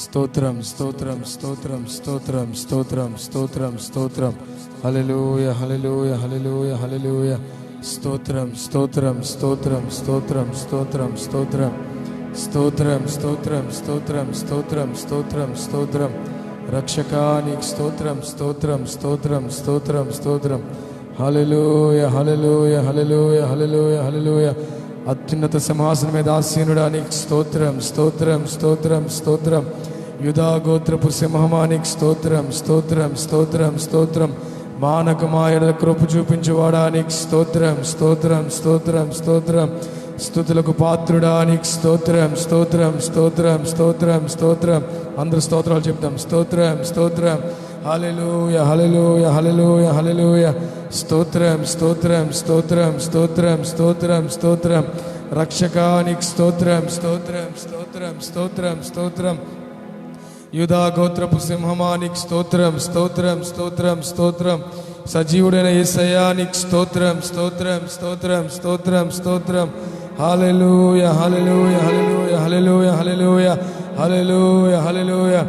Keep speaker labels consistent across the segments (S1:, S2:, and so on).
S1: స్తోత్రం స్తోత్రం స్తోత్రం స్తోత్రం స్తోత్రం స్తోత్రం స్తోత్రం. హల్లెలూయా హల్లెలూయా హల్లెలూయా హల్లెలూయా. స్తోత్రం స్తోత్రం స్తోత్రం స్తోత్రం స్తోత్రం స్తోత్రం స్తోత్రం స్తోత్రం స్తోత్రం స్తోత్రం స్తోత్రం స్తోత్రం. రక్షకానికి స్తోత్రం స్తోత్రం స్తోత్రం స్తోత్రం స్తోత్రం. హల్లెలూయా హల్లెలూయా హల్లెలూయా హల్లెలూయా హల్లెలూయా. అత్యున్నత సింహాసనం మీద ఆసీనుడానికి స్తోత్రం స్తోత్రం స్తోత్రం స్తోత్రం. యూదా గోత్రపు సింహమానికి స్తోత్రం స్తోత్రం స్తోత్రం స్తోత్రం. మానక మాయల కృప చూపించేవాడానికి స్తోత్రం స్తోత్రం స్తోత్రం స్తోత్రం. స్తుతులకు పాత్రుడానికి స్తోత్రం స్తోత్రం స్తోత్రం స్తోత్రం స్తోత్రం. అందరూ స్తోత్రాలు చెప్తాం. స్తోత్రం స్తోత్రం. హల్లెలూయా హల్లెలూయా హల్లెలూయా హల్లెలూయా. స్తోత్రం స్తోత్రం స్తోత్రం స్తోత్రం స్తోత్రం స్తోత్రం. రక్షకానికి స్తోత్రం స్తోత్రం స్తోత్రం స్తోత్రం స్తోత్రం. యూదా గోత్రపు సింహమానికి స్తోత్రం స్తోత్రం స్తోత్రం స్తోత్రం. సజీవుడైన యేసయ్యానికి స్తోత్రం స్తోత్రం స్తోత్రం స్తోత్రం స్తోత్రం. హల్లెలూయా హల్లెలూయా హల్లెలూయా హల్లెలూయా హల్లెలూయా హల్లెలూయా హల్లెలూయా.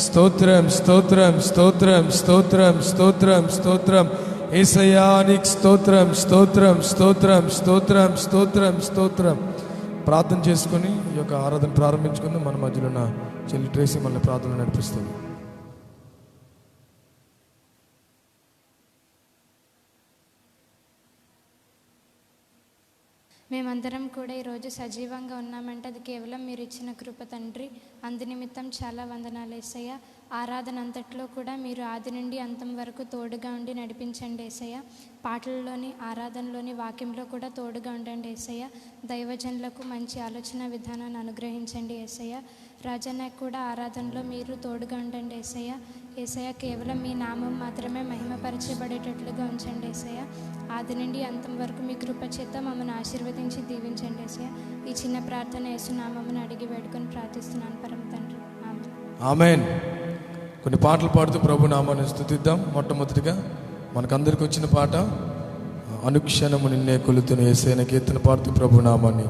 S1: స్తోత్రం స్తోత్రం స్తోత్రం స్తోత్రం స్తోత్రం స్తోత్రం. యేసయ్యానికి స్తోత్రం స్తోత్రం స్తోత్రం స్తోత్రం స్తోత్రం స్తోత్రం. ప్రార్థన చేసుకుని ఈ యొక్క ఆరాధన ప్రారంభించుకుందాం. మన మధ్యలో ఉన్న చెల్లి ట్రేసీ మన ప్రార్థన నడిపిస్తుంది.
S2: మేమందరం కూడా ఈరోజు సజీవంగా ఉన్నామంటే అది కేవలం మీరు ఇచ్చిన కృప తండ్రి. అందునిమిత్తం చాలా వందనాలు యేసయ్య. ఆరాధన అంతట్లో కూడా మీరు ఆది నుండి అంతం వరకు తోడుగా ఉండి నడిపించండి యేసయ్య. పాటల్లోని ఆరాధనలోని వాక్యంలో కూడా తోడుగా ఉండండి యేసయ్య. దైవజనులకు మంచి ఆలోచన విధానాన్ని అనుగ్రహించండి యేసయ్య. రాజన్నకు కూడా ఆరాధనలో మీరు తోడుగా ఉండండి యేసయ్య. యేసయ్య కేవలం మీ నామం మాత్రమే మహిమపరచబడేటట్లుగా ఉంచండి యేసయ్య. ఆది నుండి అంతం వరకు మీ కృప చేత మమ్మల్ని ఆశీర్వదించి దీవించండి యేసయ్య. ఈ చిన్న ప్రార్థన యేసు నామమును అడిగి వేడుకొని ప్రార్థిస్తున్నాను పరమ తండ్రి.
S1: ఆమేన్. కొన్ని పాటలు పాడుతూ ప్రభు నామాన్ని స్తుతిద్దాం. మొట్టమొదటిగా మనకందరికి వచ్చిన పాట అనుక్షణము నిన్నే కొలుతున్న యేసయ్య కీర్తన పాడుతూ ప్రభు నామాన్ని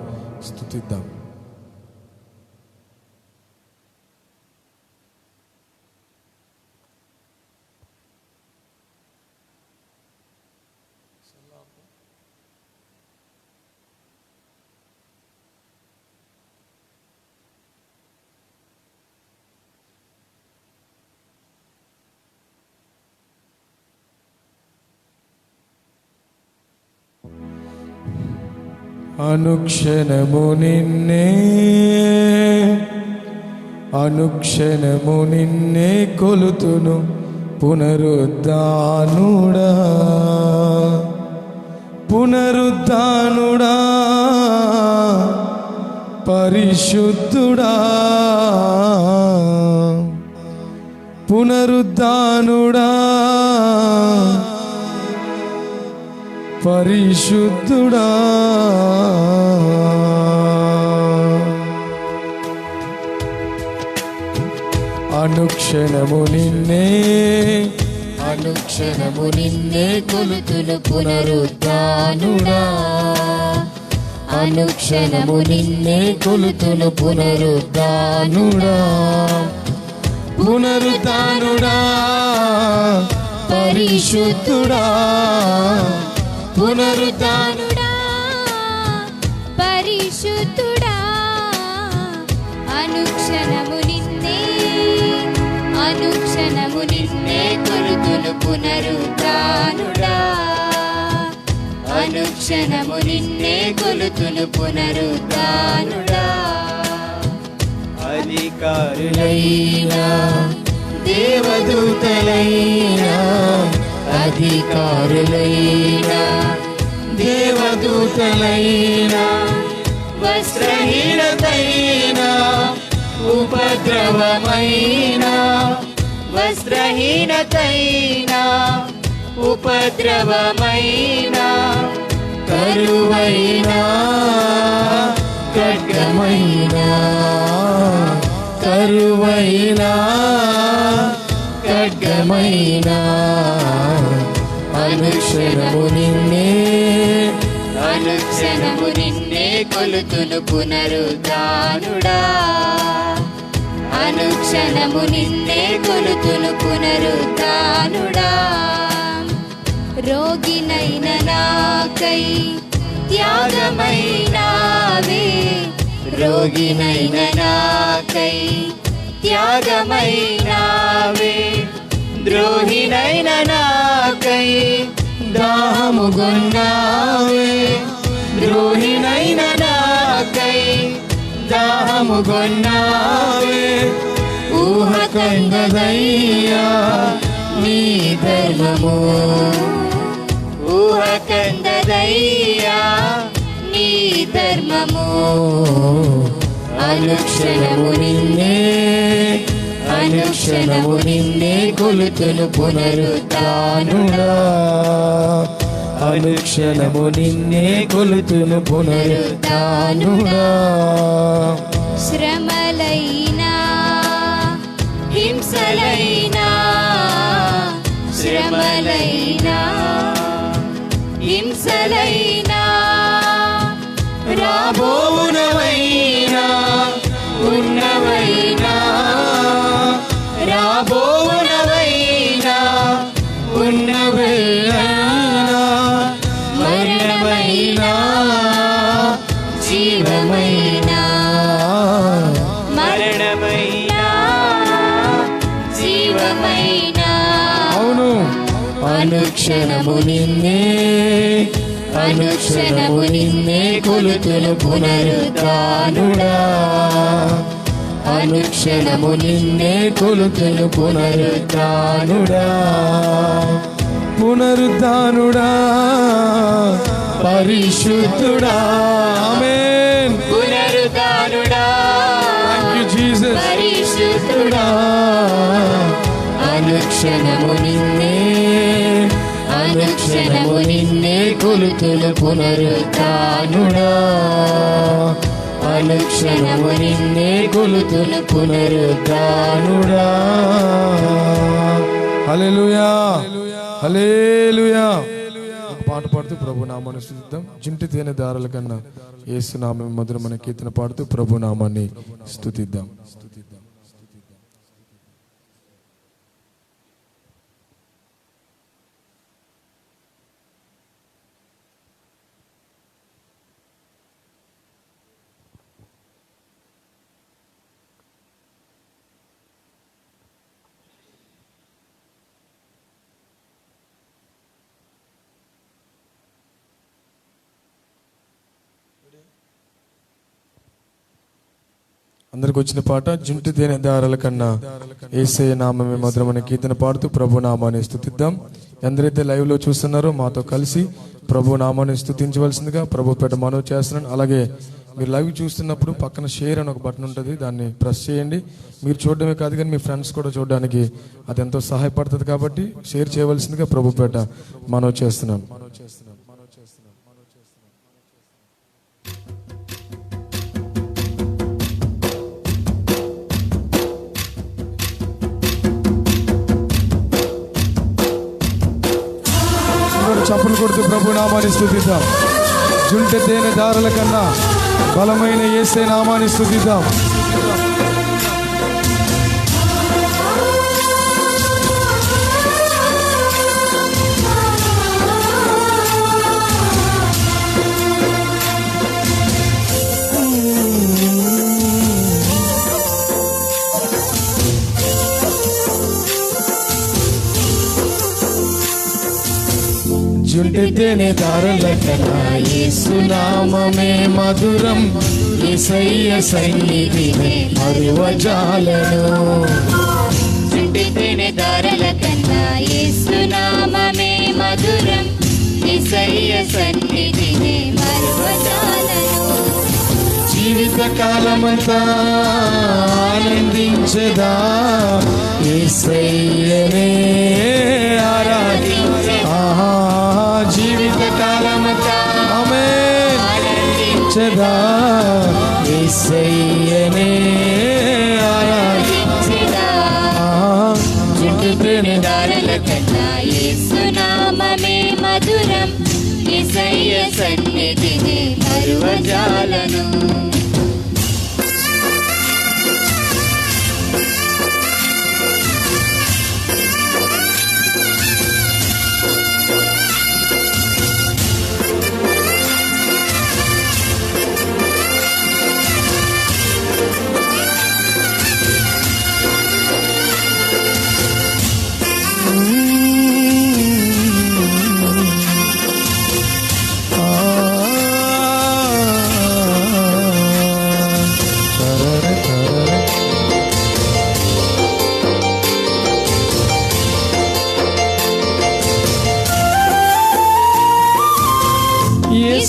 S1: స్తుతిద్దాం. అనుక్షణము నిన్నే అనుక్షణము నిన్నే కొలుతును పునరుద్ధానుడా పునరుద్ధానుడా పరిశుద్ధుడా పునరుద్ధానుడా పరిశుద్ధుడా. అనుక్షణము నిన్నే అనుక్షణము నిన్నే కొలుతును పునరుద్ధానుడా అనుక్షణము నిన్నే కొలుతును పునరుద్ధానుడా పునరుద్ధానుడా పరిశుద్ధుడా పునరుద్ధానుడా
S2: పరిశుద్ధుడా. అనుక్షణము నిన్నే అనుక్షణము నిన్నే కొలుతును పునరుద్ధానుడా అనుక్షణము నిన్నే కొలుతును పునరుద్ధానుడా.
S1: అధికారులైనా దేవదూతలైనా అధికారులైనా దేవదూతలైనా వస్త్రహీనతైనా ఉపద్రవమైనా వస్త్రహీనతైనా ఉపద్రవమైనా కరువైనా ఖడ్గమైనా కరువైనా ఖడ్గమైనా అనుక్షణము నిన్నే
S2: అనుక్షణము నిన్నే కొలుతును పునరుద్ధానుడా అనుక్షణము
S3: అనుక్షణము నిన్నే కొలుతును పునరుద్ధానుడా. రోగినైన నాకై త్యాగమైనావే, రోగినైన నాకై త్యాగమైనావే. ద్రోహినైన నాకై దాహముగొన్నావే, ద్రోహినైన నాకై దాహముగొన్నావే. ఊహ కందదయ్యా నీ ధర్మము, ఊహ కందదయ్యా నీ ధర్మము. అనుక్షణము నిన్నే, అనుక్షణము నిన్నే కొలుతును పునరుద్ధానుడా.
S1: అనుక్షణము నిన్నే కొలుతును పునరుద్ధానుడా.
S3: శ్రమలైనా హింసలైనా, శ్రమలైనా హింసలైనా,
S1: రాబోవునవైనా ఉన్నవైనా, రాబోవునవైనా ఉన్నవైనా, మరణమైనా
S3: జీవమైనా, మరణమైనా జీవమైనా.
S1: అవును. అనుక్షణము నిన్నే, అనుక్షణము నిన్నే కొలుతును పునరుద్ధానుడా. అనుక్షణము నిన్నే కొలుతును పునరుద్ధానుడా. పునరుద్ధానుడా, పరిశుద్ధుడా. ఆమేన్.
S3: పునరుద్ధానుడా,
S1: థాంక్ యూ జీసస్.
S3: పరిశుద్ధుడా.
S1: అనుక్షణము నిన్నే, అనుక్షణము నిన్నే కొలుతును పునరుద్ధానుడా. అనుక్షణము నిన్నే కొలుతును పునరుద్ధానుడా. హల్లెలూయా, హల్లెలూయా. ఒక పాట పాడుతూ ప్రభు నామాన్ని స్తుతిద్దాం. జింటి తేనె దారుల కన్నా యేసు నామం మధురమైన కీర్తన పాడుతూ ప్రభు నామాన్ని స్తుతిద్దాం. అందరికి వచ్చిన పాట జుంటి తేనె దారాల కన్నా యేసయ్య నామమే మధురమైన కీర్తన పాడుతూ ప్రభు నామాన్ని స్తుతిద్దాం. ఎందరైతే లైవ్ లో చూస్తున్నారో మాతో కలిసి ప్రభు నామాన్ని స్తుతించవలసిందిగా ప్రభు పేట మనవి చేస్తున్నాను. అలాగే మీరు లైవ్ చూస్తున్నప్పుడు పక్కన షేర్ అని ఒక బటన్ ఉంటుంది, దాన్ని ప్రెస్ చేయండి. మీరు చూడడమే కాదు కానీ మీ ఫ్రెండ్స్ కూడా చూడడానికి అది ఎంతో సహాయపడుతుంది. కాబట్టి షేర్ చేయవలసిందిగా ప్రభు పేట మనవి చేస్తున్నాను. చప్పులు కొడుతూ ప్రభు నామాన్ని స్తుతిద్దాం. జుంటె తేనె దారుల కన్నా బలమైన యేసయ్య నామాన్ని స్తుతిద్దాం. జుంటె తేనె దారుల కన్నా యేసు నామమే మధురం. యేసయ్య సన్నిధినే మరువజాలను.
S3: జుంటె తేనె దారుల కన్నా యేసు నామమే మధురం. యేసయ్య సన్నిధినే మరువజాలను.
S1: జీవిత కాలమంతా ఆనందించదా యేసయ్యనే ఆరాధించదా. జీవిత కాలమంతా ఆమేన్ ఆనందించదా యేసయ్యనే ఆరాధించదా. జుంటె తేనె
S3: దారుల కన్నా యేసు నామమే మధురం. యేసయ్య సన్నిధినే మరువజాలను.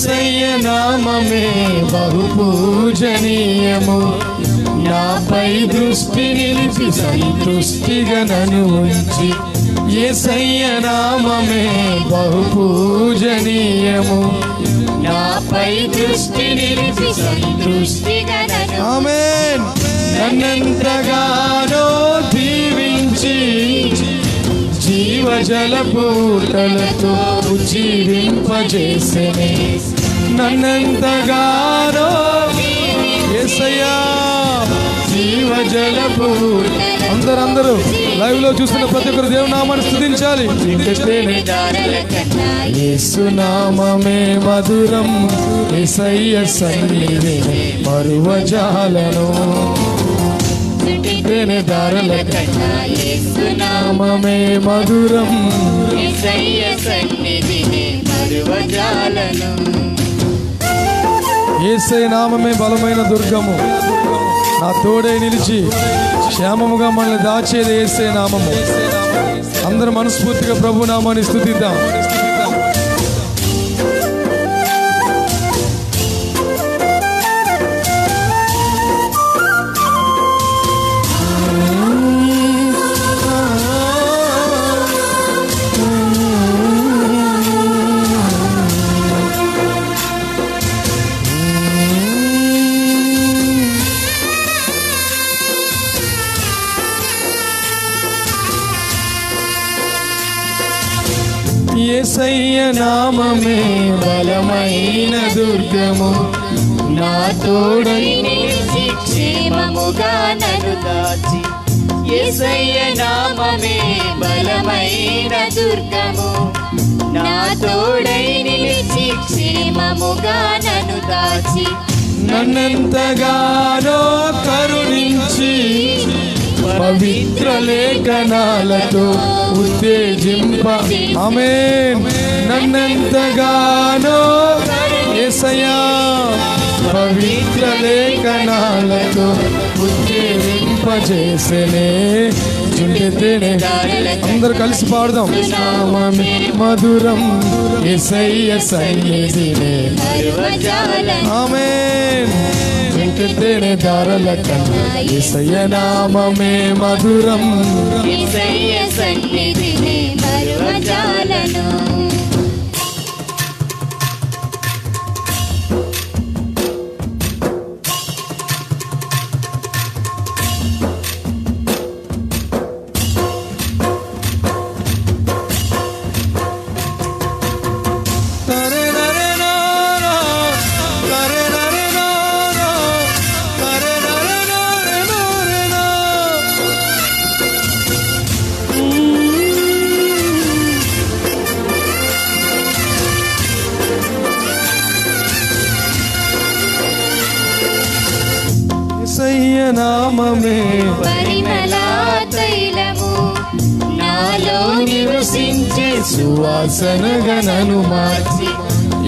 S1: యేసయ్య నామమే బహు పూజనీయము, నాపై దృష్టి నిలిపి సంతృష్టిగా నన్ను ఉంచి. యేసయ్య నామమే బహు పూజనీయము,
S3: నాపై దృష్టి నిలిపి సంతృష్టిగా నన్ను.
S1: ఆమేన్. నన్నెంతగానో దీవించి జీవజల పూటలతో జీవింపజేసెనే. నన్నెంతగానో యేసయ్యా జీవజల పూట. అందరూ లైవ్ లో చూస్తున్న ప్రతి ఒక్కరు దేవుని నామాన్ని స్తుతించాలి. యేసు నామమే మధురం, యేసయ్య సన్నిధి మరువజాలను. దారుల కన్నా
S3: యేసు
S1: నామమే మధురం,
S3: యేసయ్య సన్నిధిని మరువజాలను.
S1: యేసయ్య నామమే బలమైన దుర్గము, నా తోడై నిలిచి క్షేమముగా మనల్ని దాచేది యేసయ్య నామము. అందరూ మనస్ఫూర్తిగా ప్రభు నామాన్ని స్తుతిద్దాం. యేసయ్య నామమే బలమైన దుర్గము, నా తోడై
S3: నిలిచి క్షేమముగా నన్ను దాచి. యేసయ్య నామమే బలమైన దుర్గము, నా తోడై నిలిచి క్షేమముగా నన్ను దాచి.
S1: నన్నెంతగానో కరుణించి పవిత్ర లేఖనాలతో ఉత్తేజింప. ఆమేన్. నన్నెంతగానో యేసయ్యా పవిత్ర లేఖనాలతో ఉత్తేజింపజేసెనే. చుండితేనే అందరూ కలిసి పాడదాం. నామమే మధురం, యేసయ్య సన్నిధినే
S3: మరువజాలను.
S1: ఆమేన్. చుండితేనే దారుల కన్నా యేసయ్య నామమే మధురం,
S3: యేసయ్య సన్నిధిని మరువజాలను.
S1: యేసయ్య నామమే
S3: పరిమళ తైలము, నాలో నివసించే
S1: సువాసనగా నన్ను మార్చి.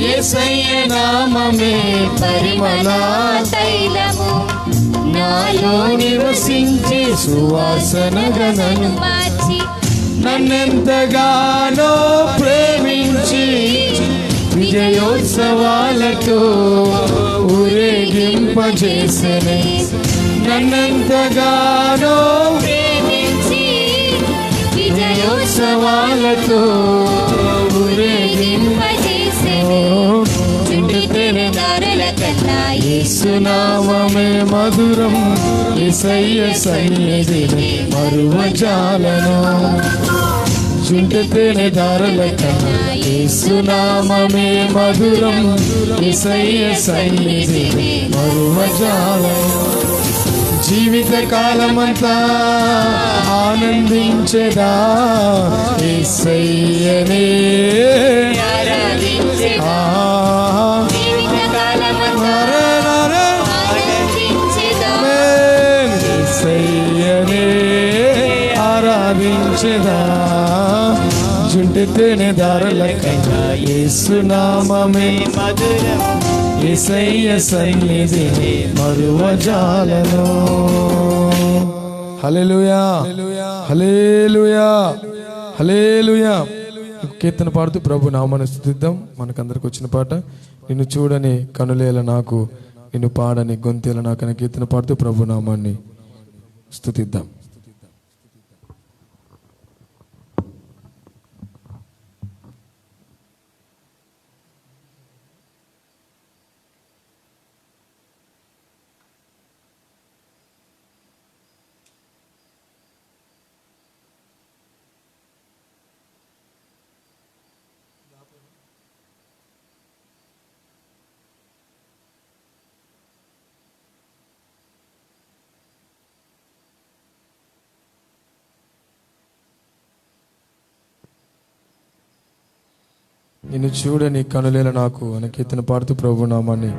S1: యేసయ్య నామమే
S3: పరిమళ తైలము, నాలో
S1: నివసించే సువాసనగా నన్ను
S3: మార్చి.
S1: నన్నెంతగానో ప్రేమించి విజయోత్సవాలతో ఊరేగింపజేసెనే. నన్నెంతగానో
S3: ప్రేమించి
S1: విజయోత్సవాలతో
S3: ఊరేగింపజేసెనే. చుండితేనే దారుల కన్నా
S1: యేసు నామమే మధురం, యేసయ్య సన్నిధిని మరువజాలను. చుండితేనే దారుల కన్నా యేసు నామమే మధురం, యేసయ్య సన్నిధిని మరువజాలను. జీవిత కాలమంతా ఆనందించెదా యేసయ్యనే.
S3: ఆరాధించెదా. జీవితకాలమంతా ఆనందించెదా.
S1: యేసయ్యనే ఆరాధించెదా. జుంటితేనే దారుల కన్నా యేసు నామమే
S4: మధురం,
S1: యేసయ్య సన్నిధిని మరువజాలను. హల్లెలూయా, హల్లెలూయా, హల్లెలూయా. కీర్తన పాడుతూ ప్రభు నామాన్ని స్తుతిద్దాం. మనకందరికి వచ్చిన పాట నిన్ను చూడని కనులేల నాకు, నిన్ను పాడని గొంతేల నాకు అనే కీర్తన పాడుతూ ప్రభు నామాన్ని స్తుతిద్దాం. నిన్ను చూడని కనులేల నాకు అనే కీర్తన పాడుతూ ప్రభు నామాన్ని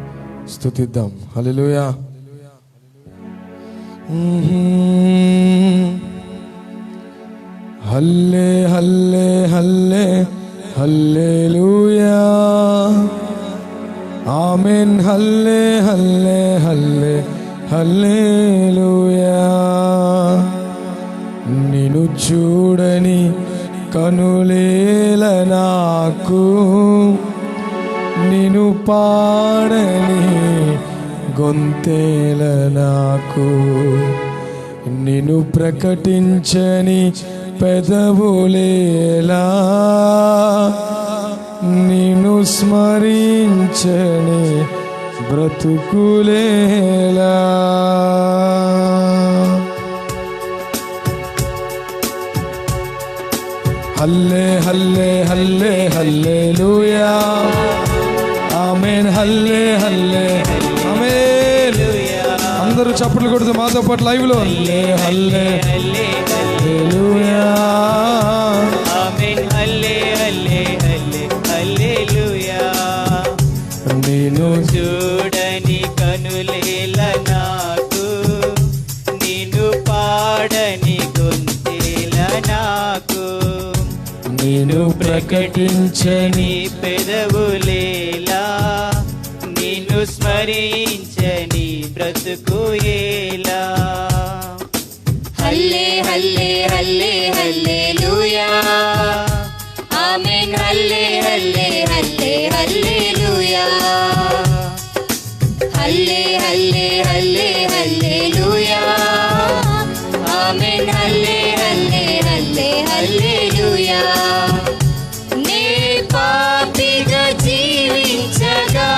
S1: స్తుతిద్దాం. హల్లెలూయా. హల్లే హల్లే హల్లే హల్లెలూయా. ఆమేన్. హల్లే హల్లే హల్లే హల్లెలూయా. నిన్ను చూడని కనులేల నాకు, నిన్ను పాడని గొంతేల నాకు, నిన్ను ప్రకటించని పెదవులేలా, నిన్ను స్మరించని బ్రతుకులేలా. హల్లే హల్లే హల్లే హల్లెలూయా. ఆమేన్. హల్లే హల్లే ఆమేన్. అందరూ చప్పట్లు కొడుతూ మాతో పాటు లైవ్ లో హల్లే హల్లే హల్లెలూయా.
S4: ఆమేన్. హల్లే హల్లే హల్లే హల్లెలూయా.
S1: నిన్ను
S4: చూడని కనులేల నాకు, నిన్ను పాడని గొంతేల నాకు,
S1: నిన్ను ప్రకటించని
S4: పెదవులేలా, నిన్ను స్మరించని బ్రతుకుయేలా.
S3: హల్లే హల్లే హల్లే హల్లెలూయా. ఆమేన్. హల్లే హల్లే హల్లే హల్లెలూయా. హల్లే హల్లే హల్లే హల్లెలూయా. ఆమేన్. హల్లే హల్లే హల్లే హల్లెలూయా. నే పాపిగా జీవించగా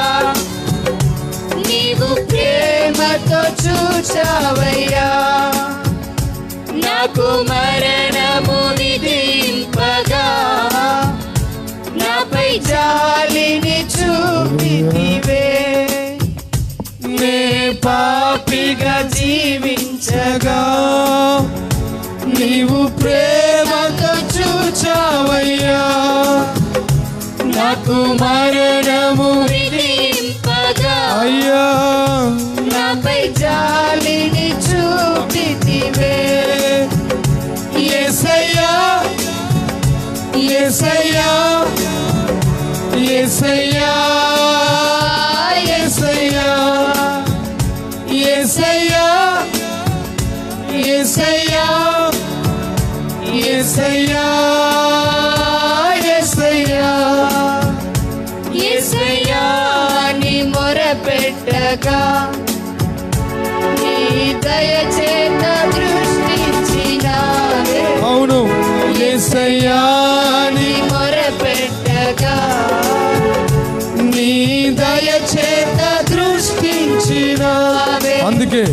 S3: నీవు ప్రేమతో చూచావయ్యా. నాకు మరణము విధింపగా నాపై జాలిని చూపితివే.
S1: నే పాపిగా జీవించగా నీవు ప్రేమతో చూచావయ్యా. నాకు మరణము
S3: విధింపగా
S1: అయ్యా,
S3: నాపై జాలిని చూపితివే.
S1: యేసయ్యా యేసయ్యా యేసయ్యా యేసయ్యా యేసయ్యా యేసయ్యా యేసయ్యా యేసయ్యా
S3: యేసయ్యా నీ మొరపెట్టగా నీ దయచేత దృష్టించినావే.
S1: అవును. యేసయ్యా
S3: నీ మొరపెట్టగా
S1: నీ దయచేత దృష్టించినావే. అందుకే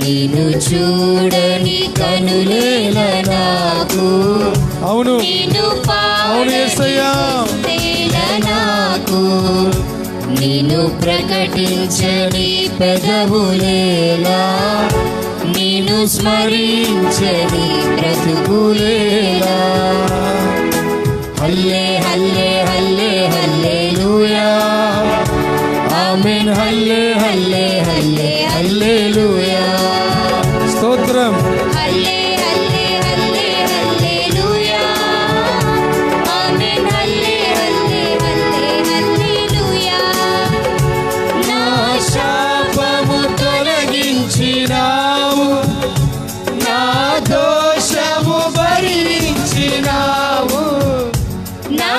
S3: నిన్ను చూడని కనులేల నాకు,
S1: అవును
S3: నిన్ను
S1: అవును యేసయ్యా.
S3: పాడేల నాకు, నిన్ను ప్రకటించని పెదవులేలా, నిన్ను స్మరించని బ్రతుకులేలా. హల్లే హల్లే హల్లే హల్లెలూయా.
S1: ఆమేన్. హల్లే హల్లే హల్లే హల్లెలూయా. స్తోత్రం.
S3: హల్లే హల్లే హల్లే హల్లెలూయా. ఆమేన్. హల్లే హల్లే హల్లే హల్లెలూయా. నా
S1: శాపము తొలగించినావు, నా దోషము భరించినావు,
S3: నా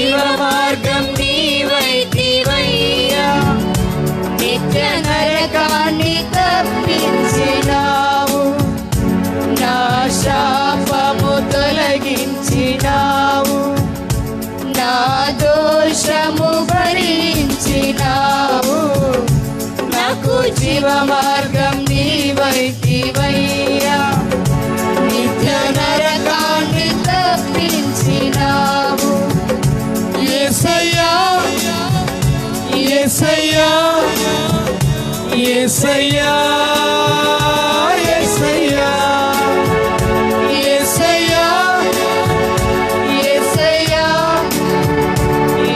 S4: జీవ మార్గం నీవైతివయ్యా, నిత్య నరకాన్ని తప్పించినావు, నా శాపము తొలగించినావు, నా దోషము భరించినావు, నాకు జీవ మార్గం నీవైతివయ్యా, నిత్య నరకాన్ని తప్పించినావు.
S1: యేసయ్యా యేసయ్యా యేసయ్యా యేసయ్యా
S4: యేసయ్యా యేసయ్యా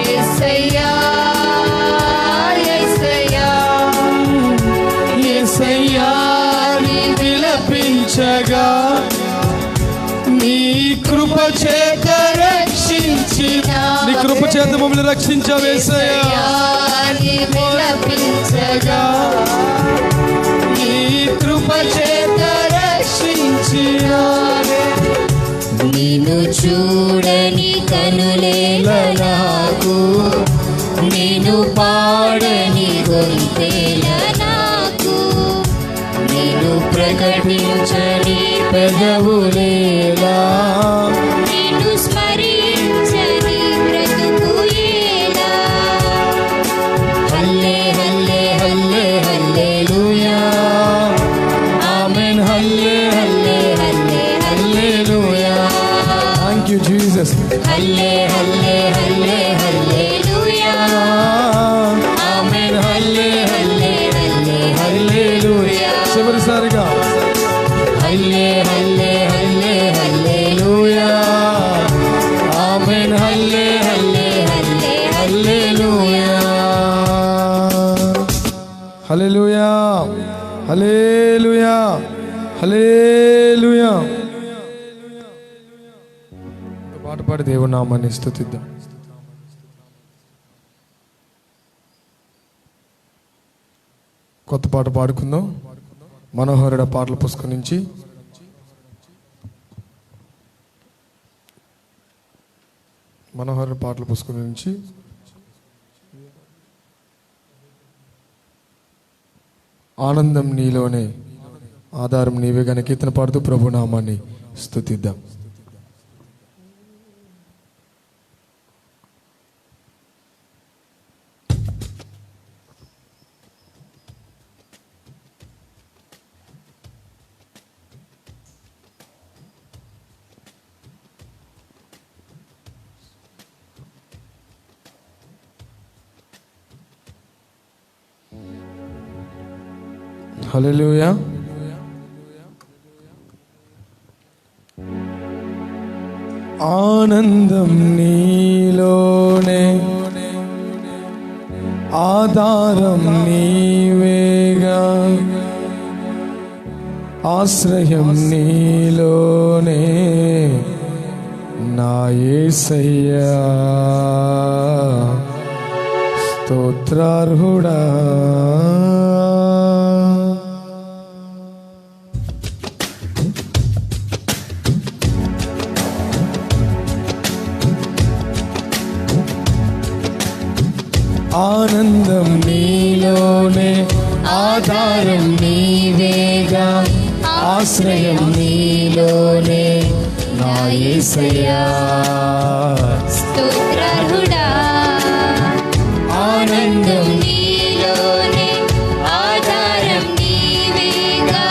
S4: యేసయ్యా యేసయ్యా
S1: యేసయ్యా నీ విలపించగా నీ కృప చేత రక్షించిన, నీ కృప చేత మమ్మల్ని రక్షించావు యేసయ్యా.
S4: నీ విలపించగా
S1: నీ కృప చేత రక్షించినావే,
S3: నిన్ను చూడని కనులేల నాకు, నిన్ను పాడని గొంతేల నాకు, నిన్ను ప్రకటించని పెదవులేలా, నిన్ను స్మరించని బ్రతుకు ఎలా. హల్లే హల్లే హల్లే హల్లెలూయా, ఆమేన్ హల్లే హల్లే హల్లే హల్లెలూయా.
S1: Thank you Jesus.
S3: హల్లే హల్లే హల్లే హల్లెలూయా, ఆమేన్ హల్లే హల్లే హల్లే హల్లెలూయా.
S1: చివరిసారిగా
S3: హల్లే హల్లే హల్లే హల్లెలూయా, ఆమేన్ హల్లే హల్లే హల్లే హల్లెలూయా.
S1: హల్లెలూయా హల్లెలూయా హల్లెలూయా. పాట పాడి దేవుని నామాన్ని స్తుతిద్దాం. కొత్త పాట పాడుకుందాం. మనోహరుడ పాటల పుస్తకం నుంచి మనోహరుడ పాటల పుస్తకం నుంచి ఆనందం నీలోనే ఆధారం నీవే గన కీర్తన పాడుతూ ప్రభు నామాన్ని స్తుతిద్దాం. హల్లెలూయా. ఆనందం నీలోనే ఆధారం నీవేగా, ఆశ్రయం నీలోనే నా యేసయ్యా, స్తోత్రార్హుడా. ఆనందం నీలోనే ఆధారం నీవేగా, ఆశ్రయం నీలోనే నా యేసయ్యా,
S3: స్తోత్రార్హుడా. ఆనందం నీలోనే ఆధారం నీవేగా,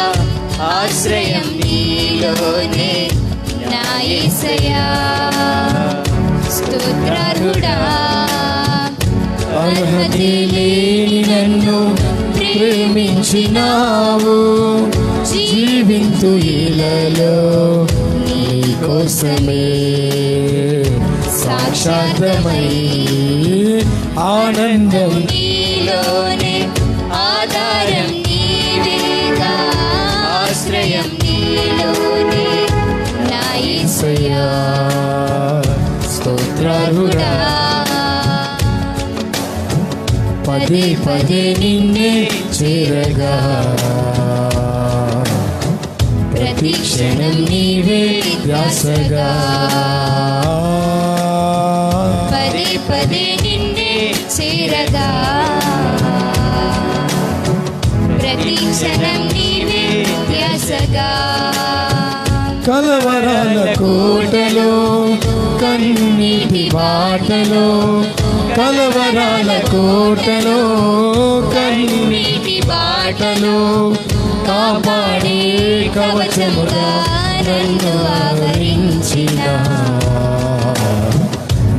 S3: ఆశ్రయం నీలోనే నా యేసయ్యా, స్తోత్రార్హుడా.
S1: అర్హత లేని నన్ను ప్రేమించినావు, జీవింతు ఇలలో నీ కోసమే సాక్షాత్మై. ఆనందం
S3: నీలోనే ఆధారం నీవేగా, ఆశ్రయం నీలోనే నా యేసయ్యా,
S1: స్తోత్రార్హుడా. పదే పదే నిన్నే చేరగా, ప్రతి క్షణం నీవే ధ్యాసగా,
S3: పదే పదే నిన్నే చేరగా ప్రతి క్షణం నీవే ధ్యాసగా
S1: కలవరాల కోటలో కన్నీటి బాటలో కలవరాల కోటలో కన్నీటి బాటలో కాపాడే కవచముగా నన్ను ఆవరించిన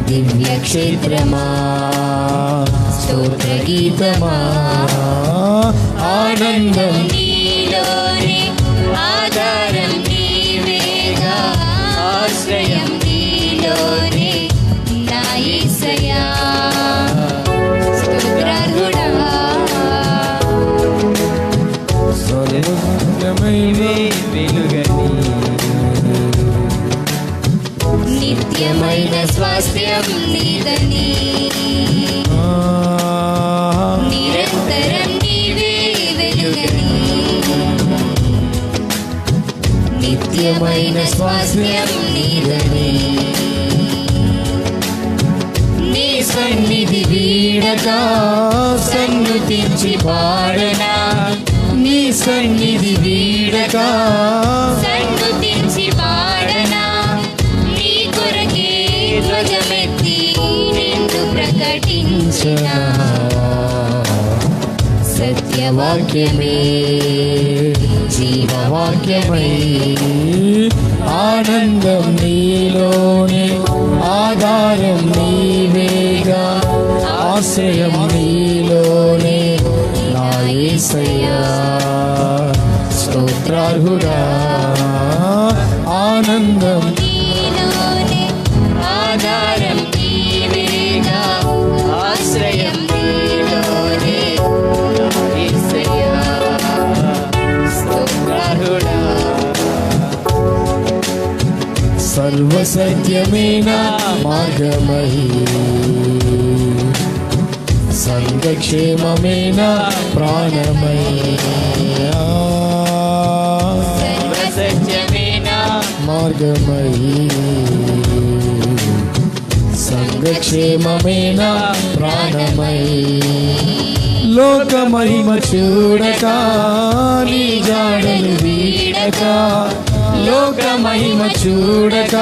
S1: దివ్య క్షేత్రమా స్తోత్ర గీతమా ఆనందం
S3: నీలోనే ఆధారం నీవేగా ఆశ్రయం నీలోనే నా యేసయ్యా స్తోత్రార్హుడా నిత్యమైన స్వాస్థ్యం నీదని నిరంతరం నీవే వెలుగని నిత్యమైన స్వాస్థ్యం నీదని నీ సన్నిధి వీడక
S1: సన్నుతించి పాడనా నీ సన్నిధి వీడక
S3: సన్నుతించి పాడనా నీ కొరకే ధ్వజమెత్తి నిన్ను ప్రకటించిన సత్యవాక్యమే
S1: జీవవాక్యమై ఆనందం నీలోనే ఆధారం నీవేగా ఆశ్రయం నీలోనే నా యేసయ్యా స్తోత్రార్హుడా ఆనందం
S3: నీలోనే ఆధారం నీవేగా ఆశ్రయం నీలోనే యేసయ్యా స్తోత్రార్హుడా
S1: సర్వసత్యమైన మార్గమై సంఘక్షేమమైన ప్రాణమై
S3: సర్వసత్యమైన
S1: మార్గమై సంఘక్షేమమైన ప్రాణమై లోక మహిమ చూడక నీ జాడలు వీడక లోక మహిమ చూడక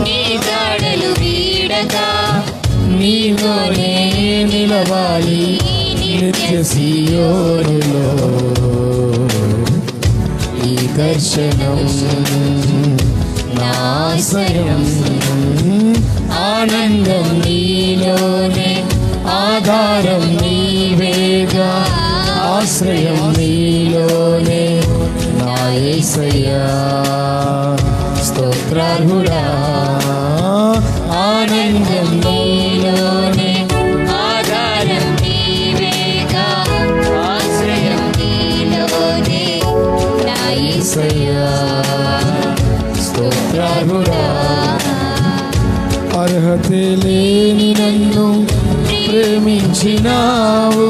S3: నీ జాడలు వీడక
S1: నీలోనే నిలవాలి నిత్య సీయోనులో ఈ దర్శనం నాశయం ఆనందం నీలోనే ఆధారం నీవేగా ఆశ్రయం నీలోనే నా యేసయ్యా స్తోత్రార్హుడా ఆనందం నీలోనే
S3: ఆధారం నీవేగా ఆశ్రయం నీలోనే నా యేసయ్యా
S1: స్తోత్రార్హుడా అర్హతే లేని నన్ను ప్రేమించినావు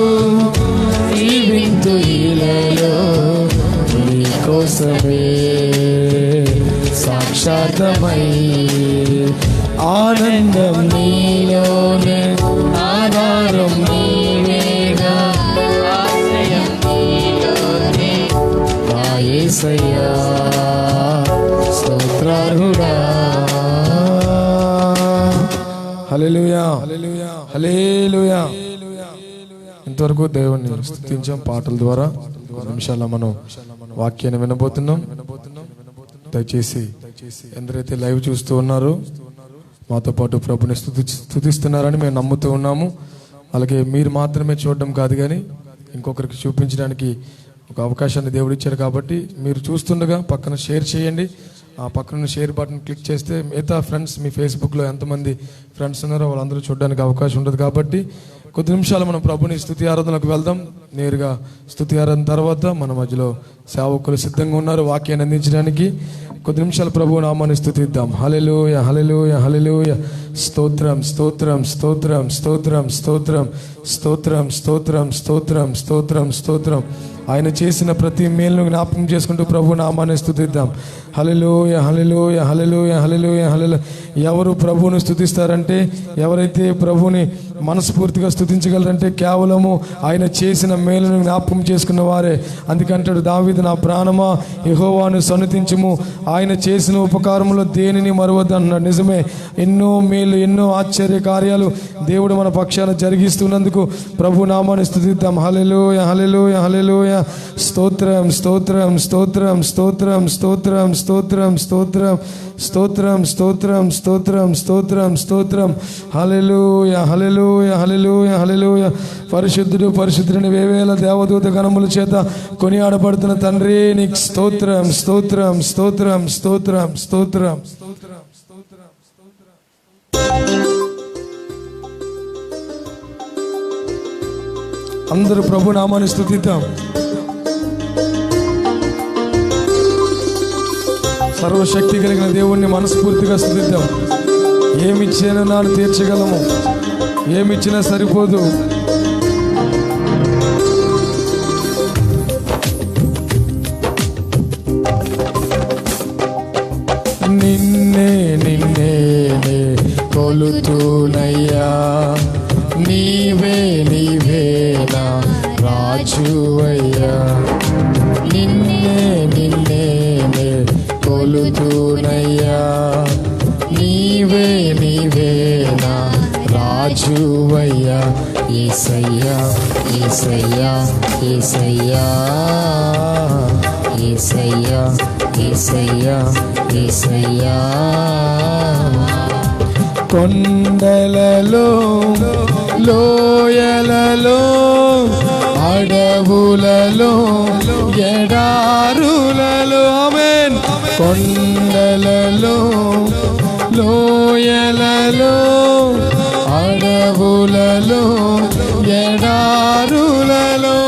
S1: ఈ వింతు ఇలలో నీ కోసమే సాక్షాతమై ఆనందం నీలోనే ఆధారం నీవేగా
S3: ఆశ్రయం నీలోనే
S1: నా యేసయ్యా స్తోత్రార్హుడా హల్లెలూయా హల్లెలూయా. ఇంతవరకు దేవుణ్ణి స్తుతించాం పాటల ద్వారా. కొన్ని నిమిషాల్లో మనం వాక్యాన్ని వినబోతున్నాం. దయచేసి ఎందరైతే లైవ్ చూస్తూ ఉన్నారో మాతో పాటు ప్రభుని స్తుతిస్తున్నారని మేము నమ్ముతూ ఉన్నాము. అలాగే మీరు మాత్రమే చూడడం కాదు కానీ ఇంకొకరికి చూపించడానికి ఒక అవకాశాన్ని దేవుడు ఇచ్చారు కాబట్టి మీరు చూస్తుండగా పక్కన షేర్ చేయండి. ఆ పక్కన షేర్ బటన్ క్లిక్ చేస్తే మిగతా ఫ్రెండ్స్ మీ ఫేస్బుక్లో ఎంతమంది ఫ్రెండ్స్ ఉన్నారో వాళ్ళందరూ చూడడానికి అవకాశం ఉంటుంది. కాబట్టి కొద్ది నిమిషాలు మనం ప్రభుని స్తుతి ఆరాధనకు వెళ్దాం. నేరుగా స్తుతి ఆరాధన తర్వాత మన మధ్యలో సేవకులు సిద్ధంగా ఉన్నారు వాక్యాన్ని అందించడానికి. కొద్ది నిమిషాలు ప్రభు నామాన్ని స్తుతిద్దాం. హల్లెలూయా హల్లెలూయా హల్లెలూయా. స్తోత్రం స్తోత్రం స్తోత్రం స్తోత్రం స్తోత్రం స్తోత్రం స్తోత్రం స్తోత్రం స్తోత్రం స్తోత్రం. ఆయన చేసిన ప్రతి మేలును జ్ఞాపకం చేసుకుంటూ ప్రభు నామాన్ని స్తుతిద్దాం. హల్లెలూయ హల్లెలూయ హల్లెలూయ హల్లెలూయ హల్లెలూయ. ఎవరు ప్రభువుని స్తుతిస్తారంటే, ఎవరైతే ప్రభువుని మనస్ఫూర్తిగా స్తుతించగలరంటే కేవలము ఆయన చేసిన మేలును జ్ఞాపకం చేసుకున్న వారే. అందుకంటాడు దావీదు, నా ప్రాణమా యెహోవాను సన్నుతించుము, ఆయన చేసిన ఉపకారములో దేనిని మరువద్దు అన్నాడు. నిజమే, ఎన్నో మేలు ఎన్నో ఆశ్చర్య కార్యాలు దేవుడు మన పక్షాన జరిగిస్తున్నందుకు ప్రభు నామాన్ని స్తుతిద్దాం. హల్లెలూయ హల్లెలూయ హల్లెలూయ. స్తోత్రం స్తోత్రం స్తోత్రం స్తోత్రం స్తోత్రం స్తోత్రం స్తోత్రం స్తోత్రం స్తోత్రం స్తోత్రం స్తోత్రం స్తోత్రం. హల్లెలూయ హల్లెలూయ హల్లెలూయ హల్లెలూయ. పరిశుద్ధుడు పరిశుద్ధుని వేవేల దేవదూత గణముల చేత కొనియాడబడుతున్న తండ్రి, నీకు స్తోత్రం స్తోత్రం స్తోత్రం స్తోత్రం స్తోత్రం స్తోత్రం స్తోత్రం. అందరూ ప్రభు నామాన్ని స్తుతిద్దాం. సర్వశక్తి కలిగిన దేవుణ్ణి మనస్ఫూర్తిగా స్తుతిద్దాం. ఏమిచ్చినా నాను తీర్చగలము, ఏమిచ్చినా సరిపోదు. నిన్నే నిన్నే కొలుతునయ్యా, నీవే నీవే నా రాజువయ్యా. నిన్నే నిన్నే కొలుతునయ్యా, నీవే నీవే నా రాజువయ్యా. యేసయ్యా యేసయ్యా యేసయ్యా యేసయ్యా యేసయ్యా యేసయ్యా. కొండలలో లోయలలో అడవులలో ఎడారులలో, ఆమేన్. కొండలలో లోయలలో అడవులలో ఎడారులలో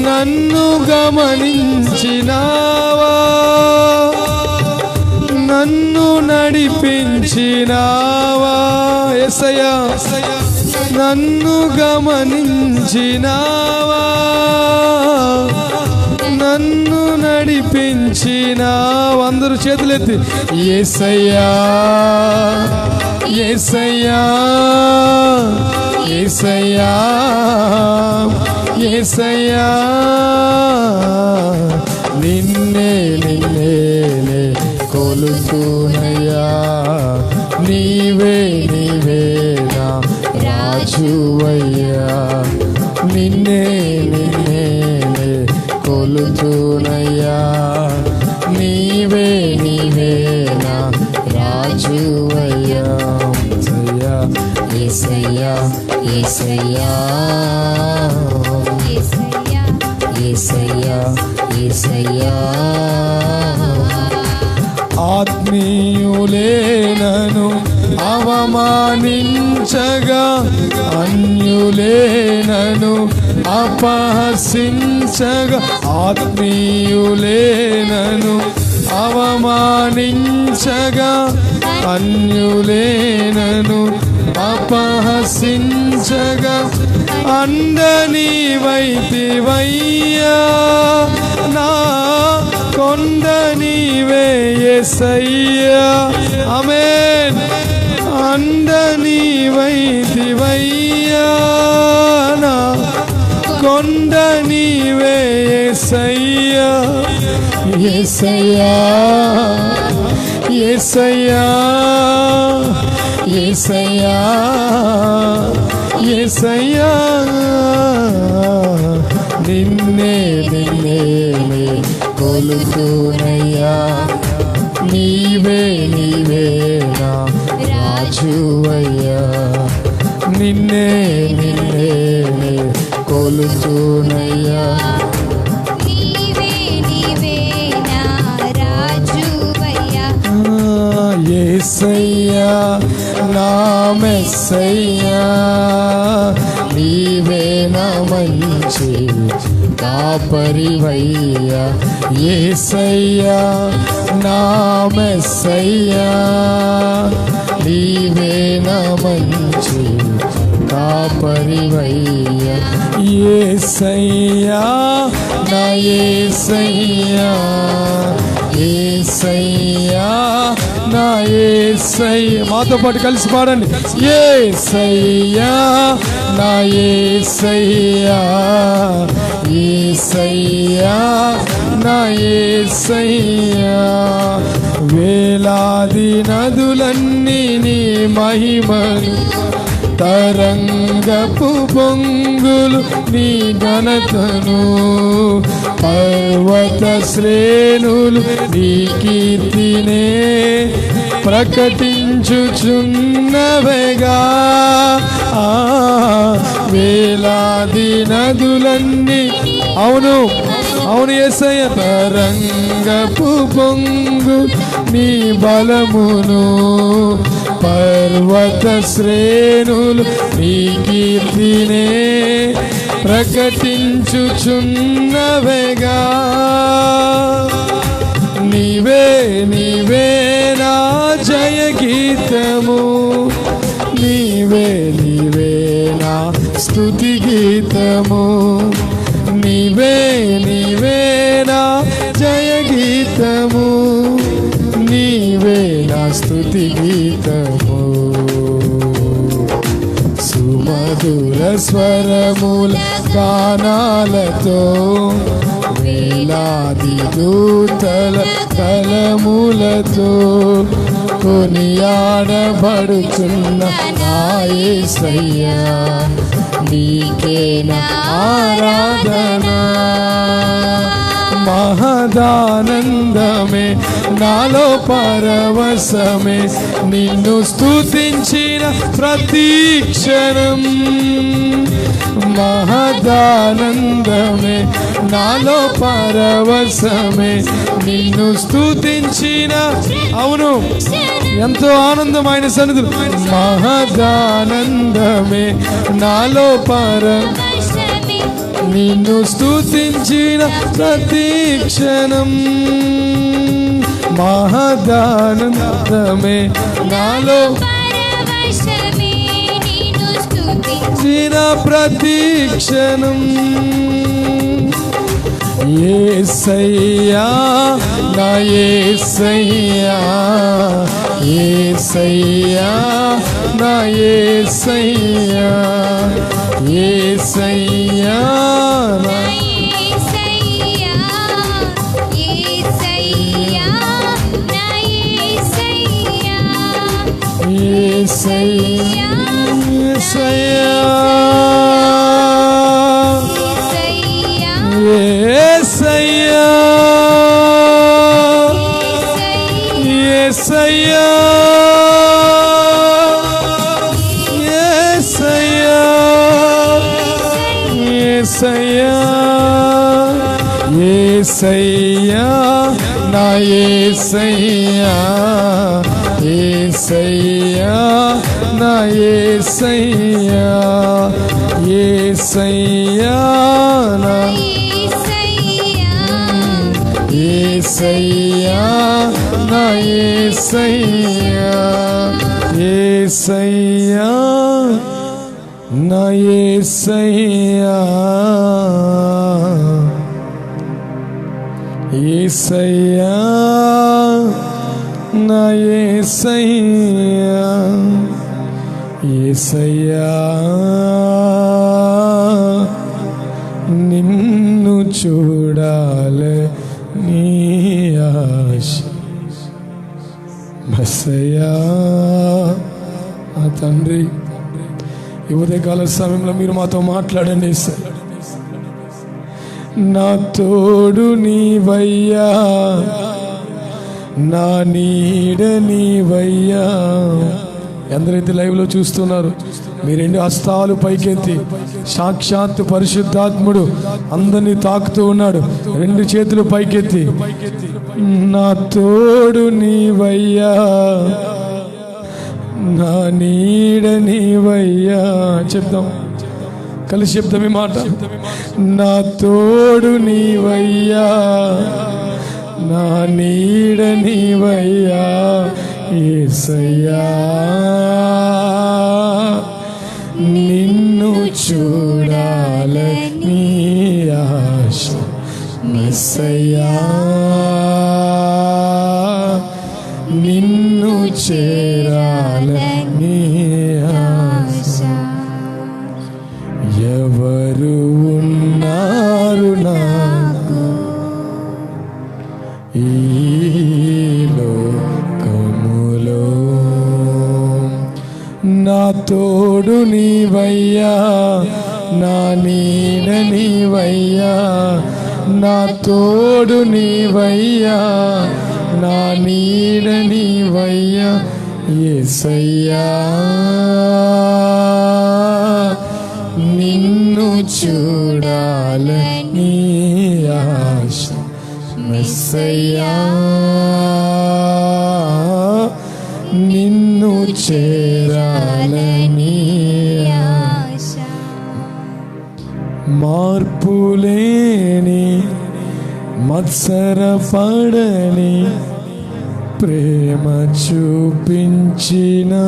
S1: నన్ను గమనించినావా, నన్ను నడిపించినావా. యేసయ్యా, నన్ను గమనించినావా, నన్ను నడిపించినావా. అందరూ చేతులెత్తి యేసయ్యా యేసయ్యా యేసయ్యా యేసయ్యా. నిన్నే నిన్నే కొలుతునయ్యా, నీవే నీవే నా రాజువయ్యా. నిన్నే నిన్నే కొలుతునయ్యా, నీవే నీవే నా రాజువయ్యా. యేసయ్యా యేసయ్యా యేసయ్యా యేసయ్యా యేసయ్యా. ఆత్మీయులే నన్ను అవమానించగా, అన్యులే నన్ను అపహసించగా. ఆత్మీయులే నన్ను అవమానించగా, అన్యులే నన్ను అపహసించగా. అందని వైతివయ్యా, నా కొండ నీవే యేసయ్యా. ఆమేన్. అందని వైతివయ్యా, నా కొండ నీవే యేసయ్యా. యేసయ్యా యేసయ్యా యేసయ్యా యేసయ్యా. నిన్నే నిన్నే కొలుతునయ్యా, నీవే నీవే నా రాజువయ్యా. నిన్నే నిన్నే కొలుతునయ్యా,
S3: నీవే నీవే నా రాజువయ్యా.
S1: యేసయ్యా నా మెస్సయ్యా, నీవే నా మంచి కాపరివయ్యా. యేసయ్యా నా మెస్సయ్యా, నీవే నా మంచి కాపరివయ్యా. యేసయ్యా నా యేసయ్యా, యేసయ్యా నా యేసయ్యా. మాతో పాటు కలిసి పాడండి. యేసయ్యా నా యేసయ్యా, యేసయ్యా నా యేసయ్యా. వేలాది నదులన్నీ నీ మహిమను, తరంగపు పొంగులు నీ ఘనతను, పర్వత శ్రేణులు నీ కీర్తినే ప్రకటించుచున్నవేగా. వేలాది నదులన్నీ, అవును అవును యేసయ్య, తరంగపు పొంగు నీ బలమును, పర్వత శ్రేణులు నీ కీర్తినే ప్రకటించుచున్నవేగా. నీవే నీవే నా జయ గీతము, నీవే నీవే నా స్తుతి గీతము, నీవే నీవే నా జయ గీతము, నీవే నా స్తుతి గీతము. సుమధుర స్వరముల గానాలతో, వేలాది దూతల కలములతో కొనియాడబడుచున్న నా యేసయ్యా, నీకే నా ఆరాధన. మహదానందమే నాలో పరవశమే, నిన్ను స్తుతించిన ప్రతి క్షణం. మహదానందమే నాలో పరవశమే, నిన్ను స్తుతించిన, అవును ఎంతో ఆనందమైన సన్నిధులు. మహదానందమే నాలో నిన్ను స్తుతించిన ప్రతి క్షణం. మహదానందమే నాలో ప్రతి క్షణం. యేసయ్యా నా యేసయ్యా, యేసయ్యా నా యేసయ్యా, యేసయ్యా నా యేసయ్యా, యేసయ్యా నా యేసయ్యా, యేసయ్యా యేసయ్యా యేసయ్యా యేసయ్యా యేసయ్యా యేసయ్యా నా యేసయ్యా, యేసయ్యా నా యేసయ్యా, యేసయ్యా నా యేసయ్యా నా యేసయ్యా, యేసయ్యా నా యేసయ్యా, యేసయ్యా నా యేసయ్యా, యేసయ్యా నిన్ను చూడాలి నీ ఆశ. మెస్సయ్యా ఆ తండ్రి, ఈ ఉదయకాల సమయంలో మీరు మాతో మాట్లాడండి సార్. నా తోడు నీవయ్యా, నా నీడ నీవయ్యా. ఎందరైతే లైవ్లో చూస్తున్నారు, మీ రెండు హస్తాలు పైకెత్తి సాక్షాత్తు పరిశుద్ధాత్ముడు అందరినీ తాకుతూ ఉన్నాడు. రెండు చేతులు పైకెత్తి, నా తోడు నీవయ్యా, నా నీడ నీవయ్యా. చెప్దాం, కలిసి చెప్తాం ఈ మాట. నా తోడు నీవయ్యా, నా నీడ నీవయ్యా, యేసయ్యా నిన్ను చూడాలని ఆశ మెస్సయ్యా, నిన్ను చేరాలని ఆశ. ఎవరు ఉన్నారు నాకు ఈ లోకములో, నా తోడు నీవయ్యా, నా నీడ నీవయ్యా, నా తోడు నీవయ్యా, నా నీడ నీవయ్యా యేసయ్యా, నిన్ను చూడాలని ఆశ మెస్సయ్యా, నిన్ను చేరాలని ఆశ. మార్పులేని మత్సరపడని ప్రేమ చూపించినావు,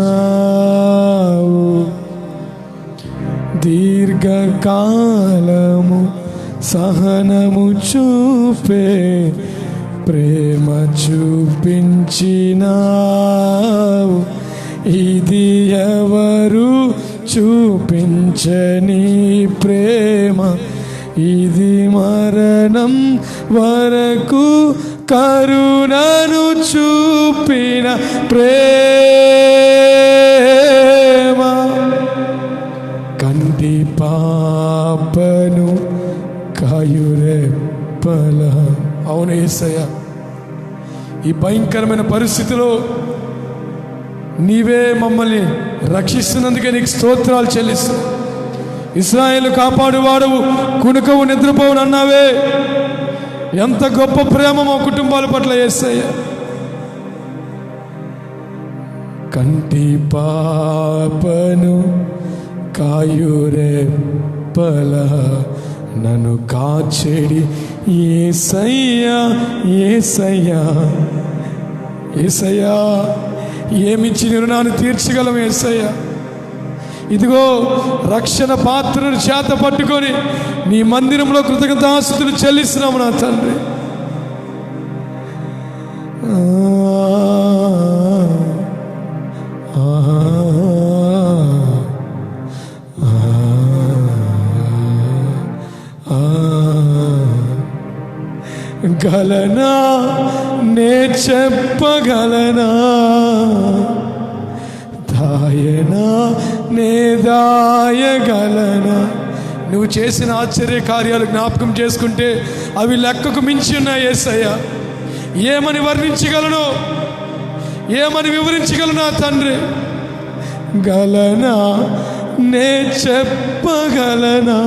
S1: దీర్ఘకాలము సహనము చూపే ప్రేమ చూపించినావు. ఇది ఎవరు చూపించని ప్రేమ, ఇది మరణం వరకు కరుణను చూపిన ప్రేమ. కంటి పాపను కాయురెప్పల. అవును యేసయ్య, ఈ భయంకరమైన పరిస్థితిలో నీవే మమ్మల్ని రక్షిస్తున్నందుకే నీకు స్తోత్రాలు చెల్లిస్తూ, ఇశ్రాయేలు కాపాడువాడవు, కునుకవు నిద్రపోవును అన్నావే. ఎంత గొప్ప ప్రేమ మా కుటుంబాల పట్ల యేసయ్య. కంటి పాపను కాయురెప్పల నన్ను కాచెడి యేసయ్యా, యేసయ్యా, యేసయ్యా, ఏమిచ్చి రుణాన్ని తీర్చగలం యేసయ్యా. ఇదిగో రక్షణ పాత్రను చేత పట్టుకొని నీ మందిరంలో కృతజ్ఞతాస్తుతులు చెల్లిస్తున్నాము నా తండ్రి. గలనా నే చెప్పగలనా, దాయనా నే దాయగలనా. నువ్వు చేసిన ఆశ్చర్య కార్యాలు జ్ఞాపకం చేసుకుంటే అవి లెక్కకు మించి ఉన్నాయి యేసయ్య. ఏమని వర్ణించగలను, ఏమని వివరించగలనా తండ్రి. గలనా నే చెప్పగలనా,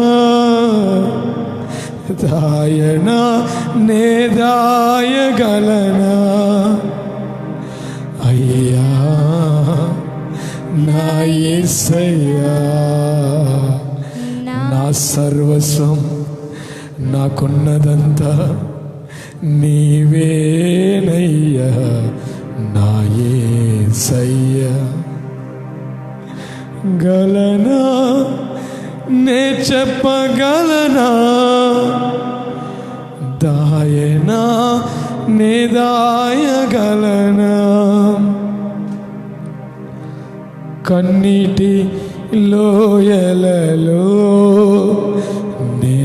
S1: దాయనా నే దాయగలనా. అయ్యా నా యేసయ్యా, నా సర్వస్వం, నాకున్నదంతా నీవేనయ్యా నా యేసయ్యా. గలనా నే చెప్పగలనా, దాయనా నే దాయగలనా. కన్నీటి లోయలలో నే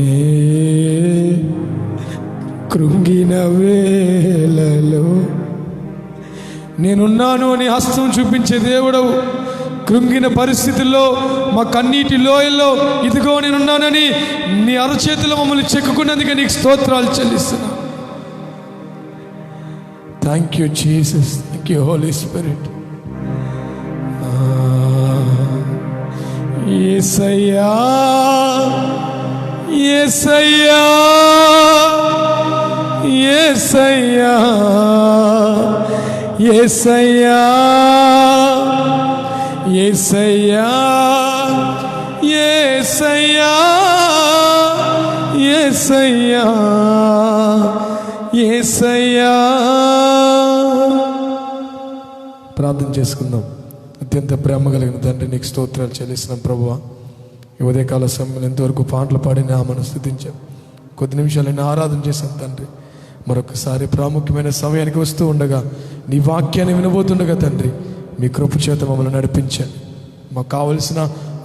S1: కృంగిన వేలలో నేనున్నాను అని హస్తం చూపించే దేవుడవు. కృంగిన పరిస్థితుల్లో, మా కన్నీటి లోయల్లో ఇదిగో నేనున్నానని నీ అరచేతిలో మమ్మల్ని చెక్కుకున్నందుకే నీకు స్తోత్రాలు చెల్లిస్తున్నా. Thank you Jesus, thank you Holy Spirit. యేసయ్యా, యేసయ్యా, యేసయ్యా, యేసయ్యా, యేసయ్యా, యేసయ్యా, యేసయ్యా, యేసయ్యా. ప్రార్థన చేసుకుందాం. అత్యంత ప్రేమ కలిగిన తండ్రి, నీకు స్తోత్రాలు చెల్లిస్తున్నాం ప్రభువా. ఈ ఉదయకాల సమయంలో ఎంతవరకు పాటలు పాడి నామను స్తుతించాం, కొద్ది నిమిషాలు నేను ఆరాధన చేశాం తండ్రి. మరొకసారి ప్రాముఖ్యమైన సమయానికి వస్తూ ఉండగా, నీ వాక్యాన్ని వినబోతుండగా తండ్రి, మీ కృప చేత మమ్మల్ని నడిపించండి. మాకు కావలసిన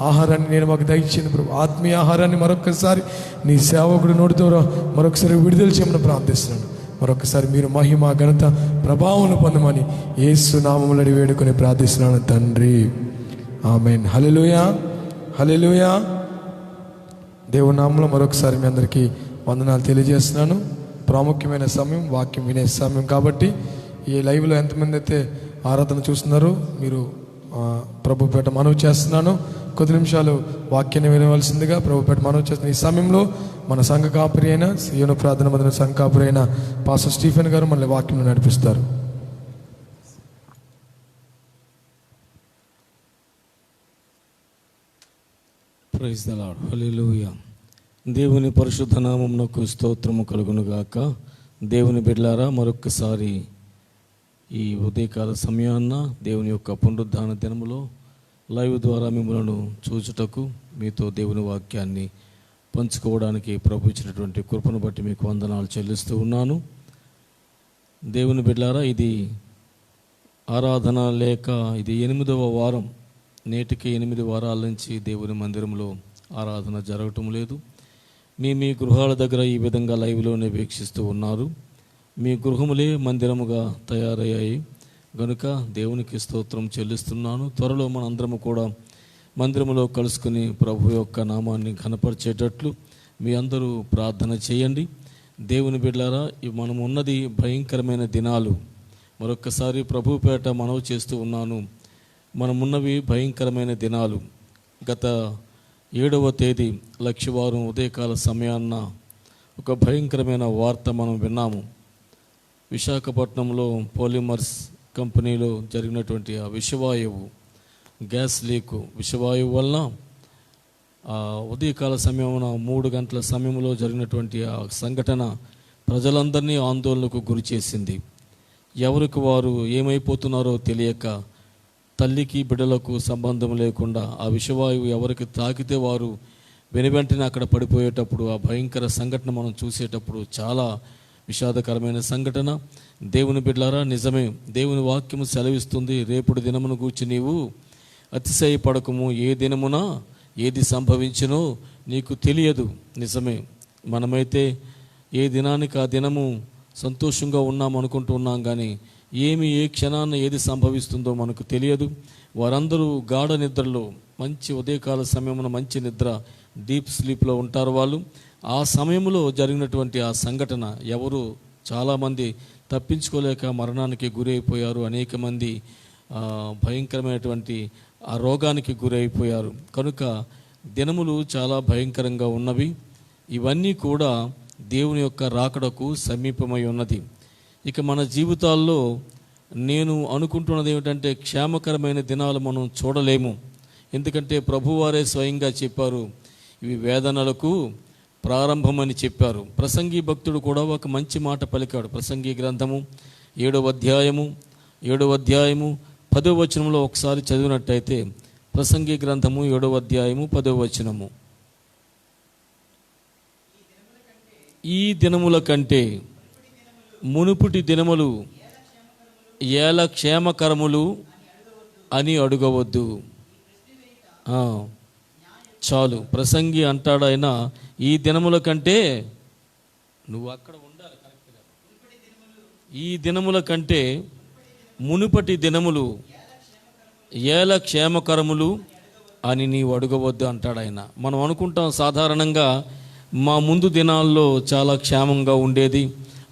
S1: ఆహారాన్ని నేను మాకు దయచేయండి ప్రభు. ఆత్మీయ ఆహారాన్ని మరొకసారి నీ సేవకుడు నోటి ద్వారా మరొకసారి విడుదల చేయమని ప్రార్థిస్తున్నాను. మరొకసారి మీరు మహిమ, ఘనత, ప్రభావం పొందమని యేసు నామములో అడిగి వేడుకొని ప్రార్థిస్తున్నాను తండ్రి. ఆమేన్. హల్లెలూయా, హల్లెలూయా. దేవుని నామములో మరొకసారి మీ అందరికీ వందనాలు తెలియజేస్తున్నాను. ప్రాముఖ్యమైన సమయం, వాక్యం వినే సమయం కాబట్టి ఈ లైవ్లో ఎంతమంది అయితే ఆరాధన చూస్తున్నారో మీరు ప్రభుపేట మనవి చేస్తున్నాను. కొద్ది నిమిషాలు వాక్యాన్ని వినవలసిందిగా ప్రభుపేట మనవి చేస్తున్న ఈ సమయంలో మన సంఘ కాపురి అయిన సీయోను ప్రార్థన మందిరం సంఘ కాపురి అయిన పాస్టర్ స్టీఫెన్ గారు మళ్ళీ వాక్యం నడిపిస్తారు.
S5: Praise the Lord. హల్లెలూయా. దేవుని పరిశుద్ధ నామమునకు స్తోత్రము కలుగును గాక. దేవుని బిడ్డలారా, మరొక్కసారి ఈ ఉదయకాల సమయాన్న దేవుని యొక్క పునరుద్ధాన దినములో లైవ్ ద్వారా మిమ్మల్ని చూచుటకు, మీతో దేవుని వాక్యాన్ని పంచుకోవడానికి ప్రభు ఇచ్చినటువంటి కృపను బట్టి మీకు వందనాలు చెల్లిస్తూ ఉన్నాను. దేవుని బిడ్డలారా, ఇది ఆరాధన లేక ఇది 8వ వారం. నేటికి 8 వారాల నుంచి దేవుని మందిరంలో ఆరాధన జరగటం లేదు. మీ గృహాల దగ్గర ఈ విధంగా లైవ్లోనే వీక్షిస్తూ ఉన్నారు. మీ గృహములే మందిరముగా తయారయ్యాయి గనుక దేవునికి స్తోత్రం చెల్లిస్తున్నాను. త్వరలో మనందరము కూడా మందిరములో కలుసుకుని ప్రభు యొక్క నామాన్ని ఘనపరిచేటట్లు మీ అందరూ ప్రార్థన చేయండి. దేవుని బిడ్డలారా, మనం ఉన్నది భయంకరమైన దినాలు. మరొక్కసారి ప్రభుపేట మనవి చేస్తూ ఉన్నాను, మనమున్నవి భయంకరమైన దినాలు. గత 7వ తేదీ లక్షవారం ఉదయకాల సమయాన్న ఒక భయంకరమైన వార్త మనం విన్నాము. విశాఖపట్నంలో పాలిమర్స్ కంపెనీలో జరిగినటువంటి ఆ విషవాయువు గ్యాస్ లీకు, విషవాయువు వలన ఉదయకాల సమయమున 3 గంటల సమయంలో జరిగినటువంటి ఆ సంఘటన ప్రజలందరినీ ఆందోళనకు గురి చేసింది. ఎవరికి వారు ఏమైపోతున్నారో తెలియక, తల్లికి బిడ్డలకు సంబంధం లేకుండా ఆ విషవాయువు ఎవరికి తాకితే వారు వెనువెంటనే అక్కడ పడిపోయేటప్పుడు ఆ భయంకర సంఘటన మనం చూసేటప్పుడు చాలా విషాదకరమైన సంఘటన. దేవుని బిడ్డలారా, నిజమే, దేవుని వాక్యము సెలవిస్తుంది, రేపుడు దినమును గూర్చి నీవు అతిశయపడకము, ఏ దినమున ఏది సంభవించినో నీకు తెలియదు. నిజమే, మనమైతే ఏ దినానికి ఆ దినము సంతోషంగా ఉన్నాం అనుకుంటూ ఉన్నాం, కానీ ఏ క్షణాన ఏది సంభవిస్తుందో మనకు తెలియదు. వారందరూ గాఢ నిద్రలో, మంచి ఉదయకాల సమయమున మంచి నిద్ర, డీప్ స్లీప్లో ఉంటారు వాళ్ళు. ఆ సమయంలో జరిగినటువంటి ఆ సంఘటన ఎవరు చాలామంది తప్పించుకోలేక మరణానికి గురైపోయారు. అనేక మంది భయంకరమైనటువంటి ఆ రోగానికి గురైపోయారు. కనుక దినములు చాలా భయంకరంగా ఉన్నవి. ఇవన్నీ కూడా దేవుని యొక్క రాకడకు సమీపమై ఉన్నది. ఇక మన జీవితాల్లో నేను అనుకుంటున్నది ఏమిటంటే, క్షేమకరమైన దినాలు మనం చూడలేము. ఎందుకంటే ప్రభువారే స్వయంగా చెప్పారు, ఇవి వేదనలకు ప్రారంభమని చెప్పారు. ప్రసంగి భక్తుడు కూడా ఒక మంచి మాట పలికాడు. ప్రసంగి గ్రంథము 7వ అధ్యాయము 10వ వచనంలో ఒకసారి చదివినట్టయితే, ప్రసంగి గ్రంథము 7వ అధ్యాయము 10వ వచనము, ఈ దినముల కంటే మునుపుటి దినములు ఏల క్షేమకరములు అని అడగవద్దు. చాలు, ప్రసంగి అంటాడాయన, ఈ దినముల కంటే, నువ్వు అక్కడ ఉండాలి కరెక్ట్గా, ఈ దినముల కంటే మునుపటి దినములు ఏల క్షేమకరములు అని నీవు అడగవద్దు అంటాడాయన. మనం అనుకుంటాం సాధారణంగా, మా ముందు దినాల్లో చాలా క్షేమంగా ఉండేది,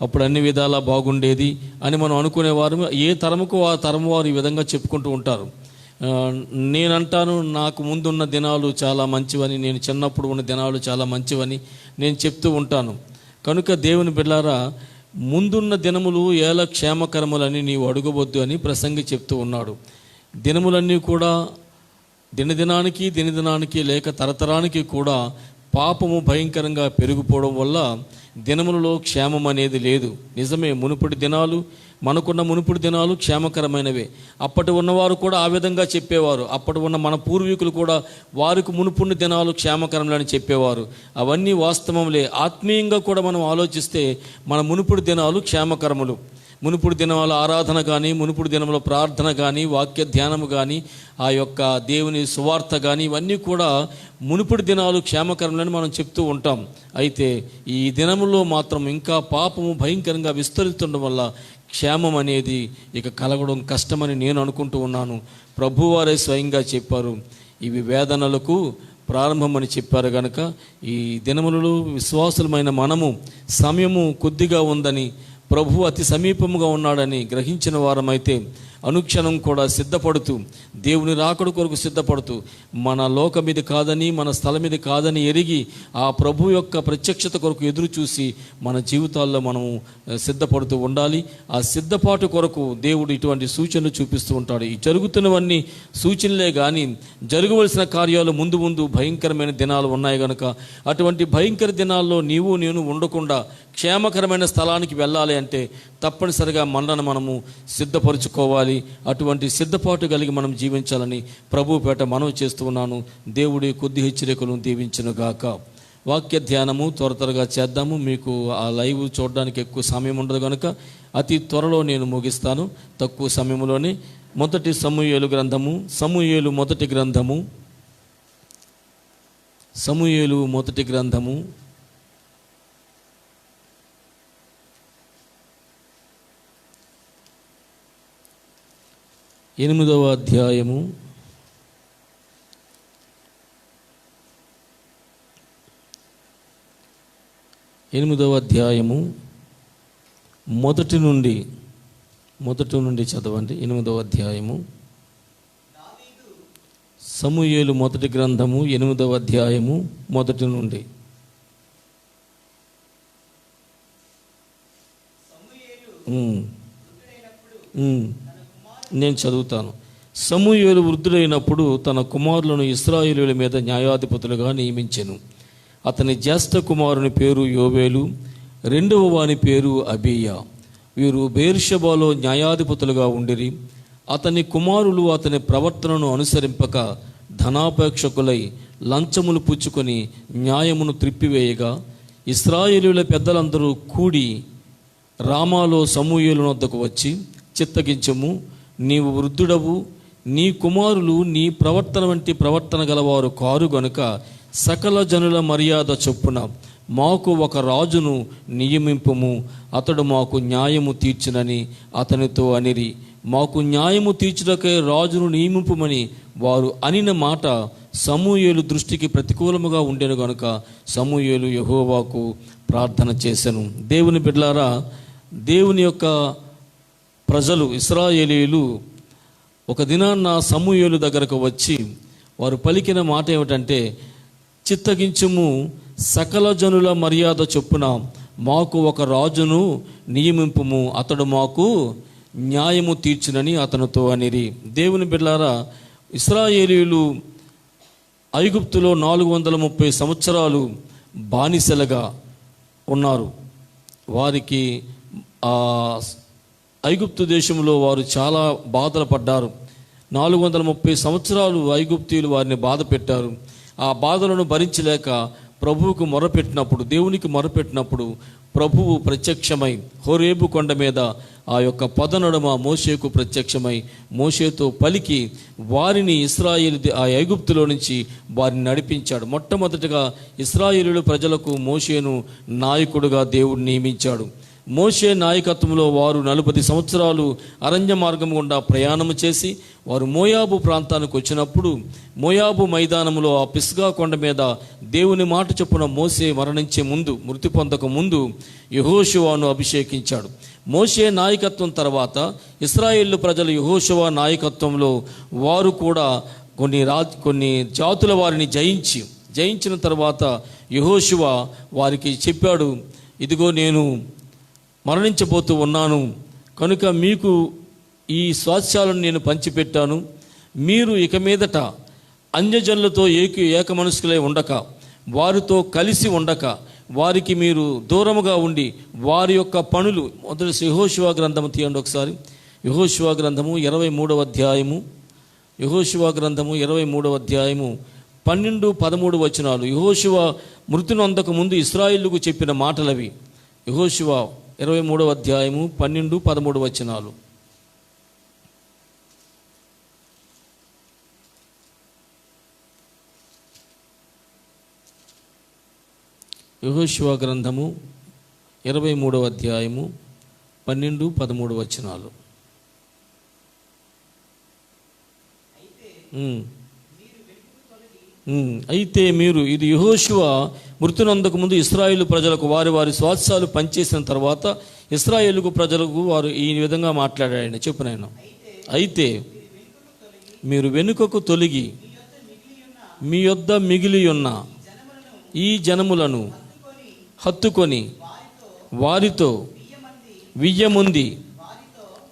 S5: అప్పుడు అన్ని విధాలా బాగుండేది అని మనం అనుకునేవారు. ఏ తరముకు ఆ తరము వారు ఈ విధంగా చెప్పుకుంటూ ఉంటారు. నేనంటాను, నాకు ముందున్న దినాలు చాలా మంచివని, నేను చిన్నప్పుడు ఉన్న దినాలు చాలా మంచివని నేను చెప్తూ ఉంటాను. కనుక దేవుని బిడ్డలారా, ముందున్న దినములు ఏల క్షేమకరములని నీవు అడగవద్దు అని ప్రసంగి చెప్తూ ఉన్నాడు. దినములన్నీ కూడా దినదినానికి లేక తరతరానికి కూడా పాపము భయంకరంగా పెరిగిపోవడం వల్ల దినములలో క్షేమం అనేది లేదు. నిజమే, మునుపటి దినాలు మనకున్న మునుపుడు దినాలు క్షేమకరమైనవే. అప్పటి ఉన్నవారు కూడా ఆ విధంగా చెప్పేవారు. అప్పటి ఉన్న మన పూర్వీకులు కూడా వారికి మునుపున్న దినాలు క్షేమకరములని చెప్పేవారు. అవన్నీ వాస్తవంలే. ఆత్మీయంగా కూడా మనం ఆలోచిస్తే మన మునుపుడు దినాలు క్షేమకరములు. మునుపుడు దినాల ఆరాధన కానీ, మునుపుడు దినంలో ప్రార్థన కానీ, వాక్య ధ్యానము కానీ, ఆ యొక్క దేవుని సువార్త కానీ, ఇవన్నీ కూడా మునుపుడు దినాలు క్షేమకరములని మనం చెప్తూ ఉంటాం. అయితే ఈ దినములో మాత్రం ఇంకా పాపము భయంకరంగా విస్తరిస్తుండడం వల్ల క్షేమం అనేది ఇక కలగడం కష్టమని నేను అనుకుంటూ ఉన్నాను. ప్రభువారే స్వయంగా చెప్పారు, ఇవి వేదనలకు ప్రారంభమని చెప్పారు. కనుక ఈ దినములలో విశ్వాసులమైన మనము సమయము కొద్దిగా ఉందని, ప్రభు అతి సమీపముగా ఉన్నాడని గ్రహించిన వారమైతే అనుక్షణం కూడా సిద్ధపడుతూ, దేవుని రాకడ కొరకు సిద్ధపడుతూ, మన లోకం ఇది కాదని, మన స్థలం ఇది కాదని ఎరిగి ఆ ప్రభు యొక్క ప్రత్యక్షత కొరకు ఎదురు చూసి మన జీవితాల్లో మనము సిద్ధపడుతూ ఉండాలి. ఆ సిద్ధపాటు కొరకు దేవుడు ఇటువంటి సూచనలు చూపిస్తూ ఉంటాడు. ఈ జరుగుతున్నవన్నీ సూచనలే కానీ జరగవలసిన కార్యాలు ముందు ముందు భయంకరమైన దినాలు ఉన్నాయి కనుక అటువంటి భయంకర దినాల్లో నీవు నేను ఉండకుండా క్షేమకరమైన స్థలానికి వెళ్ళాలి అంటే తప్పనిసరిగా మనలను మనము సిద్ధపరుచుకోవాలి. అటువంటి సిద్ధపాటు కలిగి మనం జీవించాలని ప్రభు పేట మనవి చేస్తూ ఉన్నాను. దేవుడి కొద్ది హెచ్చరికలను దీవించునుగాక. వాక్య ధ్యానము త్వరగా చేద్దాము. మీకు ఆ లైవ్ చూడడానికి ఎక్కువ సమయం ఉండదు కనుక అతి త్వరలో నేను ముగిస్తాను, తక్కువ సమయంలోనే. మొదటి సమూయేలు గ్రంథము, సమూయేలు మొదటి గ్రంథము, సమూయేలు మొదటి గ్రంథము 8వ అధ్యాయము 8వ అధ్యాయము మొదటి నుండి చదవండి. 8వ అధ్యాయము సమూయేలు మొదటి గ్రంథము 8వ అధ్యాయము మొదటి నుండి. నేను చదువుతాను. సమూయేలు వృద్ధుడైనప్పుడు తన కుమారులను ఇశ్రాయేలీయుల మీద న్యాయాధిపతులుగా నియమించెను. అతని జ్యేష్ఠ కుమారుని పేరు యోవేలు, రెండవ వాని పేరు అబీయా. వీరు బెయేర్షెబాలో న్యాయాధిపతులుగా ఉండిరి. అతని కుమారులు అతని ప్రవర్తనను అనుసరింపక ధనాపేక్షకులై లంచములు పుచ్చుకొని న్యాయమును త్రిప్పివేయగా ఇశ్రాయేలీయుల పెద్దలందరూ కూడి రామాలో సమూయేలు వద్దకు వచ్చి, చిత్తగించము, నీవు వృద్ధుడవు, నీ కుమారులు నీ ప్రవర్తన వంటి ప్రవర్తన గలవారు కారు గనుక సకల జనుల మర్యాద చొప్పున మాకు ఒక రాజును నియమింపుము, అతడు మాకు న్యాయము తీర్చునని అతనితో అనిరి. మాకు న్యాయము తీర్చుటకై రాజును నియమింపుమని వారు అనిన మాట సమూయేలు దృష్టికి ప్రతికూలముగా ఉండెను గనుక సమూయేలు యెహోవాకు ప్రార్థన చేసెను. దేవుని బిడ్డలారా, దేవుని యొక్క ప్రజలు ఇశ్రాయేలీయులు ఒక దినాన్న సమూయేలు దగ్గరకు వచ్చి వారు పలికిన మాట ఏమిటంటే, చిత్తగించుము, సకల జనుల మర్యాద చొప్పున మాకు ఒక రాజును నియమింపుము, అతడు మాకు న్యాయము తీర్చునని అతనితో అనిరి. దేవుని బిడ్డలారా, ఇశ్రాయేలీయులు ఐగుప్తులో 430 సంవత్సరాలు బానిసలుగా ఉన్నారు. వారికి ఐగుప్తు దేశంలో వారు చాలా బాధలు పడ్డారు. 430 సంవత్సరాలు ఐగుప్తీయులు వారిని బాధ పెట్టారు. ఆ బాధలను భరించలేక ప్రభువుకు మొరపెట్టినప్పుడు, దేవునికి మొరపెట్టినప్పుడు ప్రభువు ప్రత్యక్షమై హోరేబు కొండ మీద ఆ యొక్క పొదనడుమ మోషేకు ప్రత్యక్షమై మోషేతో పలికి వారిని ఆ ఐగుప్తులో నుంచి వారిని నడిపించాడు. మొట్టమొదటిగా ఇశ్రాయేలీయుల ప్రజలకు మోషేను నాయకుడుగా దేవుడు నియమించాడు. మోషే నాయకత్వంలో వారు 40 సంవత్సరాలు అరణ్య మార్గం గుండా ప్రయాణం చేసి వారు మోయాబు ప్రాంతానికి వచ్చినప్పుడు మోయాబు మైదానంలో ఆ పిస్గా కొండ మీద దేవుని మాట చొప్పున మోషే మరణించే ముందు, మృతి పొందక ముందు యెహోషువను అభిషేకించాడు. మోషే నాయకత్వం తర్వాత ఇశ్రాయేలు ప్రజలు యెహోషువ నాయకత్వంలో వారు కూడా కొన్ని జాతుల వారిని జయించిన తర్వాత యెహోషువ వారికి చెప్పాడు, ఇదిగో నేను మరణించబోతూ ఉన్నాను కనుక మీకు ఈ స్వాస్థ్యాలను నేను పంచిపెట్టాను. మీరు ఇక మీదట అన్యజనులతో ఏక మనస్కులై ఉండక, వారితో కలిసి ఉండక, వారికి మీరు దూరముగా ఉండి వారి యొక్క పనులు. మొదటి యెహోషువ గ్రంథము తీయండి ఒకసారి. యెహోషువ గ్రంథము 23వ అధ్యాయము. యెహోషువ గ్రంథము 23వ అధ్యాయము 12-13 వచనాలు. యెహోషువ మృతునందకు ముందు ఇశ్రాయేలుకు చెప్పిన మాటలవి. యెహోషువ 23వ అధ్యాయము 12-13 వచనాలు. యెహోషువ గ్రంథము 23వ అధ్యాయము 12-13 వచనాలు. అయితే మీరు, ఇది యెహోషువ మృతునందకు ముందు ఇశ్రాయేలు ప్రజలకు వారి వారి స్వాస్థ్యాలు పనిచేసిన తర్వాత ఇశ్రాయేలు ప్రజలకు వారు ఈ విధంగా మాట్లాడాడు. చెప్పు నాయన. అయితే మీరు వెనుకకు తొలగి మీ యొద్ద మిగిలి ఉన్న ఈ జనములను హత్తుకొని వారితో వియ్యముంది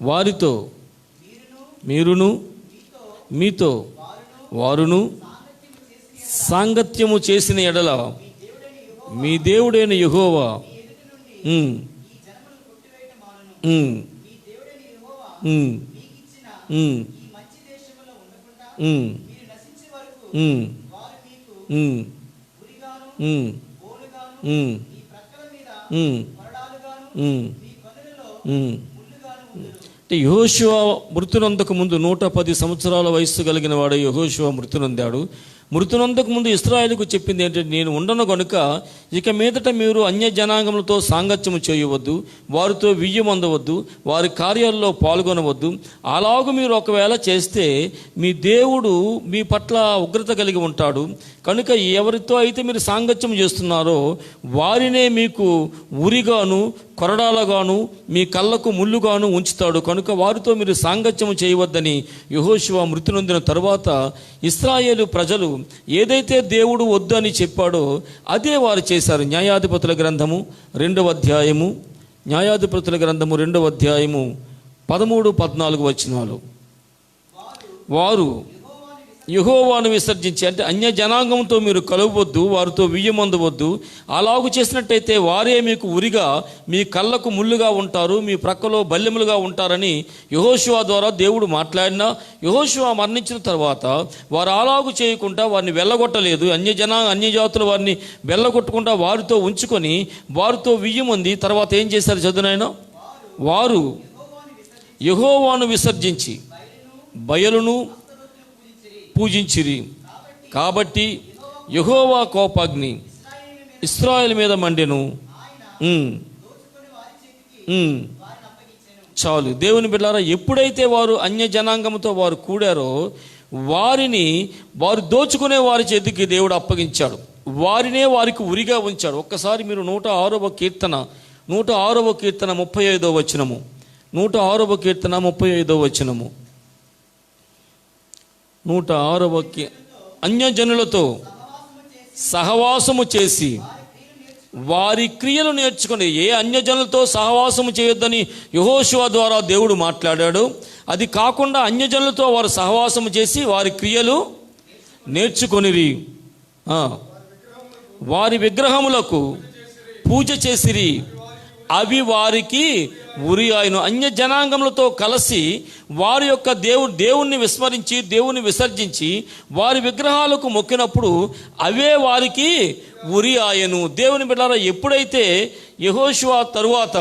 S5: వారితో మీరును మీతో వారును సాంగత్యము చేసిన ఎడల మీ దేవుడైన యెహోవా అంటే యెహోషువ మృతునందకు ముందు 110 సంవత్సరాల వయస్సు కలిగిన వాడు యెహోషువ మృతునందాడు. మృతునందకు ముందు ఇశ్రాయేలుకు చెప్పింది ఏంటంటే, నేను ఉండను గనుక ఇక మీదట మీరు అన్య జనాంగములతో సాంగత్యము చేయవద్దు, వారితో వియ్యమందవద్దు, వారి కార్యాల్లో పాల్గొనవద్దు. అలాగూ మీరు ఒకవేళ చేస్తే మీ దేవుడు మీ పట్ల ఉగ్రత కలిగి ఉంటాడు. కనుక ఎవరితో అయితే మీరు సాంగత్యం చేస్తున్నారో వారినే మీకు ఉరిగాను కొరడాలగాను మీ కళ్ళకు ముళ్ళుగాను ఉంచుతాడు. కనుక వారితో మీరు సాంగత్యము చేయవద్దని యెహోషువ మృతి నొందిన తరువాత ఇశ్రాయేలు ప్రజలు ఏదైతే దేవుడు వద్దని చెప్పాడో అదే వారు చేశారు. న్యాయాధిపతుల గ్రంథము 2వ అధ్యాయము, న్యాయాధిపతుల గ్రంథము 2వ అధ్యాయము 13-14 వచనాలు. వారు యెహోవాను విసర్జించి, అంటే అన్య జనాంగంతో మీరు కలవవద్దు, వారితో వియ్యమందవద్దు. అలాగు చేసినట్టయితే వారే మీకు ఉరిగా మీ కళ్ళకు ముళ్ళుగా ఉంటారు, మీ ప్రక్కలో బల్లెములుగా ఉంటారని యెహోషువ ద్వారా దేవుడు మాట్లాడినా యెహోషువ మరణించిన తర్వాత వారు అలాగు చేయకుండా వారిని వెళ్ళగొట్టలేదు. అన్యజాతులు వారిని వెళ్ళగొట్టకుండా వారితో ఉంచుకొని వారితో వియ్యమంది తర్వాత ఏం చేశారు చదువునైనా? వారు యెహోవాను విసర్జించి బయలును పూజించిరి. కాబట్టి యెహోవా కోపాగ్ని ఇశ్రాయేలు మీద మండెను. చాలు. దేవుని బిడ్డలారా, ఎప్పుడైతే వారు అన్య జనాంగంతో వారు కూడారో వారిని వారు దోచుకునే వారి చేతికి దేవుడు అప్పగించాడు. వారినే వారికి ఉరిగా ఉంచాడు. ఒక్కసారి మీరు 106వ కీర్తన 35వ వచనము, 106వ కీర్తన 35వ వచనము. 106వ అన్యజనులతో సహవాసము చేసి వారి క్రియలు నేర్చుకుని, ఏ అన్యజనులతో సహవాసము చేయొద్దని యెహోషువ ద్వారా దేవుడు మాట్లాడాడు, అది కాకుండా అన్యజనులతో వారు సహవాసము చేసి వారి క్రియలు నేర్చుకొనిరి. వారి విగ్రహములకు పూజ చేసిరి, అవి వారికి ఉరి ఆయను. అన్య జనాంగములతో కలిసి వారి యొక్క దేవుణ్ణి విస్మరించి దేవుని విసర్జించి వారి విగ్రహాలకు మొక్కినప్పుడు అవే వారికి ఉరి ఆయను. దేవుని బిడ్డలారా, ఎప్పుడైతే యెహోషువ తరువాత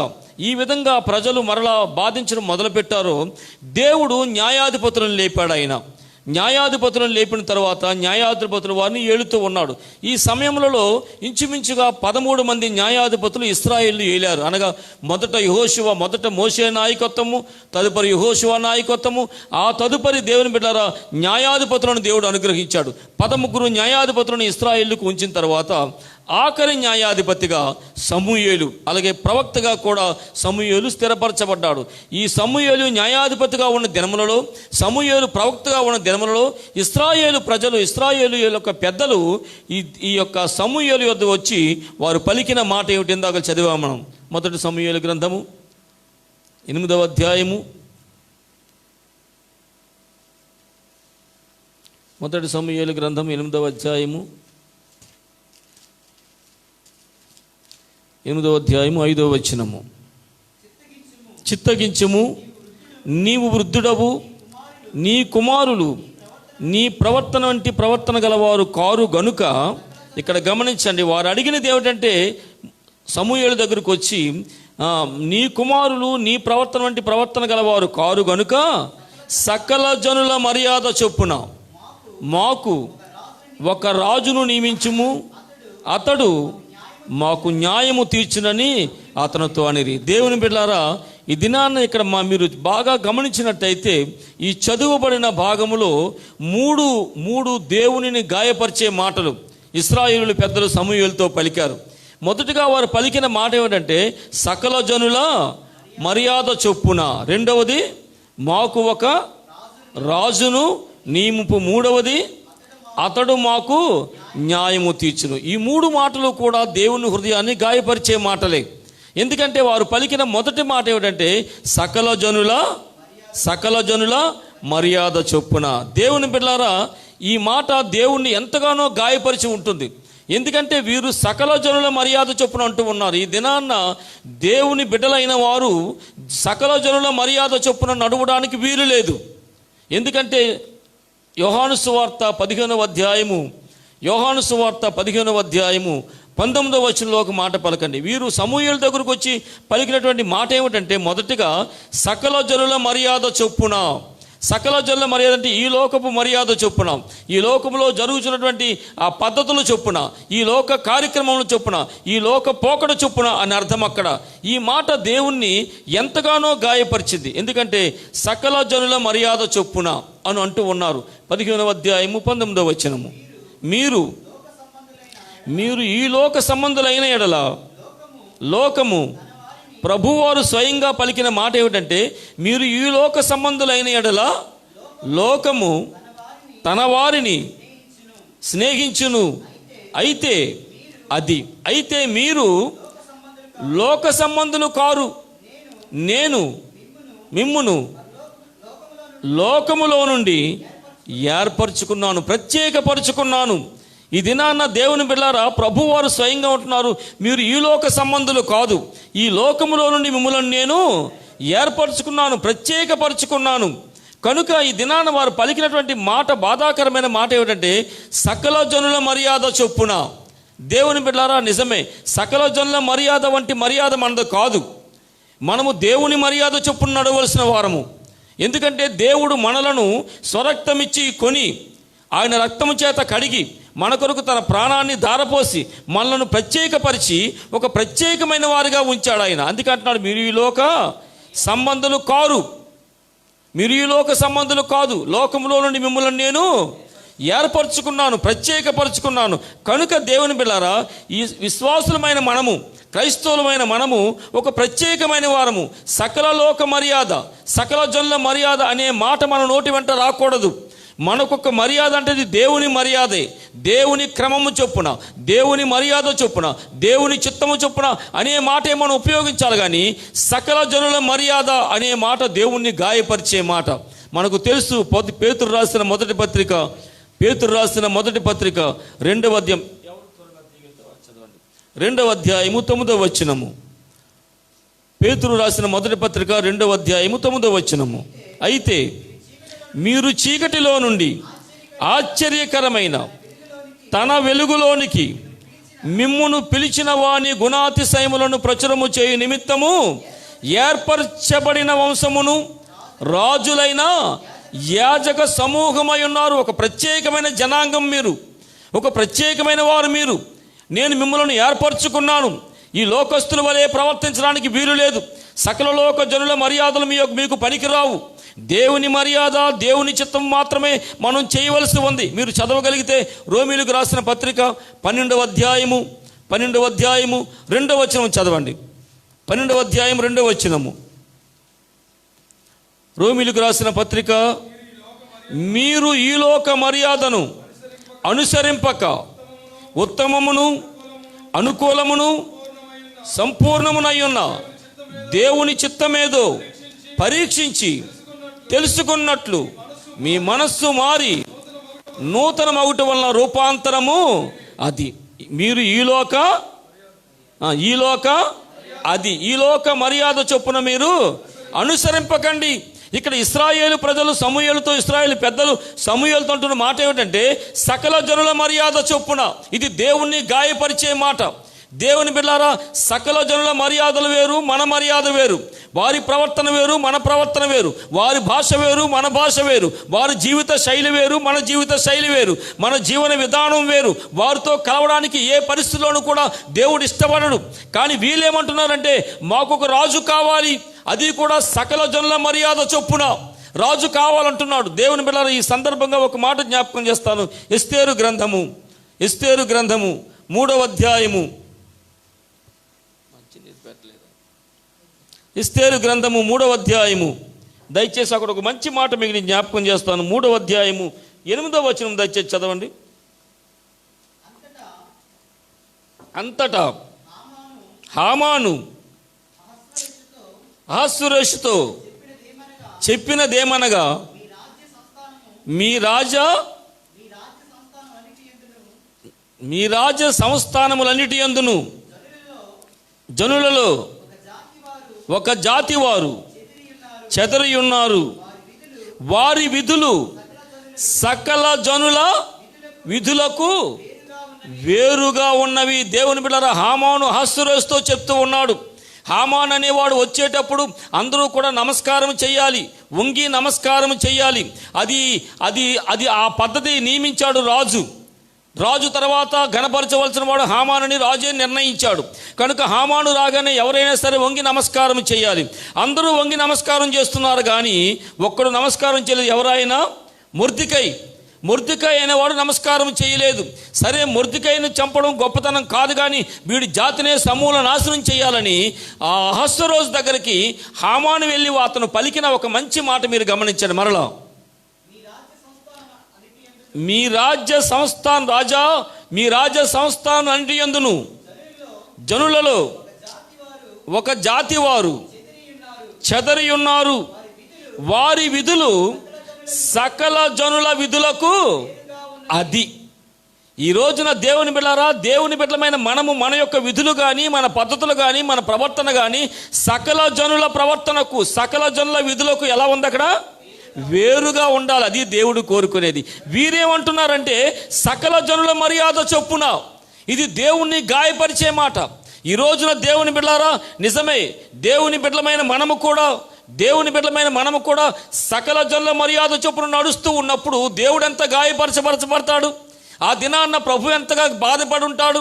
S5: ఈ విధంగా ప్రజలు మరలా బాధించడం మొదలుపెట్టారో దేవుడు న్యాయాధిపతులను లేపాడు. ఆయన న్యాయాధిపతులను లేపిన తర్వాత న్యాయాధిపతులు వారిని ఏలుతూ ఉన్నాడు. ఈ సమయంలో ఇంచుమించుగా 13 మంది న్యాయాధిపతులు ఇశ్రాయేలు ఏలారు. అనగా మొదట మోషే నాయకత్వము, తదుపరి యెహోషువ నాయకత్వము, ఆ తదుపరి దేవుని బిడ్డలారా న్యాయాధిపతులను దేవుడు అనుగ్రహించాడు. 13 న్యాయాధిపతులను ఇశ్రాయేలుకు ఉంచిన తర్వాత ఆఖరి న్యాయాధిపతిగా సమూయేలు, అలాగే ప్రవక్తగా కూడా సమూయేలు స్థిరపరచబడ్డాడు. ఈ సమూయేలు న్యాయాధిపతిగా ఉన్న దినములలో, సమూయేలు ప్రవక్తగా ఉన్న దినములలో ఇశ్రాయేలు ప్రజలు, ఇశ్రాయేలు యొక్క పెద్దలు ఈ యొక్క సమూయేలు యొద్ద వచ్చి వారు పలికిన మాట ఏమిటి? ఇందాక చదివాము మనం. మొదటి సమూయేలు గ్రంథము 8వ అధ్యాయము, మొదటి సమూయేలు గ్రంథం 8వ అధ్యాయము 8వ అధ్యాయము 5వ వచనము. చిత్తగించుము, నీవు వృద్ధుడవు, నీ కుమారులు నీ ప్రవర్తన వంటి ప్రవర్తన గలవారు కారు గనుక. ఇక్కడ గమనించండి, వారు అడిగినది ఏమిటంటే సమూయేలు దగ్గరకు వచ్చి, నీ కుమారులు నీ ప్రవర్తన వంటి ప్రవర్తన గలవారు కారు గనుక సకల జనుల మర్యాద చొప్పున మాకు ఒక రాజును నియమించుము, అతడు మాకు న్యాయము తీర్చునని అతనితో అనిరి. దేవుని బిడ్డలారా, ఈ దినాన్న ఇక్కడ మీరు బాగా గమనించినట్టయితే ఈ చదువుబడిన భాగములో మూడు దేవునిని గాయపరిచే మాటలు ఇశ్రాయేలు పెద్దలు సమూయేలుతో పలికారు. మొదటిగా వారు పలికిన మాట ఏమిటంటే సకల జనుల మర్యాద చొప్పున. రెండవది మాకు ఒక రాజును నియమింపు. మూడవది అతడు మాకు న్యాయము తీర్చును. ఈ 3 మాటలు కూడా దేవుని హృదయాన్ని గాయపరిచే మాటలే. ఎందుకంటే వారు పలికిన మొదటి మాట ఏమిటంటే సకల జనుల మర్యాద చొప్పున. దేవుని బిడ్డలారా, ఈ మాట దేవుణ్ణి ఎంతగానో గాయపరిచి ఉంటుంది. ఎందుకంటే వీరు సకల జనుల మర్యాద చొప్పున అంటూ ఉన్నారు. ఈ దినాన్న దేవుని బిడ్డలైన వారు సకల జనుల మర్యాద చొప్పున నడవడానికి వీలు లేదు. ఎందుకంటే యోహాను సువార్త 15వ అధ్యాయము 19వ వచనంలో ఒక మాట పలకండి. వీరు సమూయేలు దగ్గరకు వచ్చి పలికినటువంటి మాట ఏమిటంటే మొదటిగా సకల జనుల మర్యాద చొప్పున. సకల జనుల మర్యాద అంటే ఈ లోకపు మర్యాద చొప్పున, ఈ లోకంలో జరుగుతున్నటువంటి ఆ పద్ధతుల చొప్పున, ఈ లోక కార్యక్రమముల చొప్పున, ఈ లోక పోకడ చొప్పున అని అర్థం. అక్కడ ఈ మాట దేవుణ్ణి ఎంతగానో గాయపరిచింది. ఎందుకంటే సకల జనుల మర్యాద చొప్పున అని అంటూ ఉన్నారు. 15వ అధ్యాయము 19వ వచనము. మీరు ఈ లోక సంబంధులైన ఎడల లోకము, ప్రభువారు స్వయంగా పలికిన మాట ఏమిటంటే మీరు ఈ లోక సంబంధులైన ఎడల లోకము తన వారిని స్నేహించును. అయితే మీరు లోక సంబంధులు కారు, నేను మిమ్మును లోకములో నుండి ఏర్పరచుకున్నాను, ప్రత్యేకపరుచుకున్నాను. ఈ దినాన్న దేవుని బిడ్డలారా, ప్రభువారు స్వయంగా ఉంటున్నారు, మీరు ఈ లోక సంబంధులు కాదు, ఈ లోకములో నుండి మిమ్మల్ని నేను ఏర్పరచుకున్నాను, ప్రత్యేకపరుచుకున్నాను. కనుక ఈ దినాన్న వారు పలికినటువంటి మాట, బాధాకరమైన మాట ఏమిటంటే సకల జనుల మర్యాద చొప్పున. దేవుని బిడ్డలారా, నిజమే, సకల జనుల మర్యాద వంటి మర్యాద మనది కాదు. మనము దేవుని మర్యాద చొప్పున నడవలసిన వారము. ఎందుకంటే దేవుడు మనలను స్వరక్తమిచ్చి కొని, ఆయన రక్తము చేత కడిగి, మన కొరకు తన ప్రాణాన్ని ధారపోసి మనలను ప్రత్యేకపరిచి ఒక ప్రత్యేకమైన వారిగా ఉంచాడు ఆయన. అందుకంటున్నాడు మీరు ఈ లోక సంబంధులు కారు, మీరు ఈ లోక సంబంధులు కాదు, లోకంలో నుండి మిమ్మల్ని నేను ఏర్పరచుకున్నాను, ప్రత్యేకపరుచుకున్నాను. కనుక దేవుని బిడ్డలారా, ఈ విశ్వాసులమైన మనము, క్రైస్తవులమైన మనము ఒక ప్రత్యేకమైన వారము. సకల లోక మర్యాద, సకల జనుల మర్యాద అనే మాట మన నోటి వెంట రాకూడదు. మనకొక మర్యాద అంటే దేవుని మర్యాదే, దేవుని క్రమము చొప్పున, దేవుని మర్యాద చొప్పున, దేవుని చిత్తము చొప్పున అనే మాటే మనం ఉపయోగించాలి. కానీ సకల జనుల మర్యాద అనే మాట దేవుణ్ణి గాయపరిచే మాట. మనకు తెలుసు, పేతురు రాసిన మొదటి పత్రిక 2వ అధ్యాయము 9వ వచనము. పేతురు రాసిన మొదటి పత్రిక 2వ అధ్యాయము 9వ వచనము. అయితే మీరు చీకటిలో నుండి ఆశ్చర్యకరమైన తన వెలుగులోనికి మిమ్మును పిలిచిన వాని గుణాతిశయములను ప్రచురము చేయు నిమిత్తము ఏర్పరచబడిన వంశమును, రాజులైన యాజక సమూహమై ఉన్నారు. ఒక ప్రత్యేకమైన జనాంగం మీరు, ఒక ప్రత్యేకమైన వారు మీరు. నేను మిమ్మల్ని ఏర్పరచుకున్నాను. ఈ లోకస్తుల వలె ప్రవర్తించడానికి వీలు లేదు. సకల లోక జనుల మర్యాదలు మీకు పనికిరావు. దేవుని మర్యాద, దేవుని చిత్తం మాత్రమే మనం చేయవలసి ఉంది. మీరు చదవగలిగితే రోమీయులకు రాసిన పత్రిక 12వ అధ్యాయము 2వ వచనం చదవండి. 12వ అధ్యాయం 2వ వచనము. రోమీయులకు రాసిన పత్రిక, మీరు ఈ లోక మర్యాదను అనుసరింపక ఉత్తమమును అనుకూలమును సంపూర్ణమునయ్యున్న దేవుని చిత్తమేదో పరీక్షించి తెలుసుకున్నట్లు మీ మనస్సు మారి నూతన మగుట వలన రూపాంతరము అది. మీరు ఈ లోక ఈ లోక మర్యాద చొప్పున మీరు అనుసరింపకండి. ఇక్కడ ఇశ్రాయేలు ప్రజలు సమూయేలుతో, ఇశ్రాయేలు పెద్దలు సమూయేలుతో అంటున్న మాట ఏమిటంటే సకల జనుల మర్యాద చొప్పున. ఇది దేవుణ్ణి గాయపరిచే మాట. దేవుని బిడ్డలారా, సకల జనుల మర్యాదలు వేరు, మన మర్యాద వేరు. వారి ప్రవర్తన వేరు, మన ప్రవర్తన వేరు. వారి భాష వేరు, మన భాష వేరు. వారి జీవిత శైలి వేరు, మన జీవిత శైలి వేరు. మన జీవన విధానం వేరు. వారితో కలవడానికి ఏ పరిస్థితుల్లోనూ కూడా దేవుడు ఇష్టపడడు. కానీ వీళ్ళేమంటున్నారంటే మాకు ఒక రాజు కావాలి, అది కూడా సకల జనుల మర్యాద చొప్పున రాజు కావాలంటున్నాడు. దేవుని బిడ్డలారా, ఈ సందర్భంగా ఒక మాట జ్ఞాపకం చేస్తాను. ఎస్తేరు గ్రంథము 3వ అధ్యాయము. ఎస్తేరు గ్రంథము 3వ అధ్యాయము. దయచేసి అక్కడ ఒక మంచి మాట మీకు నేను జ్ఞాపకం చేస్తాను. 3వ అధ్యాయము 8వ వచనం దయచేసి చదవండి. అంతటా హామాను అహస్వేరోషుతో చెప్పినదేమనగా మీ రాజ్య సంస్థానములన్నిటి యందును జనులలో ఒక జాతి వారు చెదరి ఉన్నారు. వారి విధులు సకల జనుల విధులకు వేరుగా ఉన్నవి. దేవుని బిడ్డలారా, హామాను అహస్వేరోషుతో చెప్తూ ఉన్నాడు. హామాన్ అనేవాడు వచ్చేటప్పుడు అందరూ కూడా నమస్కారం చేయాలి, వంగి నమస్కారం చేయాలి. అది ఆ పద్ధతి నియమించాడు రాజు తర్వాత ఘనపరచవలసిన వాడు హామానుని రాజే నిర్ణయించాడు. కనుక హామాను రాగానే ఎవరైనా సరే వంగి నమస్కారం చేయాలి. అందరూ వంగి నమస్కారం చేస్తున్నారు, కానీ ఒక్కడు నమస్కారం చేయలేదు. ఎవరైనా మొర్దెకై అనేవాడు నమస్కారం చేయలేదు. సరే, మొర్దెకైని చంపడం గొప్పతనం కాదు, కానీ వీడి జాతినే సమూల నాశనం చేయాలని ఆ అహస్వేరోషు దగ్గరికి హామాను వెళ్ళి అతను పలికిన ఒక మంచి మాట మీరు గమనించండి. మరలా, మీ రాజ్య సంస్థానం అన్నిటి యందును జనులలో ఒక జాతి వారు చెదరి ఉన్నారు. వారి విధులు సకల జనుల విధులకు అది. ఈ రోజున దేవుని బిడ్డలారా, దేవుని బిడ్డలమైన మనము మన యొక్క విధులు కానీ, మన పద్ధతులు కానీ, మన ప్రవర్తన కానీ సకల జనుల ప్రవర్తనకు, సకల జనుల విధులకు ఎలా ఉంది? అక్కడ వేరుగా ఉండాలి. అది దేవుడు కోరుకునేది. వీరేమంటున్నారంటే సకల జనుల మర్యాద చొప్పున. ఇది దేవుణ్ణి గాయపరిచే మాట. ఈ రోజున దేవుని బిడ్డలారా, నిజమే, దేవుని బిడ్డలమైన మనము కూడా సకల జనుల మర్యాద చొప్పున నడుస్తూ ఉన్నప్పుడు దేవుడు ఎంత గాయపరచబడతాడు. ఆ దినాన్న ప్రభు ఎంతగా బాధపడి ఉంటాడు.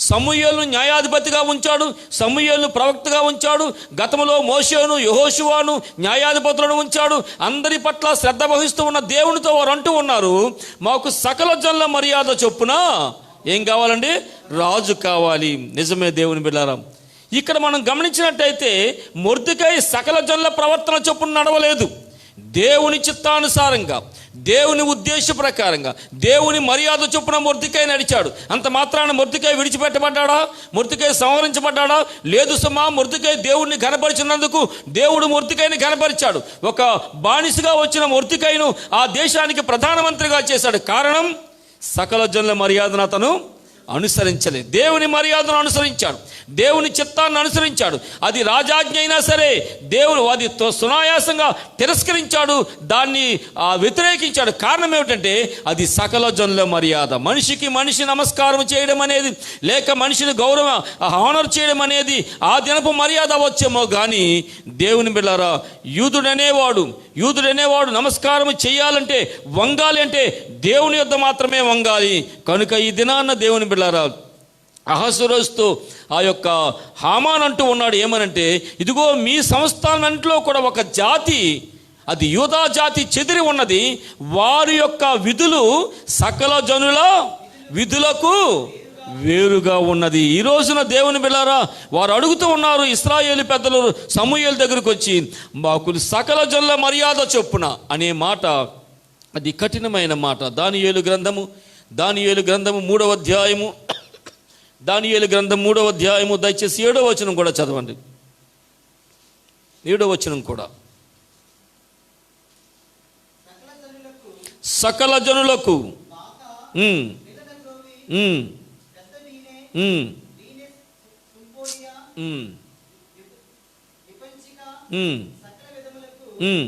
S5: సమూయేలును న్యాయాధిపతిగా ఉంచాడు, సమూయేలును ప్రవక్తగా ఉంచాడు. గతంలో మోషేను, యెహోషువను న్యాయాధిపతులను ఉంచాడు. అందరి పట్ల శ్రద్ధ వహిస్తూ ఉన్న దేవునితో వారు అంటూ ఉన్నారు, మాకు సకల జనుల మర్యాద చొప్పున ఏం కావాలండి? రాజు కావాలి. నిజమే దేవుని బిడ్డలారా, ఇక్కడ మనం గమనించినట్టయితే మొర్దెకై సకల జనుల ప్రవర్తన చొప్పున నడవలేదు. దేవుని చిత్తానుసారంగా, దేవుని ఉద్దేశ ప్రకారంగా, దేవుని మర్యాద చొప్పున మొర్దెకై నడిచాడు. అంత మాత్రాన మొర్దెకై విడిచిపెట్టబడ్డాడా? మొర్దెకై సంహరించబడ్డాడా? లేదు సుమా. మొర్దెకై దేవుడిని ఘనపరిచినందుకు దేవుడు మొర్దెకైని ఘనపరిచాడు. ఒక బానిసగా వచ్చిన మొర్దెకైను ఆ దేశానికి ప్రధానమంత్రిగా చేశాడు. కారణం, సకల జనుల మర్యాదను అతను అనుసరించలేదు. దేవుని మర్యాదను అనుసరించాడు, దేవుని చిత్తాన్ని అనుసరించాడు. అది రాజాజ్ఞ అయినా సరే దేవుడు అది సునాయాసంగా తిరస్కరించాడు, దాన్ని వ్యతిరేకించాడు. కారణం ఏమిటంటే అది సకల జనుల మర్యాద. మనిషికి మనిషి నమస్కారం చేయడం అనేది, లేక మనిషిని ఆనర్ చేయడం అనేది ఆ దినపు మర్యాద వచ్చేమో, కానీ దేవుని బిడ్డలారా, యూదుడనేవాడు నమస్కారం చేయాలంటే, వంగాలి అంటే దేవుని యొద్ద మాత్రమే వంగాలి. కనుక ఈ దినాన్న దేవుని బిడ్డలారా, అహస్వేరోషుతో ఆ యొక్క హామాన్ అంటూ ఉన్నాడు ఏమనంటే, ఇదిగో మీ సంస్థానంలో కూడా ఒక జాతి, అది యూదా జాతి చెదిరి ఉన్నది. వారి యొక్క విధులు సకల జనుల విధులకు వేరుగా ఉన్నది. ఈ రోజున దేవుని బిడ్డలారా, వారు అడుగుతూ ఉన్నారు, ఇశ్రాయేలు పెద్దలు సమూయేలు దగ్గరికి వచ్చి, మాకు సకల జనుల మర్యాద చొప్పున అనే మాట, అది కఠినమైన మాట. దానియేలు గ్రంథము 3వ అధ్యాయము, దానియేలు గ్రంథం 3వ అధ్యాయము, దయచేసి 7వ వచనం కూడా చదవండి. 7వ వచనం కూడా, సకల జనులకు ఉమ్. ఉమ్. ఉమ్.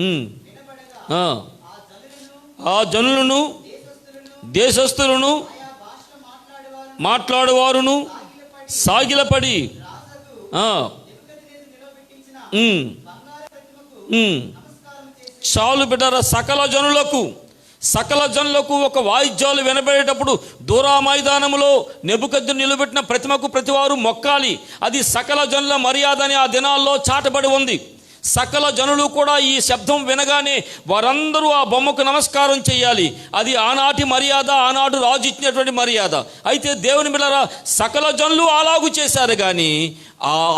S5: ఉమ్. ఆ జనులను దేశస్థులను మాట్లాడువారును సాగిలపడి చాలు బిడ్డరా, సకల జనులకు ఒక వాయిద్యాలు వినబడేటప్పుడు దూరా మైదానములో నెబుకద్దు నిలబెట్టిన ప్రతిమకు ప్రతివారు మొక్కాలి. అది సకల జనుల మర్యాద అని ఆ దినాల్లో చాటబడి ఉంది. సకల జనులు కూడా ఈ శబ్దం వినగానే వారందరూ ఆ బొమ్మకు నమస్కారం చేయాలి. అది ఆనాటి మర్యాద, ఆనాడు రాజు ఇచ్చినటువంటి మర్యాద. అయితే దేవుని బిడ్డలారా, సకల జనులు అలాగు చేశారు, కానీ